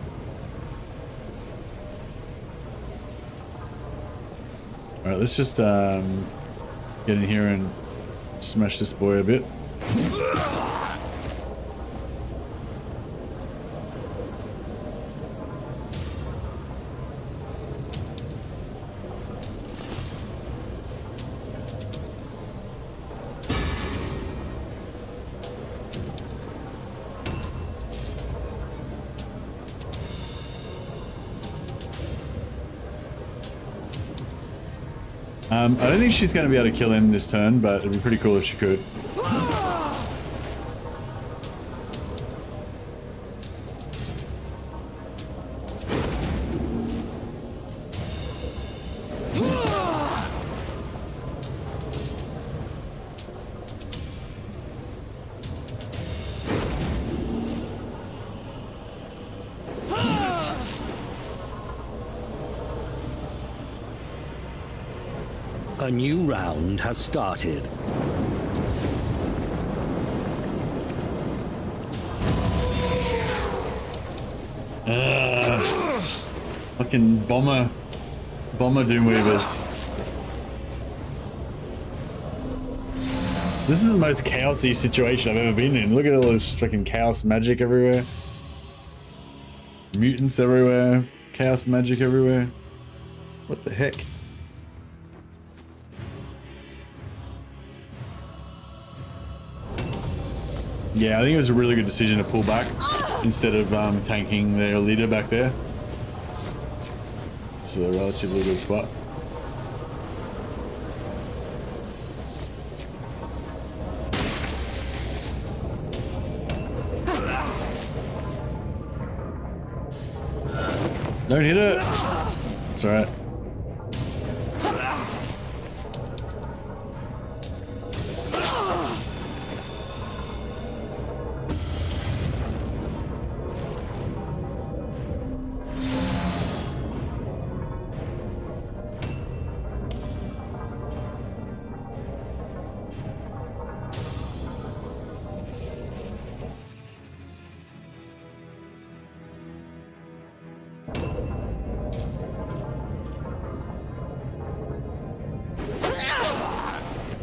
Alright, let's just get in here and smash this boy a bit. I don't think she's going to be able to kill him this turn, but it'd be pretty cool if she could. A new round has started. Fucking bomber Doomweavers. This is the most chaosy situation I've ever been in. Look at all this fucking chaos magic everywhere. Mutants everywhere. Chaos magic everywhere. What the heck? Yeah, I think it was a really good decision to pull back instead of tanking their leader back there. This is a relatively good spot. Don't hit it! It's alright.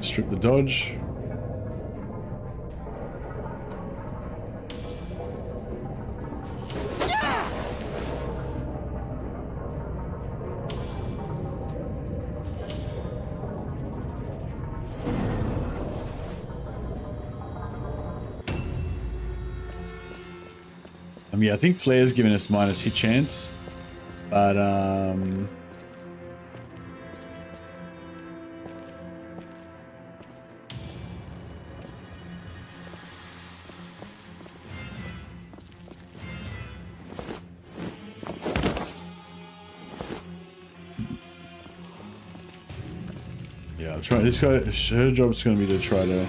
Strip the dodge. Yeah, I think Flare's giving us minus hit chance, but yeah, I'll try. This guy, her job's going to be to try to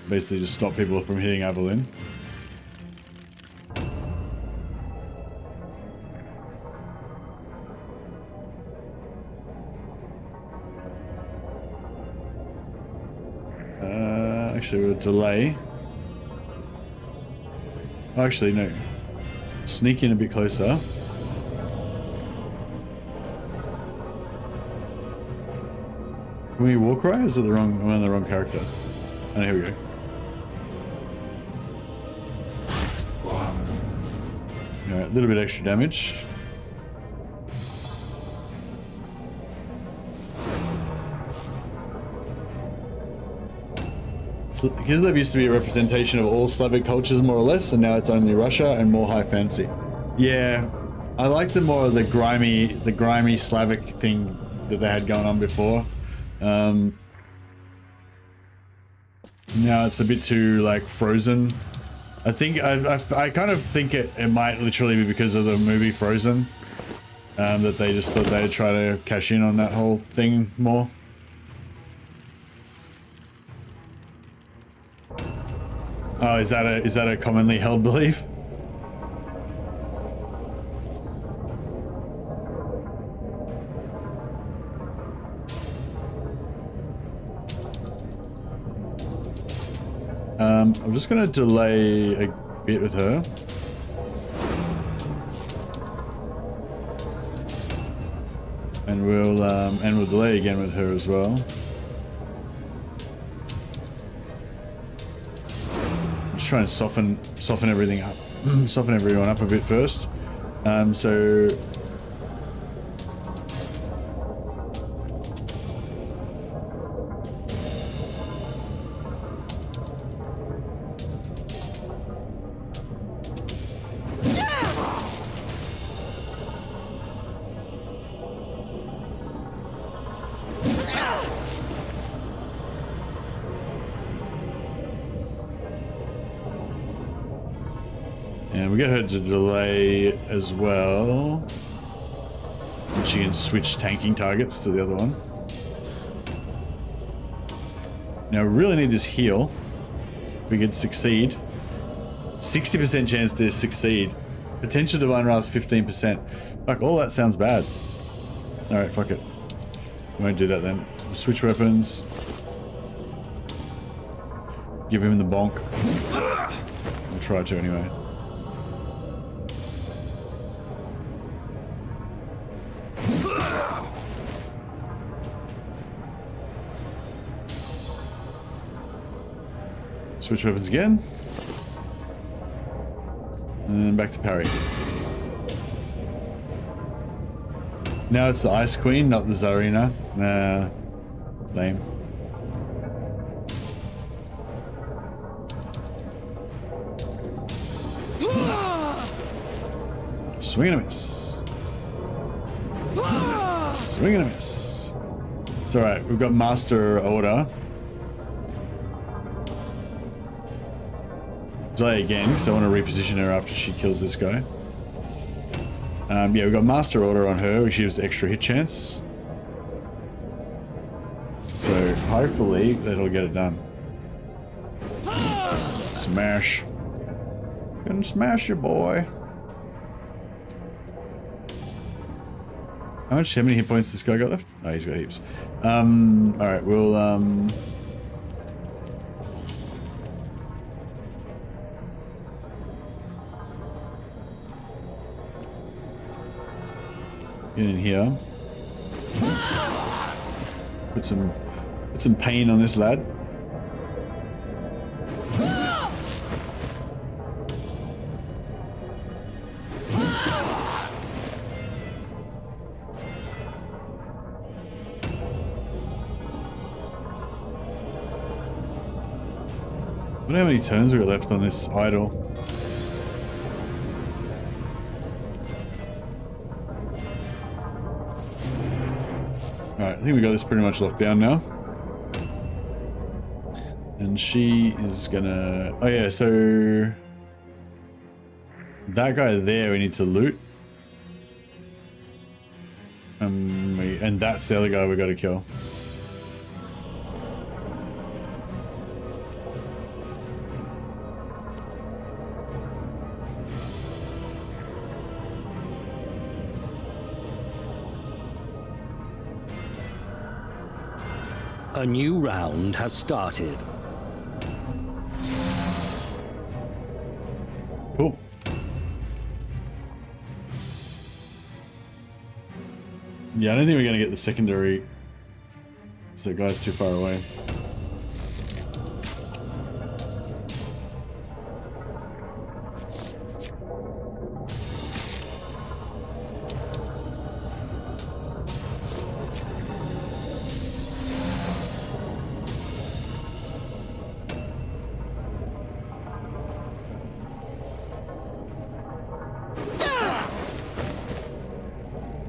basically just stop people from hitting Avalon. Actually, we'll delay. Actually, no. Sneak in a bit closer. Can we walk right? Is it the wrong? I'm on the wrong character. Oh, here we go. Alright, a little bit extra damage. So Kislev used to be a representation of all Slavic cultures, more or less, and now it's only Russia and more high fantasy. Yeah, I like the more the grimy Slavic thing that they had going on before. Now it's a bit too like Frozen. I think I kind of think it might literally be because of the movie Frozen, that they just thought they'd try to cash in on that whole thing more. Oh, is that a commonly held belief? I'm just gonna delay a bit with her. And we'll delay again with her as well. Just trying to soften everything up, soften everyone up a bit first. So. And we get her to delay as well. And she can switch tanking targets to the other one. Now we really need this heal. We could succeed. 60% chance to succeed. Potential Divine Wrath 15%. Fuck, all that sounds bad. Alright, fuck it. We won't do that then. Switch weapons. Give him the bonk. We'll try to anyway. Switch weapons again. And then back to parry. Now it's the Ice Queen, not the Tsarina. Nah, lame. Swing and a miss. Swing and a miss. It's alright, we've got Master Order. Delay again, because I want to reposition her after she kills this guy. Yeah, we've got Master Order on her, which gives extra hit chance. So hopefully that'll get it done. Smash. Gonna smash your boy. How many hit points this guy got left? Oh, he's got heaps. Alright, we'll get in here. Put some pain on this lad. I wonder how many turns we got left on this idol. I think we got this pretty much locked down now. And she is gonna... Oh yeah, so... That guy there we need to loot. And that's the other guy we got to kill. A new round has started. Cool. Yeah, I don't think we're going to get the secondary. So the guy's too far away.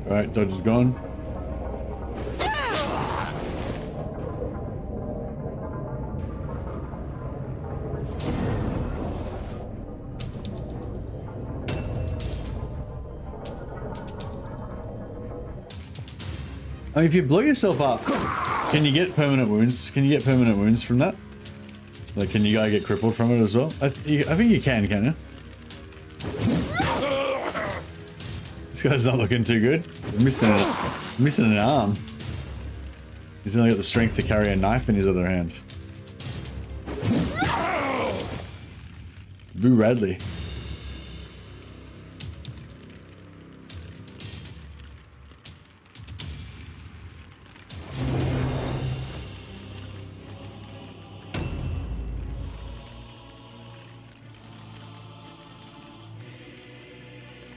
Alright, dodge is gone. I mean, if you blow yourself up, can you get permanent wounds? Can you get permanent wounds from that? Like, can you guys get crippled from it as well? I think you can you? This guy's not looking too good. He's missing an arm. He's only got the strength to carry a knife in his other hand. Boo Radley.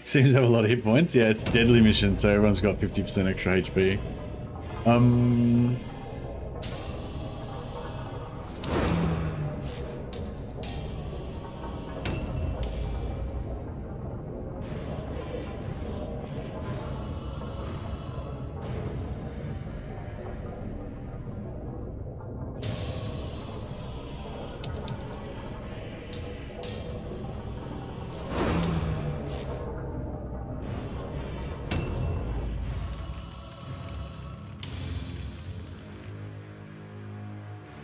Seems to have a lot of hit points. Yeah, it's deadly mission, so everyone's got 50% extra HP.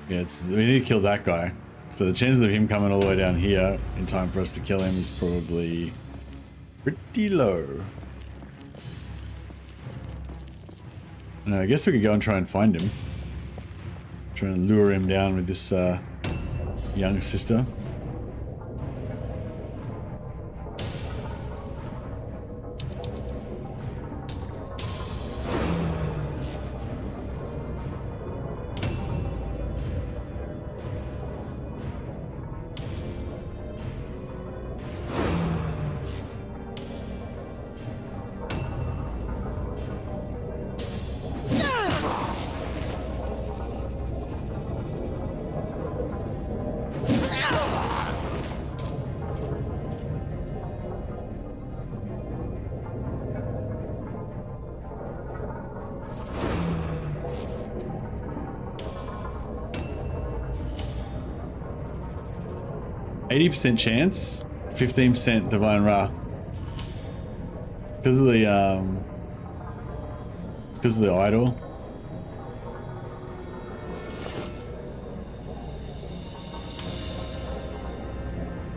Yeah, we need to kill that guy. So the chances of him coming all the way down here in time for us to kill him is probably pretty low. And I guess we could go and try and find him. Try and lure him down with this young sister. %80 chance, 15% Divine Wrath. Because of the idol.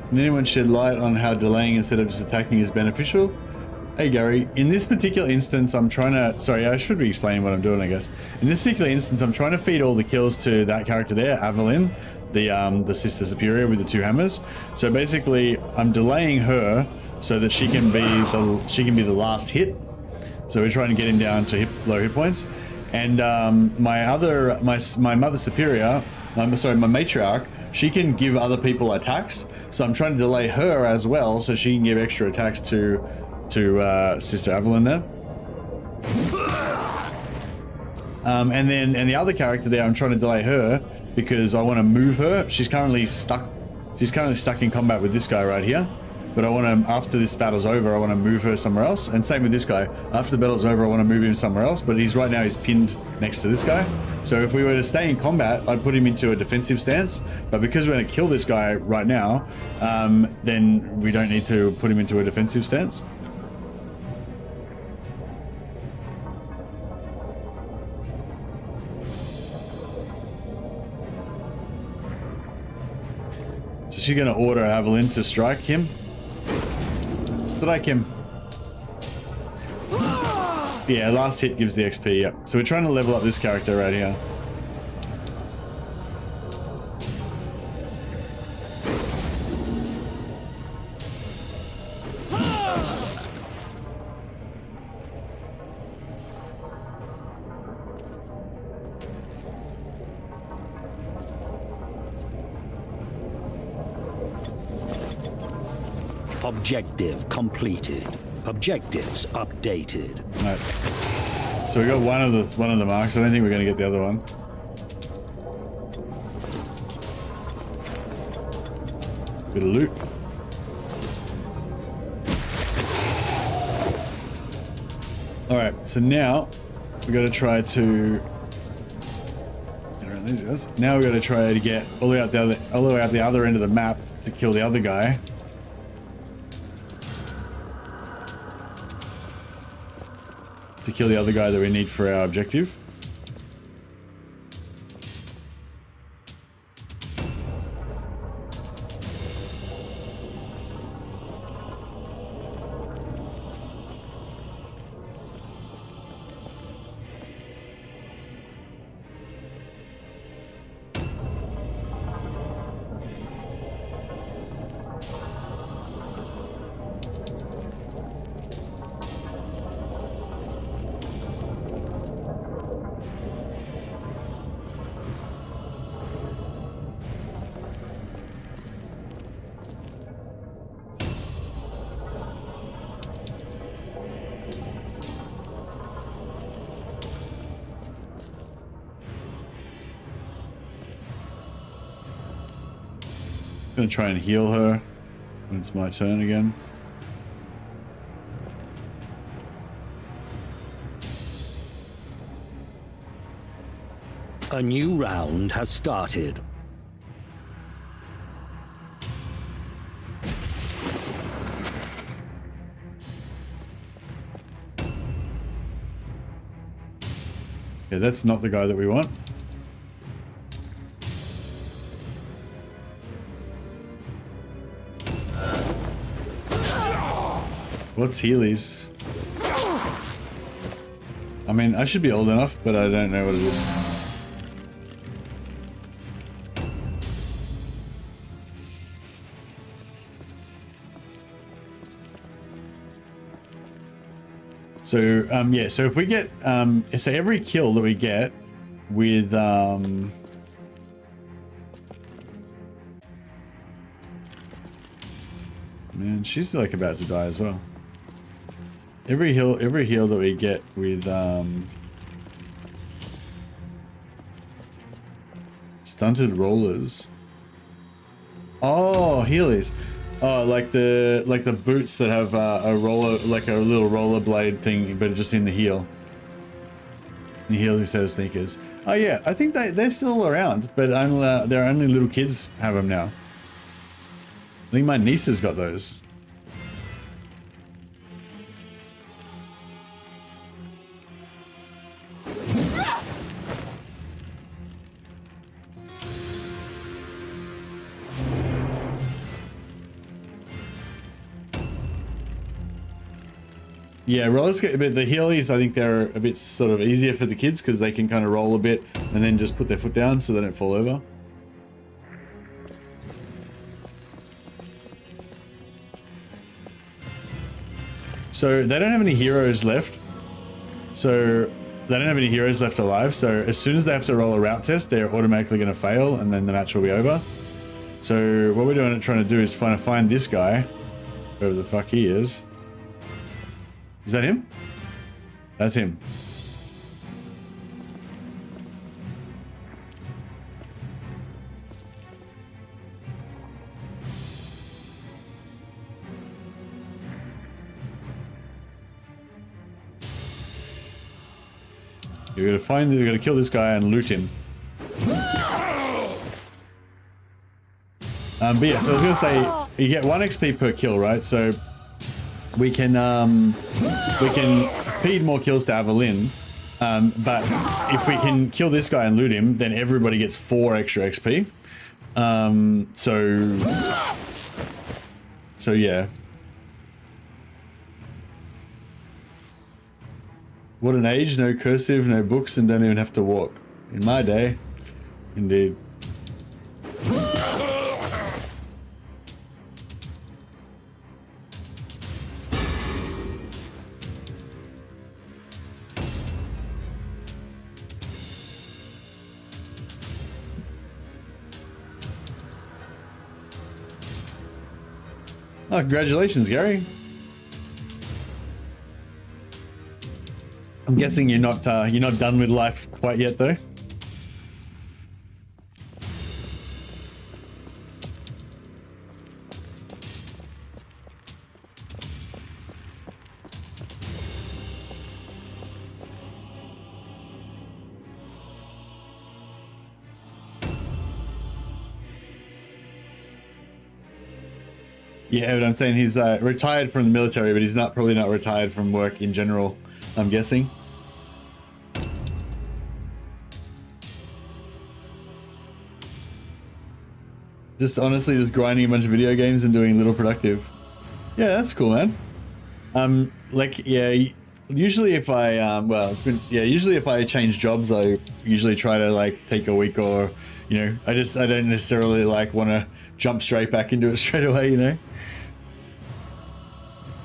Can anyone shed light on how delaying instead of just attacking is beneficial? Hey Gary, in this particular instance I'm trying to... Sorry, I should be explaining what I'm doing, I guess. In this particular instance I'm trying to feed all the kills to that character there, Evelyn, the Sister Superior with the 2 hammers. So basically I'm delaying her so that she can be the last hit. So we're trying to get him down to low hit points. And my Mother Superior, my matriarch, she can give other people attacks. So I'm trying to delay her as well so she can give extra attacks to Sister Evelyn there. And the other character there, I'm trying to delay her because I want to move her. She's currently stuck in combat with this guy right here. but I want to, after this battle's over, I want to move her somewhere else. And same with this guy. After the battle's over, I want to move him somewhere else, but right now he's pinned next to this guy. So if we were to stay in combat, I'd put him into a defensive stance, but because we're going to kill this guy right now, then we don't need to put him into a defensive stance. So she's going to order Evelyn to strike him. Strike him. Yeah, last hit gives the XP, yep. So we're trying to level up this character right here. Objective completed. Objectives updated. Right. So we got one of the marks. I don't think we're going to get the other one. Bit of loot. All right. So now we got to try to get around these guys. Now we got to try to get all the way out the other end of the map to kill the other guy. To kill the other guy that we need for our objective. Gonna try and heal her when it's my turn again. A new round has started. Yeah, that's not the guy that we want. What's Healy's? I mean, I should be old enough, but I don't know what it is. So, yeah, so if we get, so every kill that we get with, man, she's like about to die as well. Every heal that we get with stunted rollers. Oh, Heelys. Oh, like the boots that have a roller, like a little roller blade thing, but just in the heel. The heel instead of sneakers. Oh yeah, I think they're still around, but only little kids have them now. I think my niece has got those. Yeah, rollers, but the Heelys, I think they're a bit sort of easier for the kids because they can kind of roll a bit and then just put their foot down so they don't fall over. So they don't have any heroes left. So they don't have any heroes left alive. So as soon as they have to roll a route test, they're automatically going to fail and then the match will be over. So what we're trying to do is find this guy, whoever the fuck he is. Is that him? That's him. You're gonna kill this guy and loot him. But yeah, so I was gonna say you get 1 XP per kill, right? So we can feed more kills to Avalyn. But if we can kill this guy and loot him, then everybody gets 4 extra XP. So yeah. What an age, no cursive, no books, and don't even have to walk. In my day, indeed. Oh, congratulations, Gary. I'm guessing you're not done with life quite yet, though. Yeah, but I'm saying he's retired from the military, but he's probably not retired from work in general, I'm guessing. Just honestly just grinding a bunch of video games and doing little productive. Yeah, that's cool, man. Like, yeah, usually if I, usually if I change jobs, I usually try to like take a week or, you know, I don't necessarily like want to jump straight back into it straight away, you know.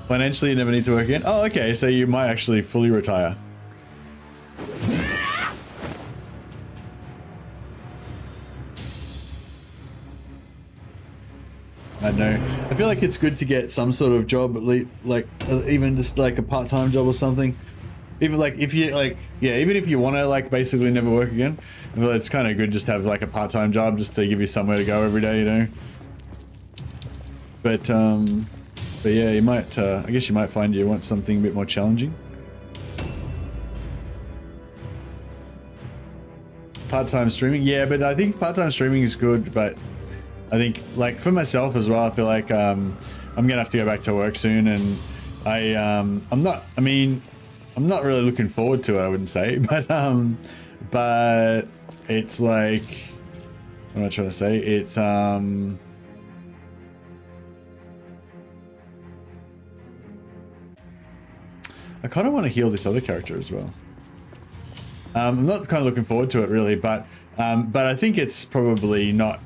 Financially, you never need to work again. Oh, okay, so you might actually fully retire. I don't know. I feel like it's good to get some sort of job, at least, like even just like a part-time job or something. Even like if you like, yeah, even if you want to like basically never work again, well, it's kind of good just to have like a part-time job just to give you somewhere to go every day, you know. But yeah, you might. I guess you might find you want something a bit more challenging. Part-time streaming, yeah, but I think part-time streaming is good. But I think, like for myself as well, I feel like I'm gonna have to go back to work soon, and I'm not. I mean, I'm not really looking forward to it. I wouldn't say, but it's like, what am I trying to say? It's I kind of want to heal this other character as well. I'm not kind of looking forward to it really, but I think it's probably not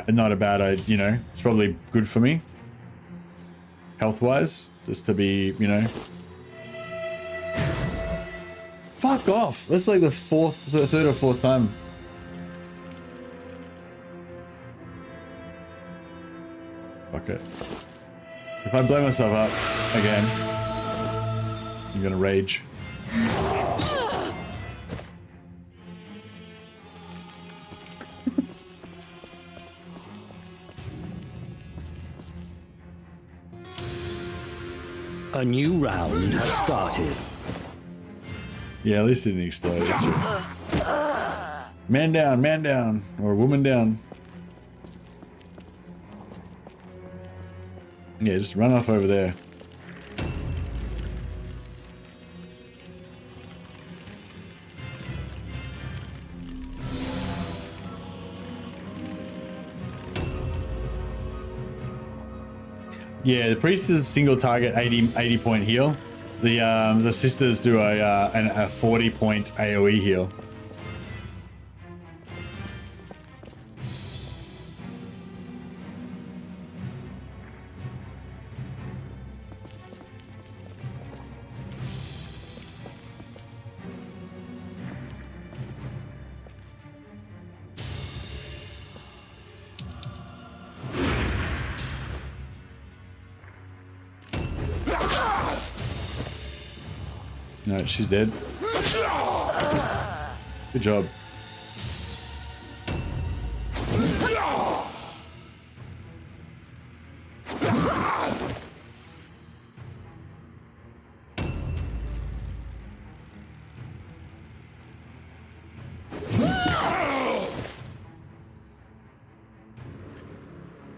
a bad, you know, it's probably good for me health-wise, just to be, you know. Fuck off! That's like the third or fourth time. Fuck it. If I blow myself up again, I'm gonna rage. A new round has started. Yeah, at least it didn't explode. That's true. Man down, or woman down. Yeah, just run off over there. Yeah, the priest is a single target 80 point heal. The sisters do a 40 point AoE heal. No, she's dead. Good job.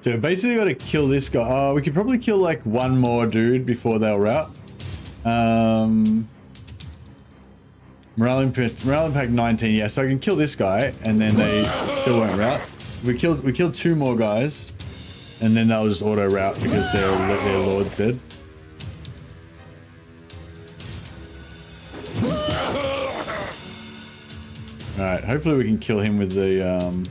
So basically got to kill this guy. Oh, we could probably kill like one more dude before they'll rout. Morale impact 19. Yeah, so I can kill this guy and then they still won't rout. We killed two more guys and then they'll just auto rout because their lord's dead. Alright, hopefully we can kill him with the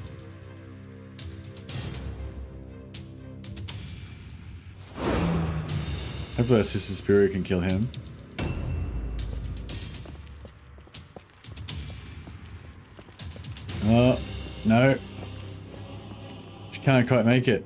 hopefully our Sister Superior can kill him. Oh, no. She can't quite make it.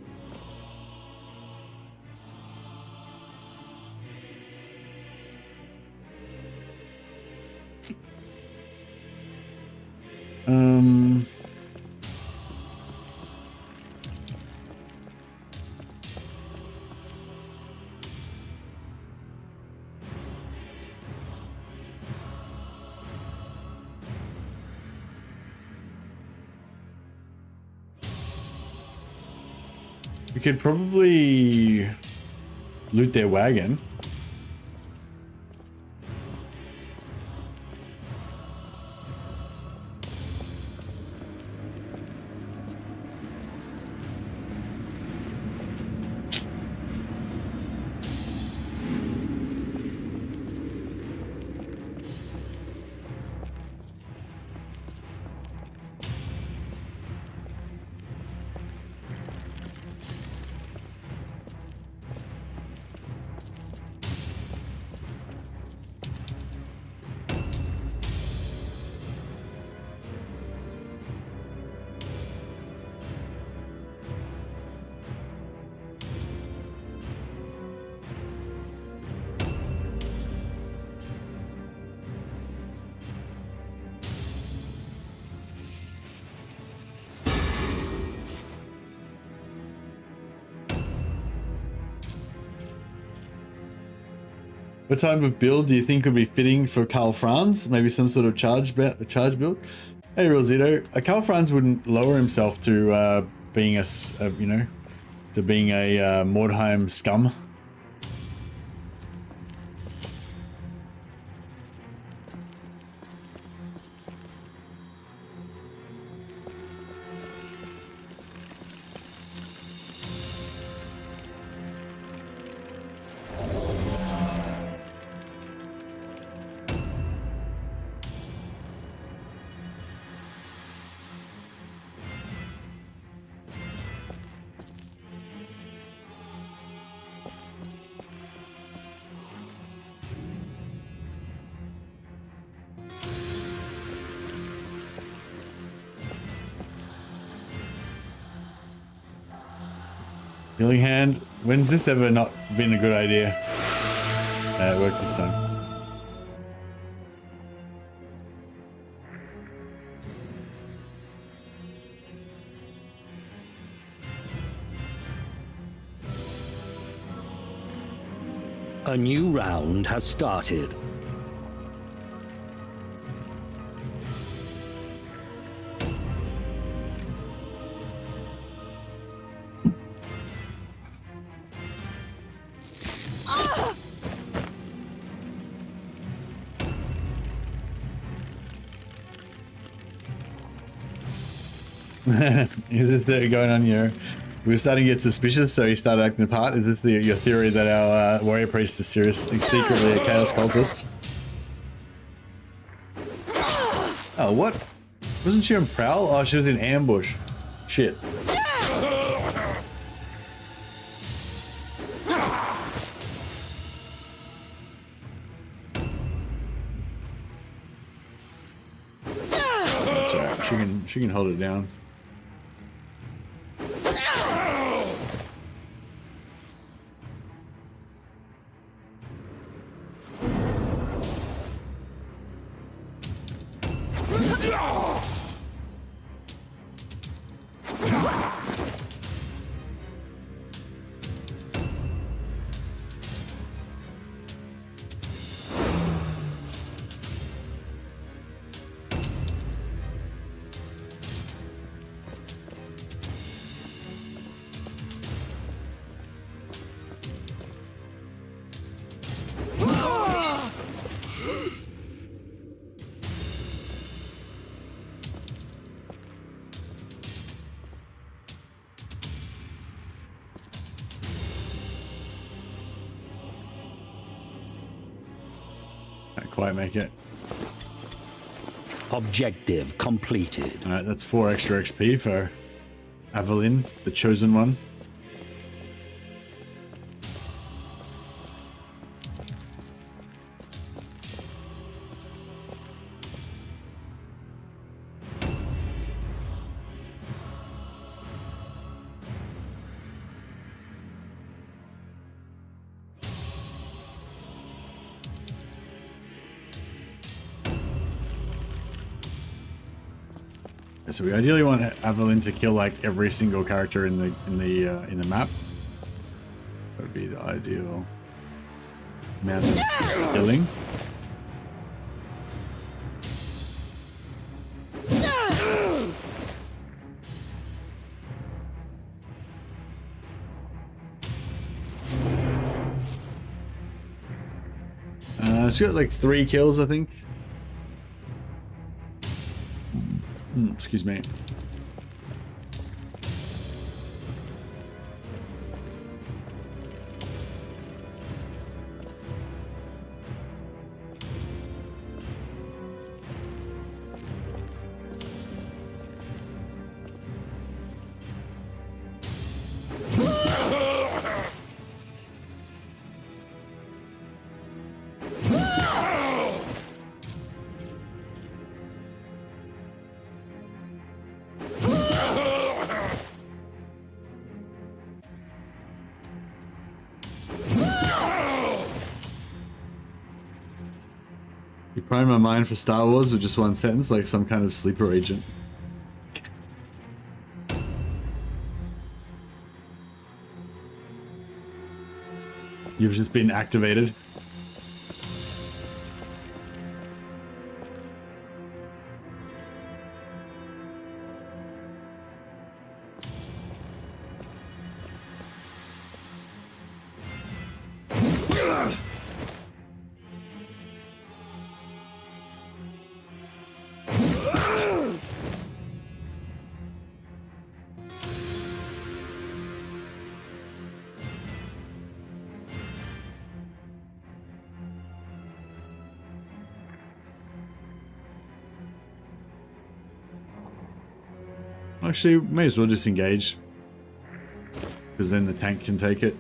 We could probably loot their wagon. What type of build do you think would be fitting for Karl Franz? Maybe some sort of charge build? Hey, Real Zito. Karl Franz wouldn't lower himself to being you know, to being a Mordheim scum. Healing hand. When's this ever not been a good idea? It worked this time. A new round has started. Is this going on here? We were starting to get suspicious, so he started acting the part. Is this your theory that our warrior priest is secretly a chaos cultist? Oh, what? Wasn't she on prowl? Oh, she was in ambush. Shit. That's alright. She can hold it down. quite make it. Objective completed. All right, that's 4 extra XP for Evelyn, the chosen one. So we ideally want Evelyn to kill like every single character in the map. That would be the ideal amount of killing. She's got like 3 kills, I think. Excuse me. You prime my mind for Star Wars with just one sentence, like some kind of sleeper agent. You've just been activated. Actually, may as well just engage, because then the tank can take it.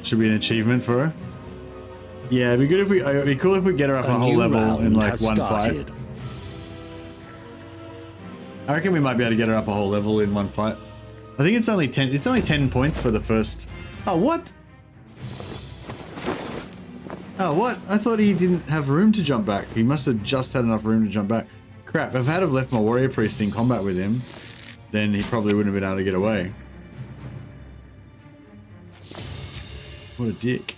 Should be an achievement for her. Yeah, it'd be good if we. It'd be cool if we get her up a whole level in like one fight. I reckon we might be able to get her up a whole level in one fight. I think it's only 10. It's only 10 points for the first. Oh, what? Oh, what? I thought he didn't have room to jump back. He must have just had enough room to jump back. Crap, if I had have left my warrior priest in combat with him, then he probably wouldn't have been able to get away. What a dick.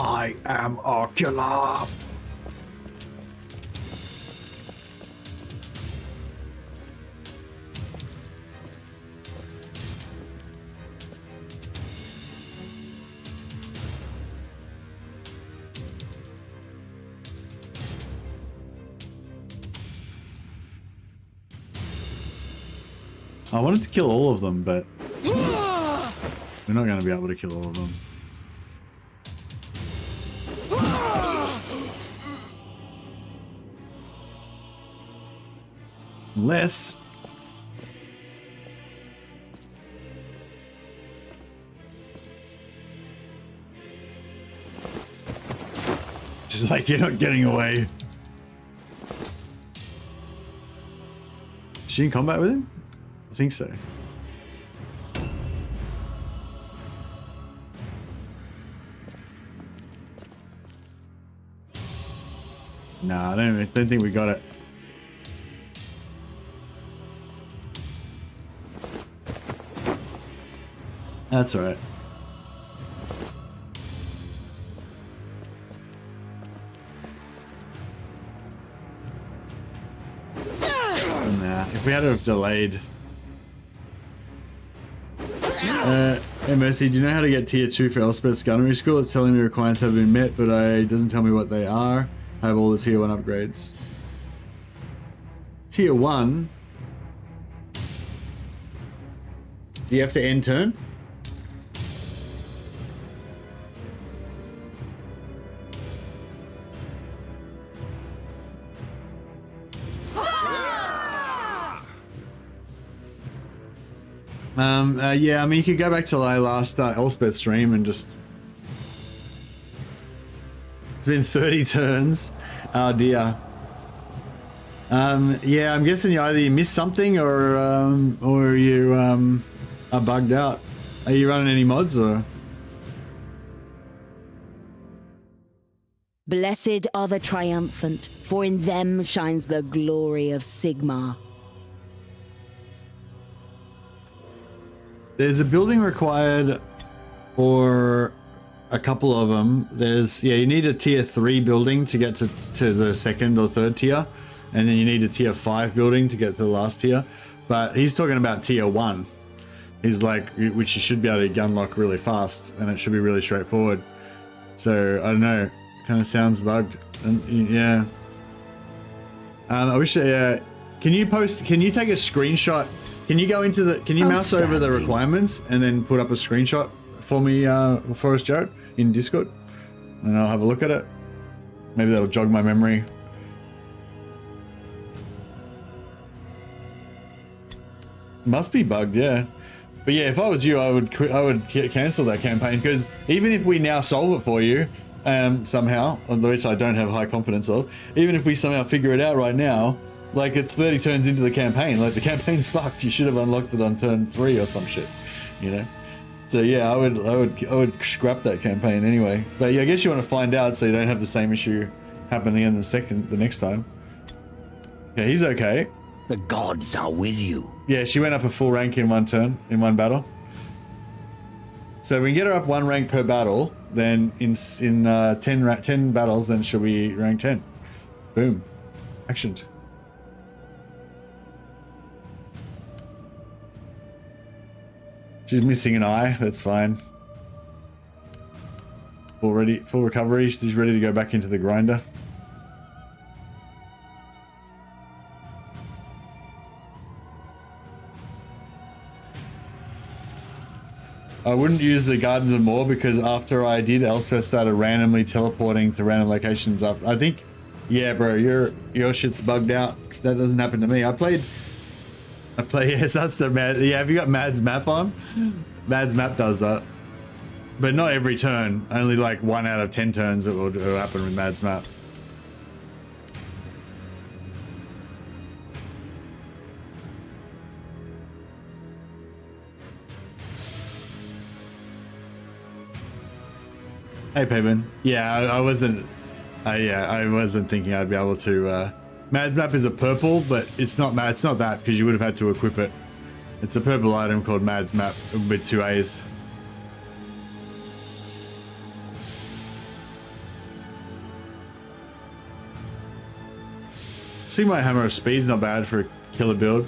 I am a killer. I wanted to kill all of them, but we're not going to be able to kill all of them. Unless just like you're not getting away. Is she in combat with him? I think so. Nah, I don't think we got it. That's all right. Nah, if we had to have delayed. Hey Mercy, do you know how to get tier 2 for Elspeth's gunnery school? It's telling me requirements have been met, but it doesn't tell me what they are. I have all the tier 1 upgrades. Tier 1? Do you have to end turn? Yeah, I mean, you could go back to my last Elspeth stream and just... It's been 30 turns. Oh dear. Yeah, I'm guessing you either missed something or you are bugged out. Are you running any mods or? Blessed are the triumphant, for in them shines the glory of Sigmar. There's a building required for a couple of them. There's, yeah, you need a tier 3 building to get to the second or third tier. And then you need a tier 5 building to get to the last tier. But he's talking about tier 1. He's like, which you should be able to unlock really fast. And it should be really straightforward. So, I don't know. Kind of sounds bugged. And yeah. I wish, yeah. Can you take a screenshot? Can you go into the, can you mouse over the requirements and then put up a screenshot for me, for us, Jared, in Discord? And I'll have a look at it. Maybe that'll jog my memory. Must be bugged, yeah. But yeah, if I was you, I would cancel that campaign, because even if we now solve it for you, somehow, which I don't have high confidence of, even if we somehow figure it out right now, like it's 30 turns into the campaign, like the campaign's fucked. You should have unlocked it on turn 3 or some shit, you know. So yeah, I would scrap that campaign anyway. But yeah, I guess you want to find out so you don't have the same issue happening in the next time. Yeah, he's okay. The gods are with you. Yeah, she went up a full rank in one turn, in one battle. So we can get her up 1 rank per battle, then in 10 battles, then she'll be rank 10. Boom. Actioned. She's missing an eye, that's fine. Full recovery, she's ready to go back into the grinder. I wouldn't use the Gardens of Moor, because after I did, Elspeth started randomly teleporting to random locations up. I think, yeah, bro, your shit's bugged out. That doesn't happen to me. I play, yes, that's the Mad, yeah, have you got Mad's map on? Mad's map does that. But not every turn, only like 1 out of 10 turns it will happen with Mad's map. Hey Payman. Yeah, I wasn't thinking I'd be able to, Mad's map is a purple, but it's not Mad, it's not that, because you would have had to equip it. It's a purple item called Mad's map with 2 A's. Sigmar Hammer of Speed's not bad for a killer build.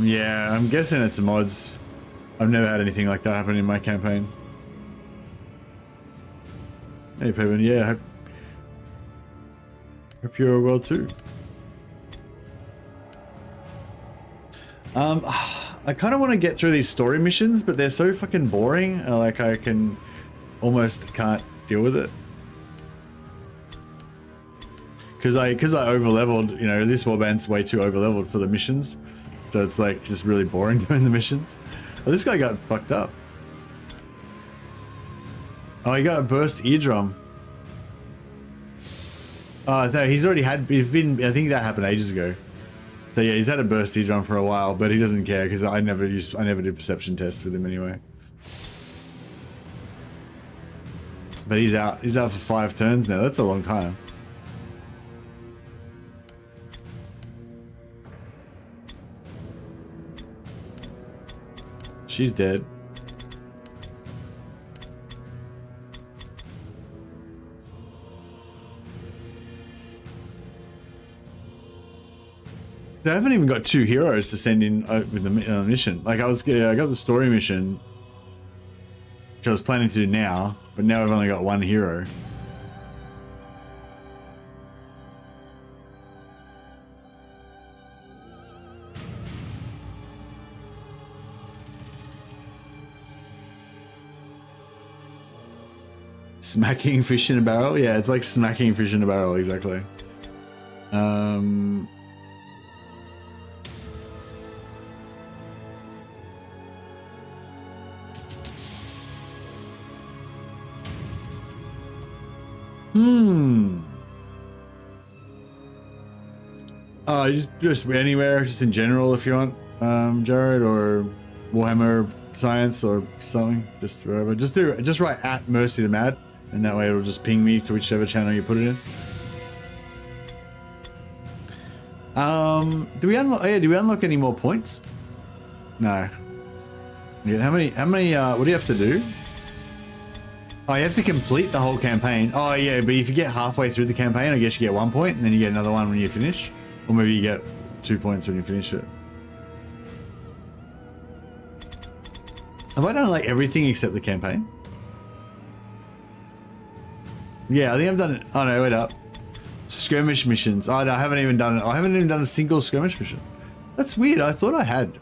Yeah, I'm guessing it's mods. I've never had anything like that happen in my campaign. Hey, Pevin, yeah, hope you're well too. I kind of want to get through these story missions, but they're so fucking boring. Like, I almost can't deal with it. Because I over-leveled, you know, this warband's way too over-leveled for the missions. So it's like just really boring doing the missions. Oh, this guy got fucked up. Oh, he got a burst eardrum. Oh, no, he's already had, I think that happened ages ago. So yeah, he's had a burst siege on for a while, but he doesn't care because I never did perception tests with him anyway. But he's out. He's out for 5 turns now. That's a long time. She's dead. I haven't even got 2 heroes to send in with the mission. Like I got the story mission, which I was planning to do now, but now I've only got 1 hero. Smacking fish in a barrel? Yeah, it's like smacking fish in a barrel, exactly. Just anywhere, just in general, if you want, Jared, or Warhammer Science or something, just wherever. Just write at Mercy the Mad, and that way it'll just ping me to whichever channel you put it in. Do we unlock? Yeah, do we unlock any more points? No. Yeah, how many? What do you have to do? Oh, you have to complete the whole campaign. Oh yeah, but if you get halfway through the campaign, I guess you get 1 point, and then you get another one when you finish, or maybe you get 2 points when you finish it. Have I done like everything except the campaign? Yeah, I think I've done it. Oh no, wait up. Skirmish missions. Oh no, I haven't even done it. I haven't even done a single skirmish mission. That's weird. I thought I had.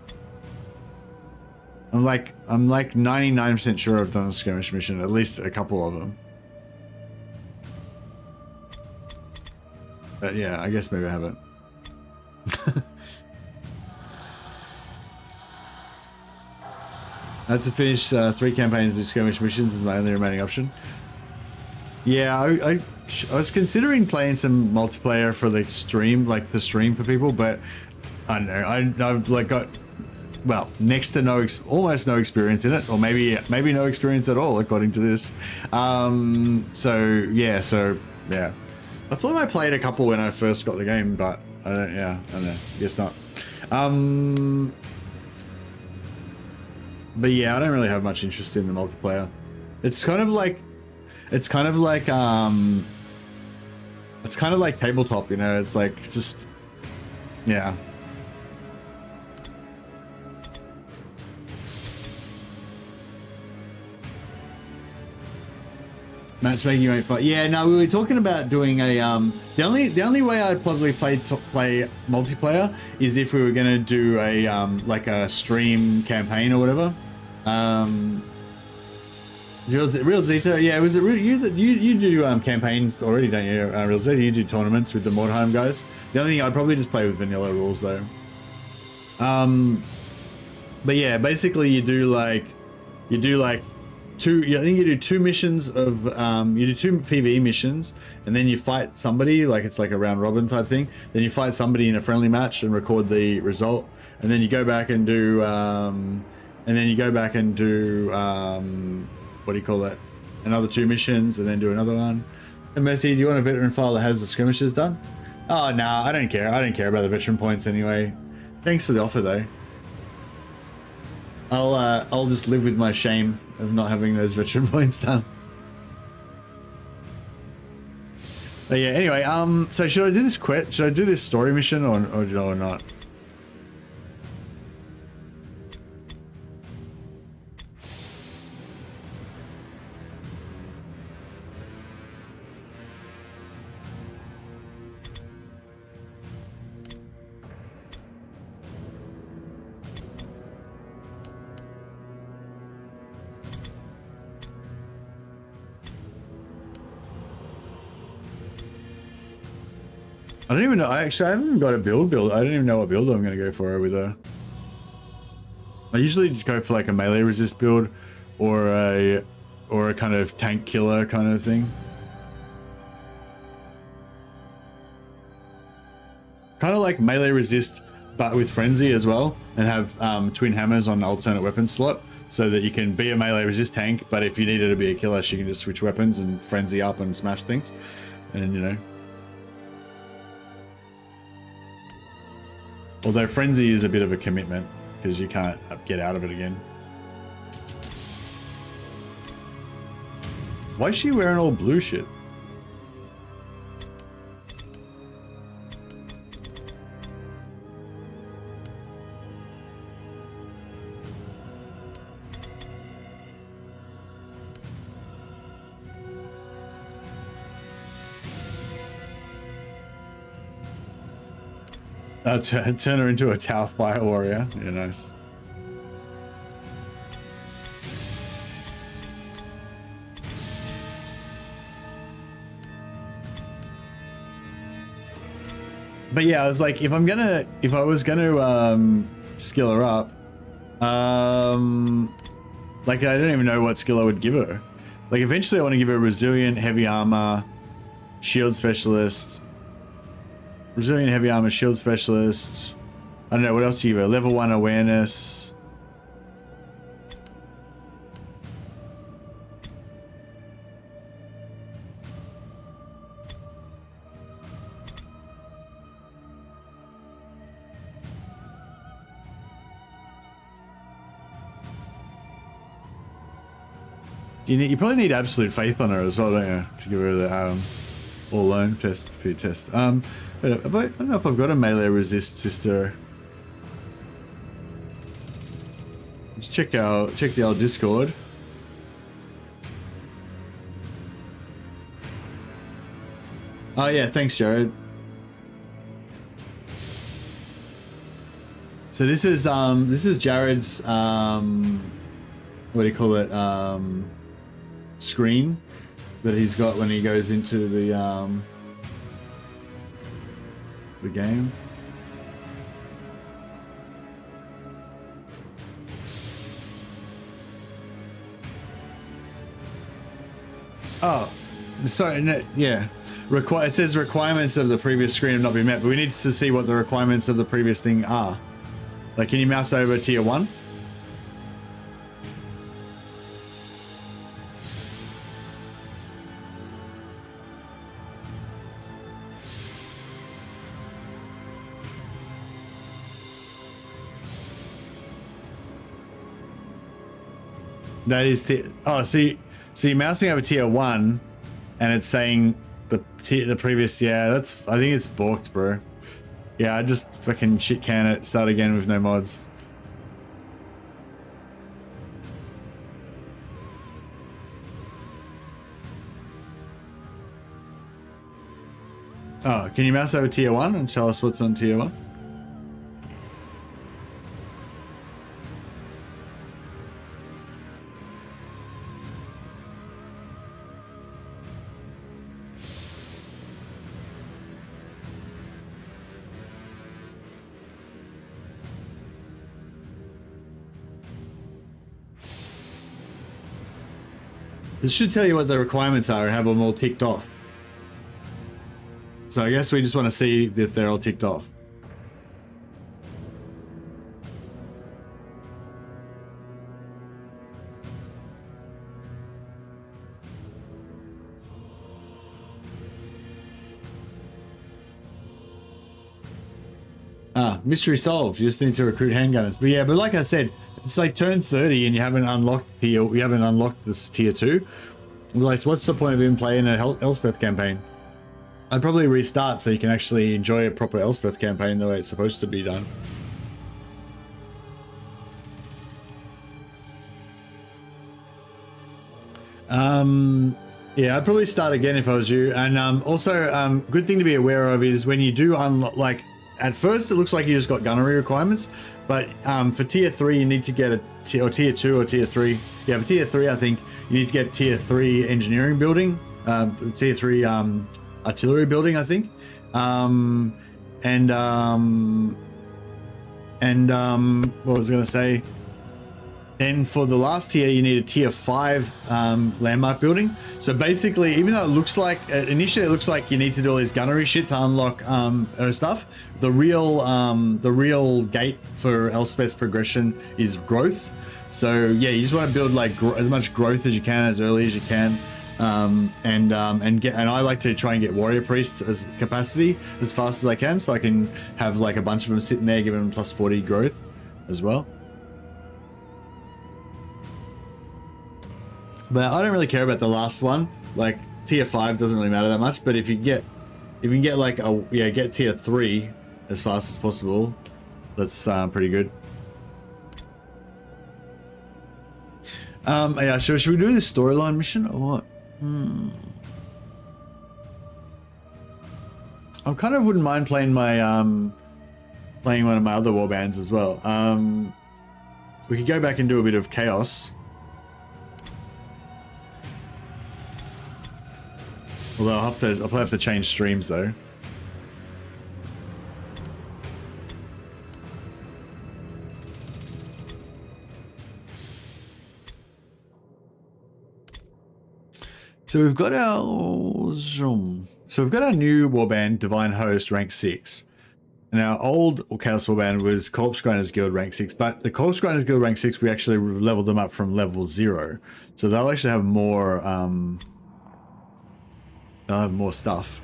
I'm like 99% sure I've done a skirmish mission, at least a couple of them. But yeah, I guess maybe I haven't. I had to finish 3 campaigns of skirmish missions as my only remaining option. Yeah, I was considering playing some multiplayer for the stream, like the stream for people, but I don't know. I've like got, well, next to no, almost no experience in it, or maybe no experience at all, according to this. So yeah. I thought I played a couple when I first got the game, but I don't know. Guess not. But yeah, I don't really have much interest in the multiplayer. It's kind of like tabletop, you know. It's like just, yeah. Matchmaking ain't fun. Yeah, no, we were talking about doing a the only way I'd probably play multiplayer is if we were gonna do a like a stream campaign or whatever. Real Zeta, yeah, was it you do campaigns already, don't you? Real Zeta, you do tournaments with the Mordheim guys. The only thing I'd probably just play with vanilla rules though. But yeah, basically you do like two. I think you do 2 missions of you do 2 PvE missions, and then you fight somebody, like it's like a round robin type thing. Then you fight somebody in a friendly match and record the result, and then you go back and do what do you call that? Another 2 missions, and then do another one. And Mercy, do you want a veteran file that has the skirmishes done? Oh no, I don't care. I don't care about the veteran points anyway. Thanks for the offer though. I'll just live with my shame of not having those veteran points done. But yeah, anyway, so should I do this should I do this story mission or not? I don't even know. I haven't even got a build. I don't even know what build I'm going to go for over there. I usually just go for like a melee resist build, or a kind of tank killer kind of thing. Kind of like melee resist but with Frenzy as well, and have twin hammers on alternate weapon slot, so that you can be a melee resist tank, but if you needed to be a killer, she can just switch weapons and Frenzy up and smash things. And, you know. Although Frenzy is a bit of a commitment, because you can't get out of it again. Why is she wearing all blue shit? Turn her into a Tower Fire Warrior. Yeah, nice. But yeah, I was like, if I was gonna skill her up, like I don't even know what skill I would give her. Like eventually I want to give her resilient, heavy armor, shield specialist. Resilient heavy armor, shield specialist. I don't know, what else do you give her? Level 1 awareness. You probably need absolute faith on her as well, don't you? To give her the all alone test, speed test. I don't know if I've got a melee resist sister. Let's check the old Discord. Oh yeah, thanks, Jared. So this is Jared's what do you call it? Screen that he's got when he goes into the game. Oh, sorry, no, yeah. It says requirements of the previous screen have not been met, but we need to see what the requirements of the previous thing are. Like, can you mouse over tier 1? That is the so you're mousing over tier 1, and it's saying the previous. Yeah, I think it's borked, bro. Yeah, I just fucking shit can it. Start again with no mods. Oh, can you mouse over tier 1 and tell us what's on tier 1? This should tell you what the requirements are and have them all ticked off. So I guess we just want to see that they're all ticked off. Ah, mystery solved. You just need to recruit handgunners. But yeah, but like I said, it's like turn 30 and you haven't unlocked this tier 2. Like, what's the point of even playing an Elspeth campaign? I'd probably restart so you can actually enjoy a proper Elspeth campaign the way it's supposed to be done. Yeah, I'd probably start again if I was you. And also, good thing to be aware of is when you do unlock, like, at first it looks like you just got gunnery requirements, but for tier 3 you need to get or tier 2 or tier 3. Yeah, for tier 3 I think you need to get tier 3 engineering building, tier 3 artillery building I think, what was I going to say? Then for the last tier, you need a tier 5 landmark building. So basically, even though it looks like, initially it looks like you need to do all this gunnery shit to unlock stuff, the real gate for Elspeth's progression is growth. So yeah, you just want to build like as much growth as you can, as early as you can. And I like to try and get warrior priests as capacity as fast as I can, so I can have like a bunch of them sitting there giving them plus 40 growth as well. But I don't really care about the last one. Like tier 5 doesn't really matter that much. But if you can get like get tier 3 as fast as possible, that's pretty good. Yeah. Should we do this storyline mission or what? I kind of wouldn't mind playing my playing one of my other warbands as well. We could go back and do a bit of chaos. Although I'll probably have to change streams though. So we've got our new warband, Divine Host, rank 6. And our old Chaos Warband was Corpse Grinders Guild rank 6, but the Corpse Grinders Guild rank 6, we actually leveled them up from level 0. So they'll actually have more they'll have more stuff.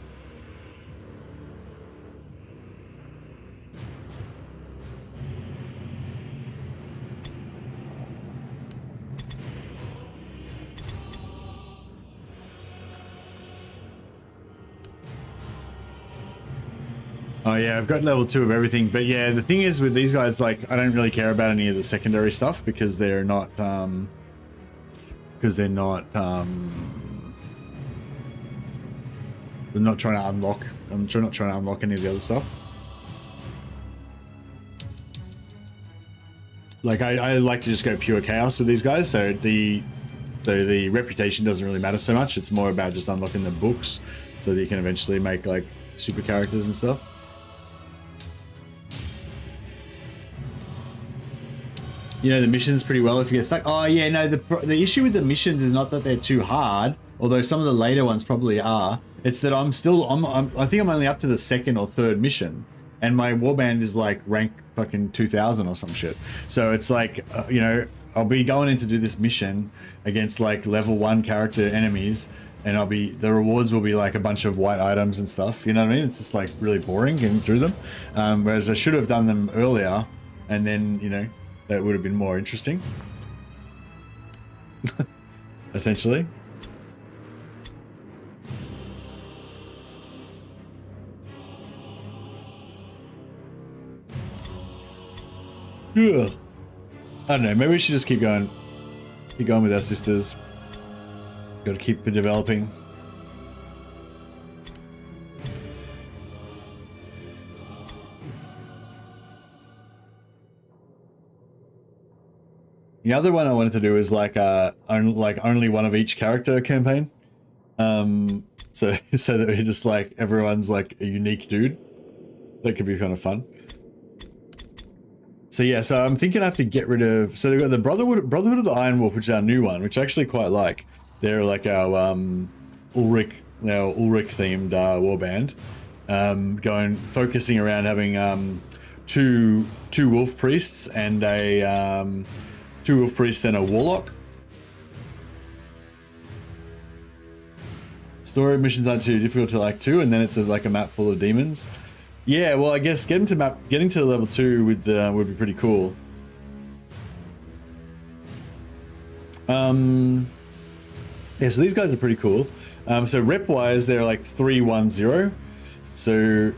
Oh yeah, I've got level 2 of everything, but yeah, the thing is with these guys, like, I don't really care about any of the secondary stuff because they're not I'm not trying to unlock. I'm not trying to unlock any of the other stuff. Like I like to just go pure chaos with these guys. So the reputation doesn't really matter so much. It's more about just unlocking the books so that you can eventually make like super characters and stuff. You know the missions pretty well if you get stuck. Oh yeah, no. The issue with the missions is not that they're too hard, although some of the later ones probably are. It's that I think I'm only up to the 2nd or 3rd mission, and my warband is like rank fucking 2000 or some shit. So it's like, you know, I'll be going in to do this mission against like level 1 character enemies, and the rewards will be like a bunch of white items and stuff. You know what I mean? It's just like really boring getting through them. Whereas I should have done them earlier, and then, you know, that would have been more interesting. Essentially. Yeah. I don't know, maybe we should just keep going with our sisters. Gotta keep developing. The other one I wanted to do is like only one of each character campaign. So that we just like everyone's like a unique dude. That could be kind of fun. So yeah, so I'm thinking I have to get rid of. So they've got the Brotherhood of the Iron Wolf, which is our new one, which I actually quite like. They're like our Ulrich themed warband. Focusing around having two wolf priests and a warlock. Story missions aren't too difficult to like too, and then it's like a map full of demons. Yeah, well, I guess getting to level 2 would be pretty cool. Yeah, so these guys are pretty cool. So rep wise, they're like 310. So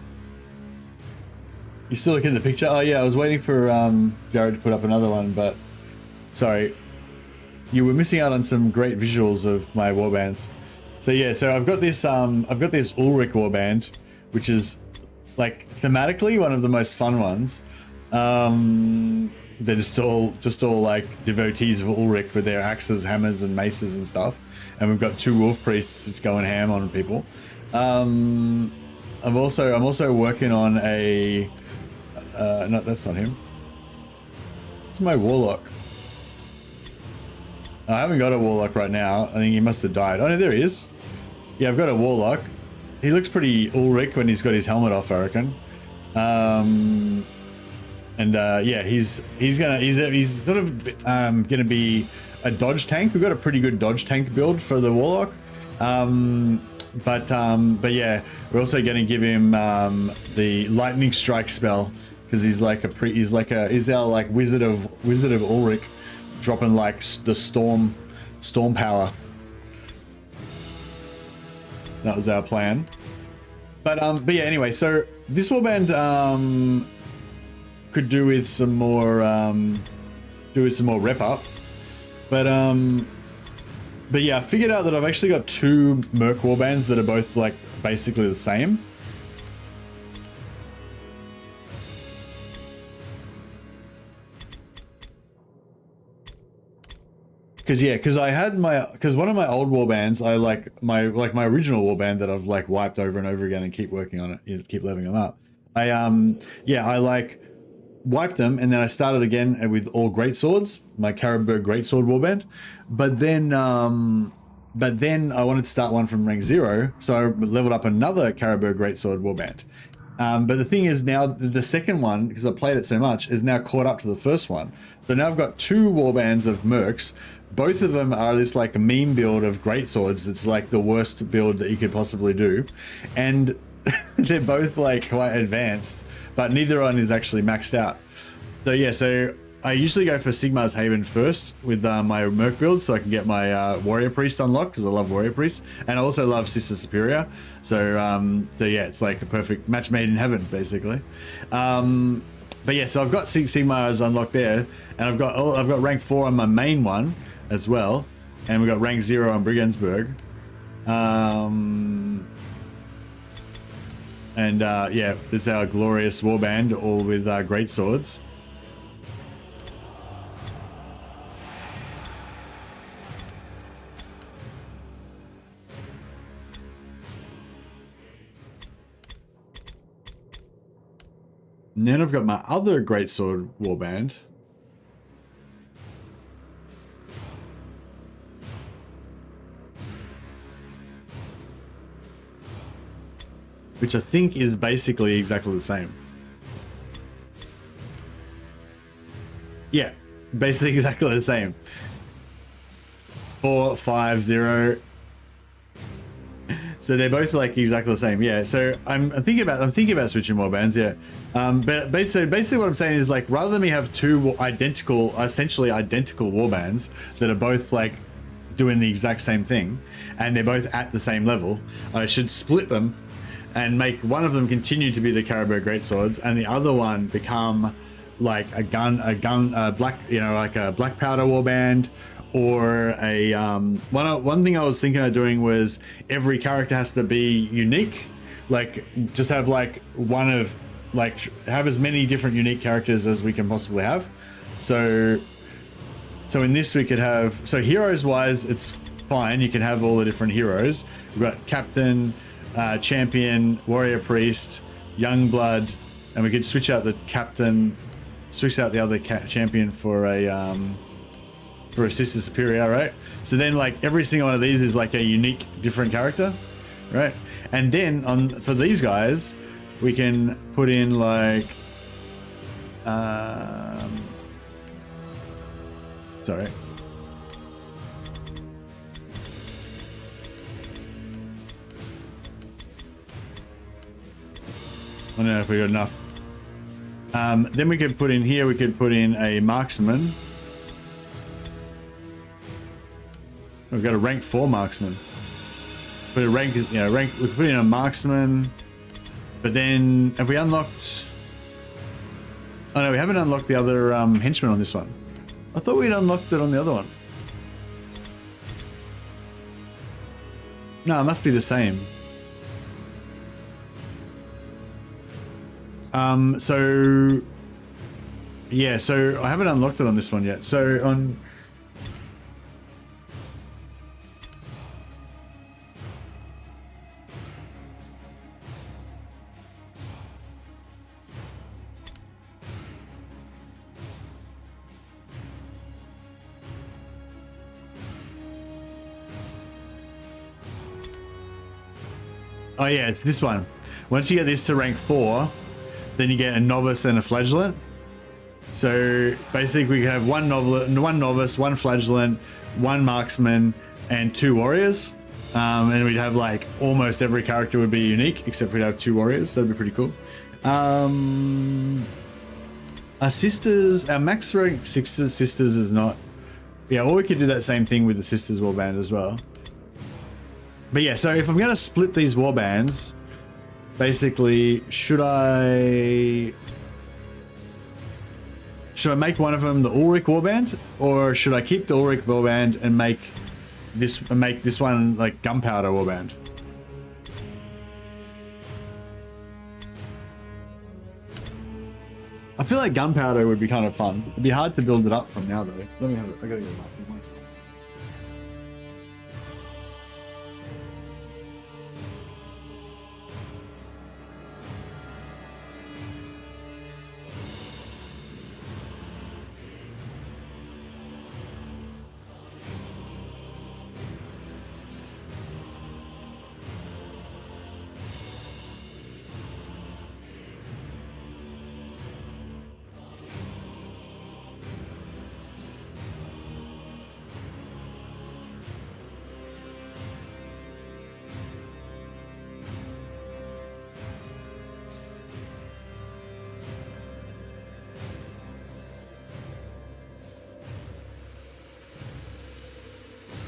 you still looking at the picture? Oh yeah, I was waiting for Jared to put up another one, but sorry, you were missing out on some great visuals of my warbands. So yeah, so I've got this Ulrich warband, which is like thematically one of the most fun ones. They're just all like devotees of Ulrich with their axes, hammers, and maces and stuff. And we've got 2 wolf priests just going ham on people. I'm also working on a no, that's not him. It's my warlock. I haven't got a warlock right now. I think he must have died. Oh no, there he is. Yeah, I've got a warlock. He looks pretty Ulrich when he's got his helmet off, I reckon. Yeah, he's sort of gonna be a dodge tank. We've got a pretty good dodge tank build for the warlock. But yeah, we're also gonna give him the lightning strike spell because he's our like wizard of Ulrich, dropping like the storm power. That was our plan. But yeah, anyway, so this warband could do with some more rep up. But yeah, I figured out that I've actually got 2 Merc warbands that are both like basically the same. Because I had one of my old warbands, I like my original warband that I've like wiped over and over again and keep working on it, keep leveling them up. I like wiped them and then I started again with all great swords, my Caribou greatsword warband. But then I wanted to start one from rank 0, so I leveled up another Caribou greatsword warband. But the thing is now the second one, because I played it so much, is now caught up to the first one. So now I've got 2 warbands of mercs. Both of them are this like meme build of greatswords. It's like the worst build that you could possibly do. And they're both like quite advanced, but neither one is actually maxed out. So yeah, so I usually go for Sigmar's Haven first with my merc build so I can get my warrior priest unlocked because I love warrior priest, and I also love Sister Superior. So yeah, it's like a perfect match made in heaven basically. But yeah, so I've got Sigmar's unlocked there, and I've got rank 4 on my main one as well, and we've got rank 0 on Brigensburg. Yeah, this is our glorious warband, all with great swords. And then I've got my other greatsword warband. Which I think is basically exactly the same. Yeah, basically exactly the same. 4, 5, 0. So they're both like exactly the same. Yeah. So I'm thinking about switching warbands. Yeah. But basically what I'm saying is like rather than me have 2 essentially identical warbands that are both like doing the exact same thing, and they're both at the same level, I should split them and make one of them continue to be the Caribou greatswords, and the other one become like a black, like a black powder warband, or a one thing I was thinking of doing was every character has to be unique, like just have like have as many different unique characters as we can possibly have. So in this we could have, so heroes wise it's fine, you can have all the different heroes. We've got captain, champion, warrior priest, young blood, and we could switch out the captain, switch out the other champion for a Sister Superior, right? So then like every single one of these is like a unique different character, right? And then for these guys we can put in like sorry, I don't know if we got enough. Then we could put in here, we could put in a marksman. We've got a rank 4 marksman. Put a rank, we could put in a marksman. But then have we unlocked? Oh no, we haven't unlocked the other henchman on this one. I thought we'd unlocked it on the other one. No, it must be the same. So yeah, so I haven't unlocked it on this one yet. So on Oh yeah, it's this one. Once you get this to rank 4, then you get a novice and a flagellant. So basically we could have one novice, one flagellant, one marksman, and 2 warriors. And we'd have like almost every character would be unique, except we'd have 2 warriors. That'd be pretty cool. Our sisters, our max rank sisters is not. Yeah, or we could do that same thing with the sisters warband as well. But yeah, so if I'm gonna split these warbands, basically, should I make one of them the Ulrich warband, or should I keep the Ulrich warband and make this one like gunpowder warband? I feel like gunpowder would be kind of fun. It'd be hard to build it up from now though. Let me have it. I gotta get it up.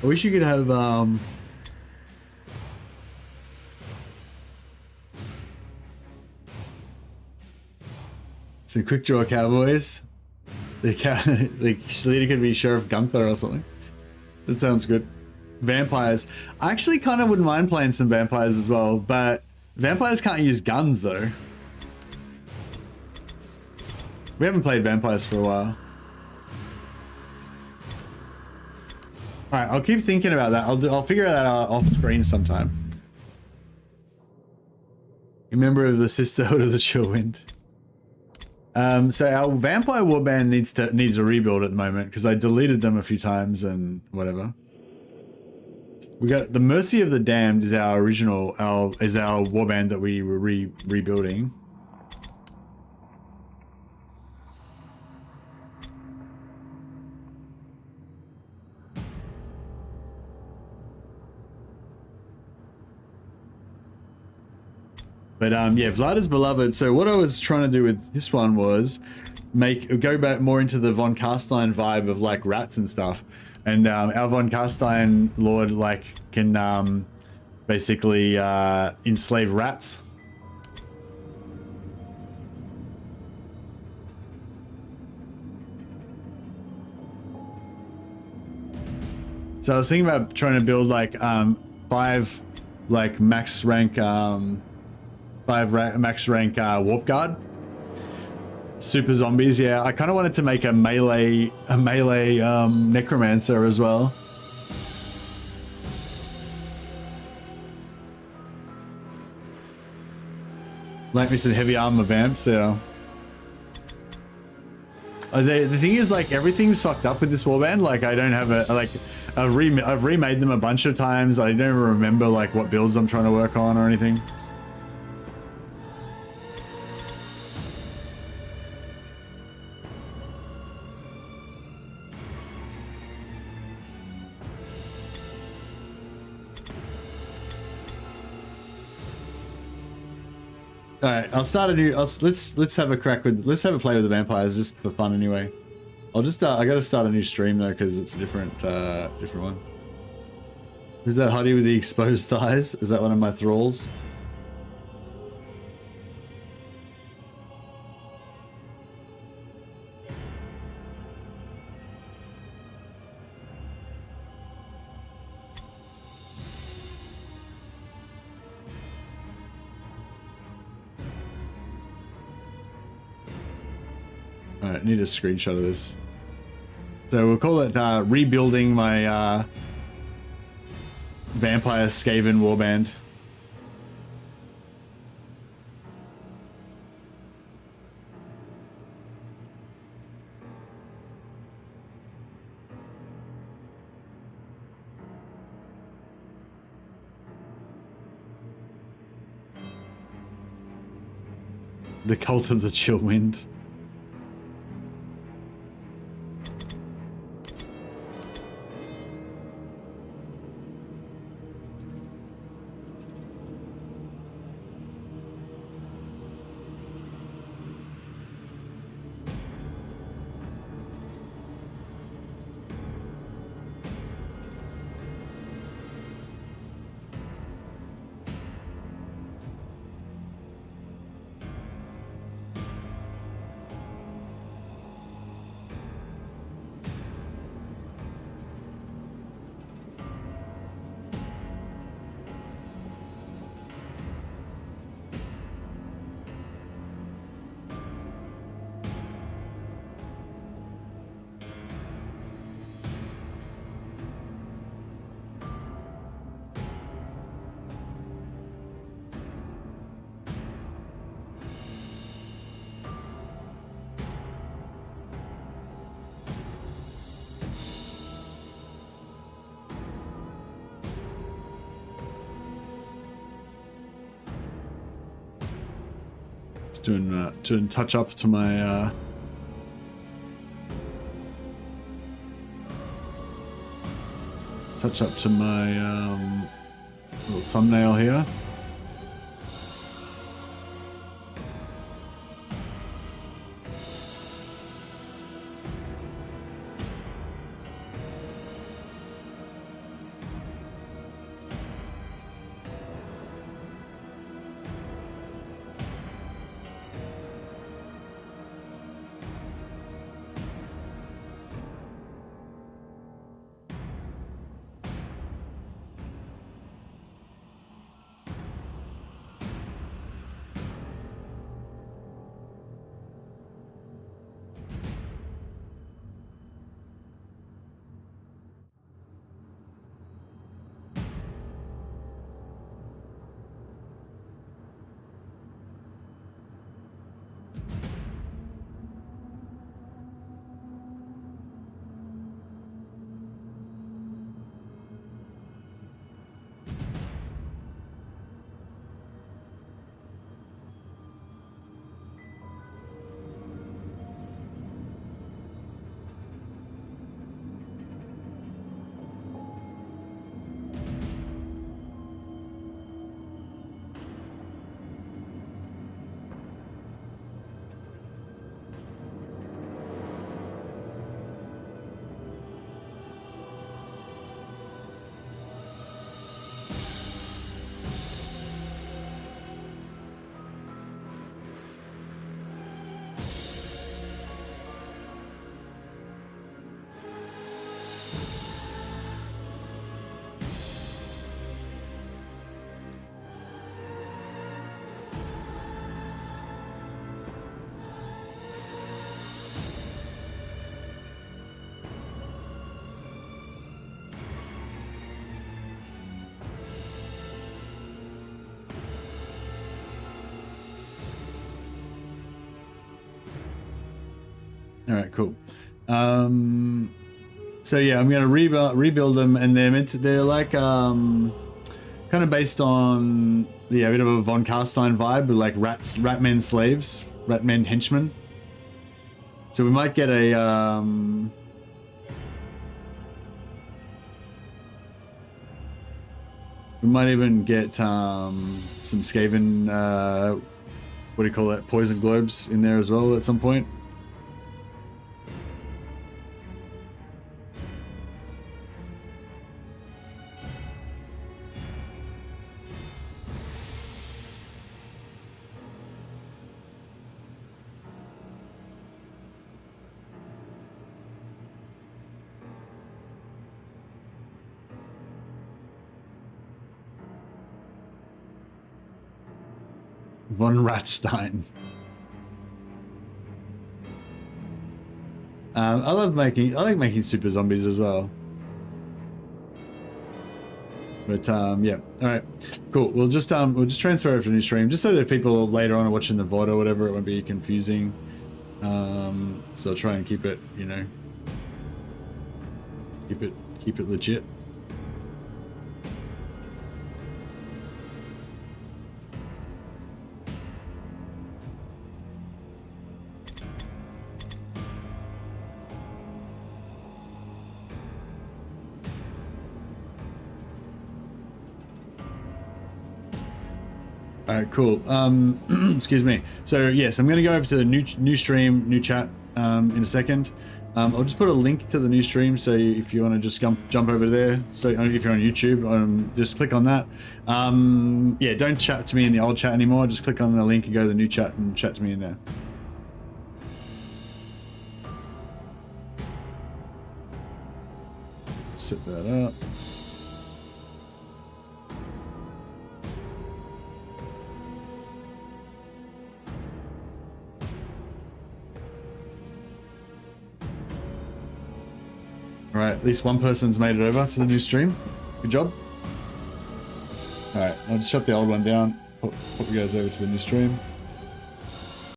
I wish you could have some quick draw cowboys. The leader could be Sheriff Gunther or something. That sounds good. Vampires. I actually kind of wouldn't mind playing some vampires as well, but vampires can't use guns though. We haven't played vampires for a while. Alright, I'll keep thinking about that. I'll figure that out off screen sometime. A member of the Sisterhood of the Chillwind. So our vampire warband needs a rebuild at the moment because I deleted them a few times and whatever. We got the Mercy of the Damned is our original warband that we were rebuilding. But yeah, Vlada's Beloved. So what I was trying to do with this one was go back more into the von Carstein vibe of like rats and stuff. And our von Carstein Lord like can basically enslave rats. So I was thinking about trying to build like 5 like max rank warp guard super zombies. Yeah, I kind of wanted to make a melee necromancer as well. Like me some heavy armor vamps. Yeah. The thing is, like, everything's fucked up with this warband. Like, I don't have I've remade them a bunch of times. I don't even remember like what builds I'm trying to work on or anything. All right, I'll start a new. Let's have a play with the vampires just for fun anyway. I gotta start a new stream though because it's a different one. Who's that hottie with the exposed thighs? Is that one of my thralls? Alright, need a screenshot of this. So we'll call it rebuilding my vampire Skaven warband. The Cult of the Chill Wind. Doing touch up to my little thumbnail here. All right, cool. So yeah, I'm gonna rebuild them, and they're like kind of based on a bit of a von Carstein vibe, with like ratmen slaves, ratmen henchmen. So we might get a we might even get some Skaven what do you call that, poison globes in there as well at some point. Von Ratstein. I like making super zombies as well. But yeah, all right, cool. We'll just transfer it to a new stream, just so that people later on are watching the VOD or whatever, it won't be confusing. So I'll try and keep it, you know, keep it legit. All right, cool. Excuse me. So yes, I'm going to go over to the new stream, new chat in a second. I'll just put a link to the new stream, so if you want to just jump over there. So if you're on YouTube, just click on that. Yeah, don't chat to me in the old chat anymore. Just click on the link and go to the new chat and chat to me in there. Set that up. All right, at least one person's made it over to the new stream. Good job. All right, I'll just shut the old one down. Put you guys over to the new stream.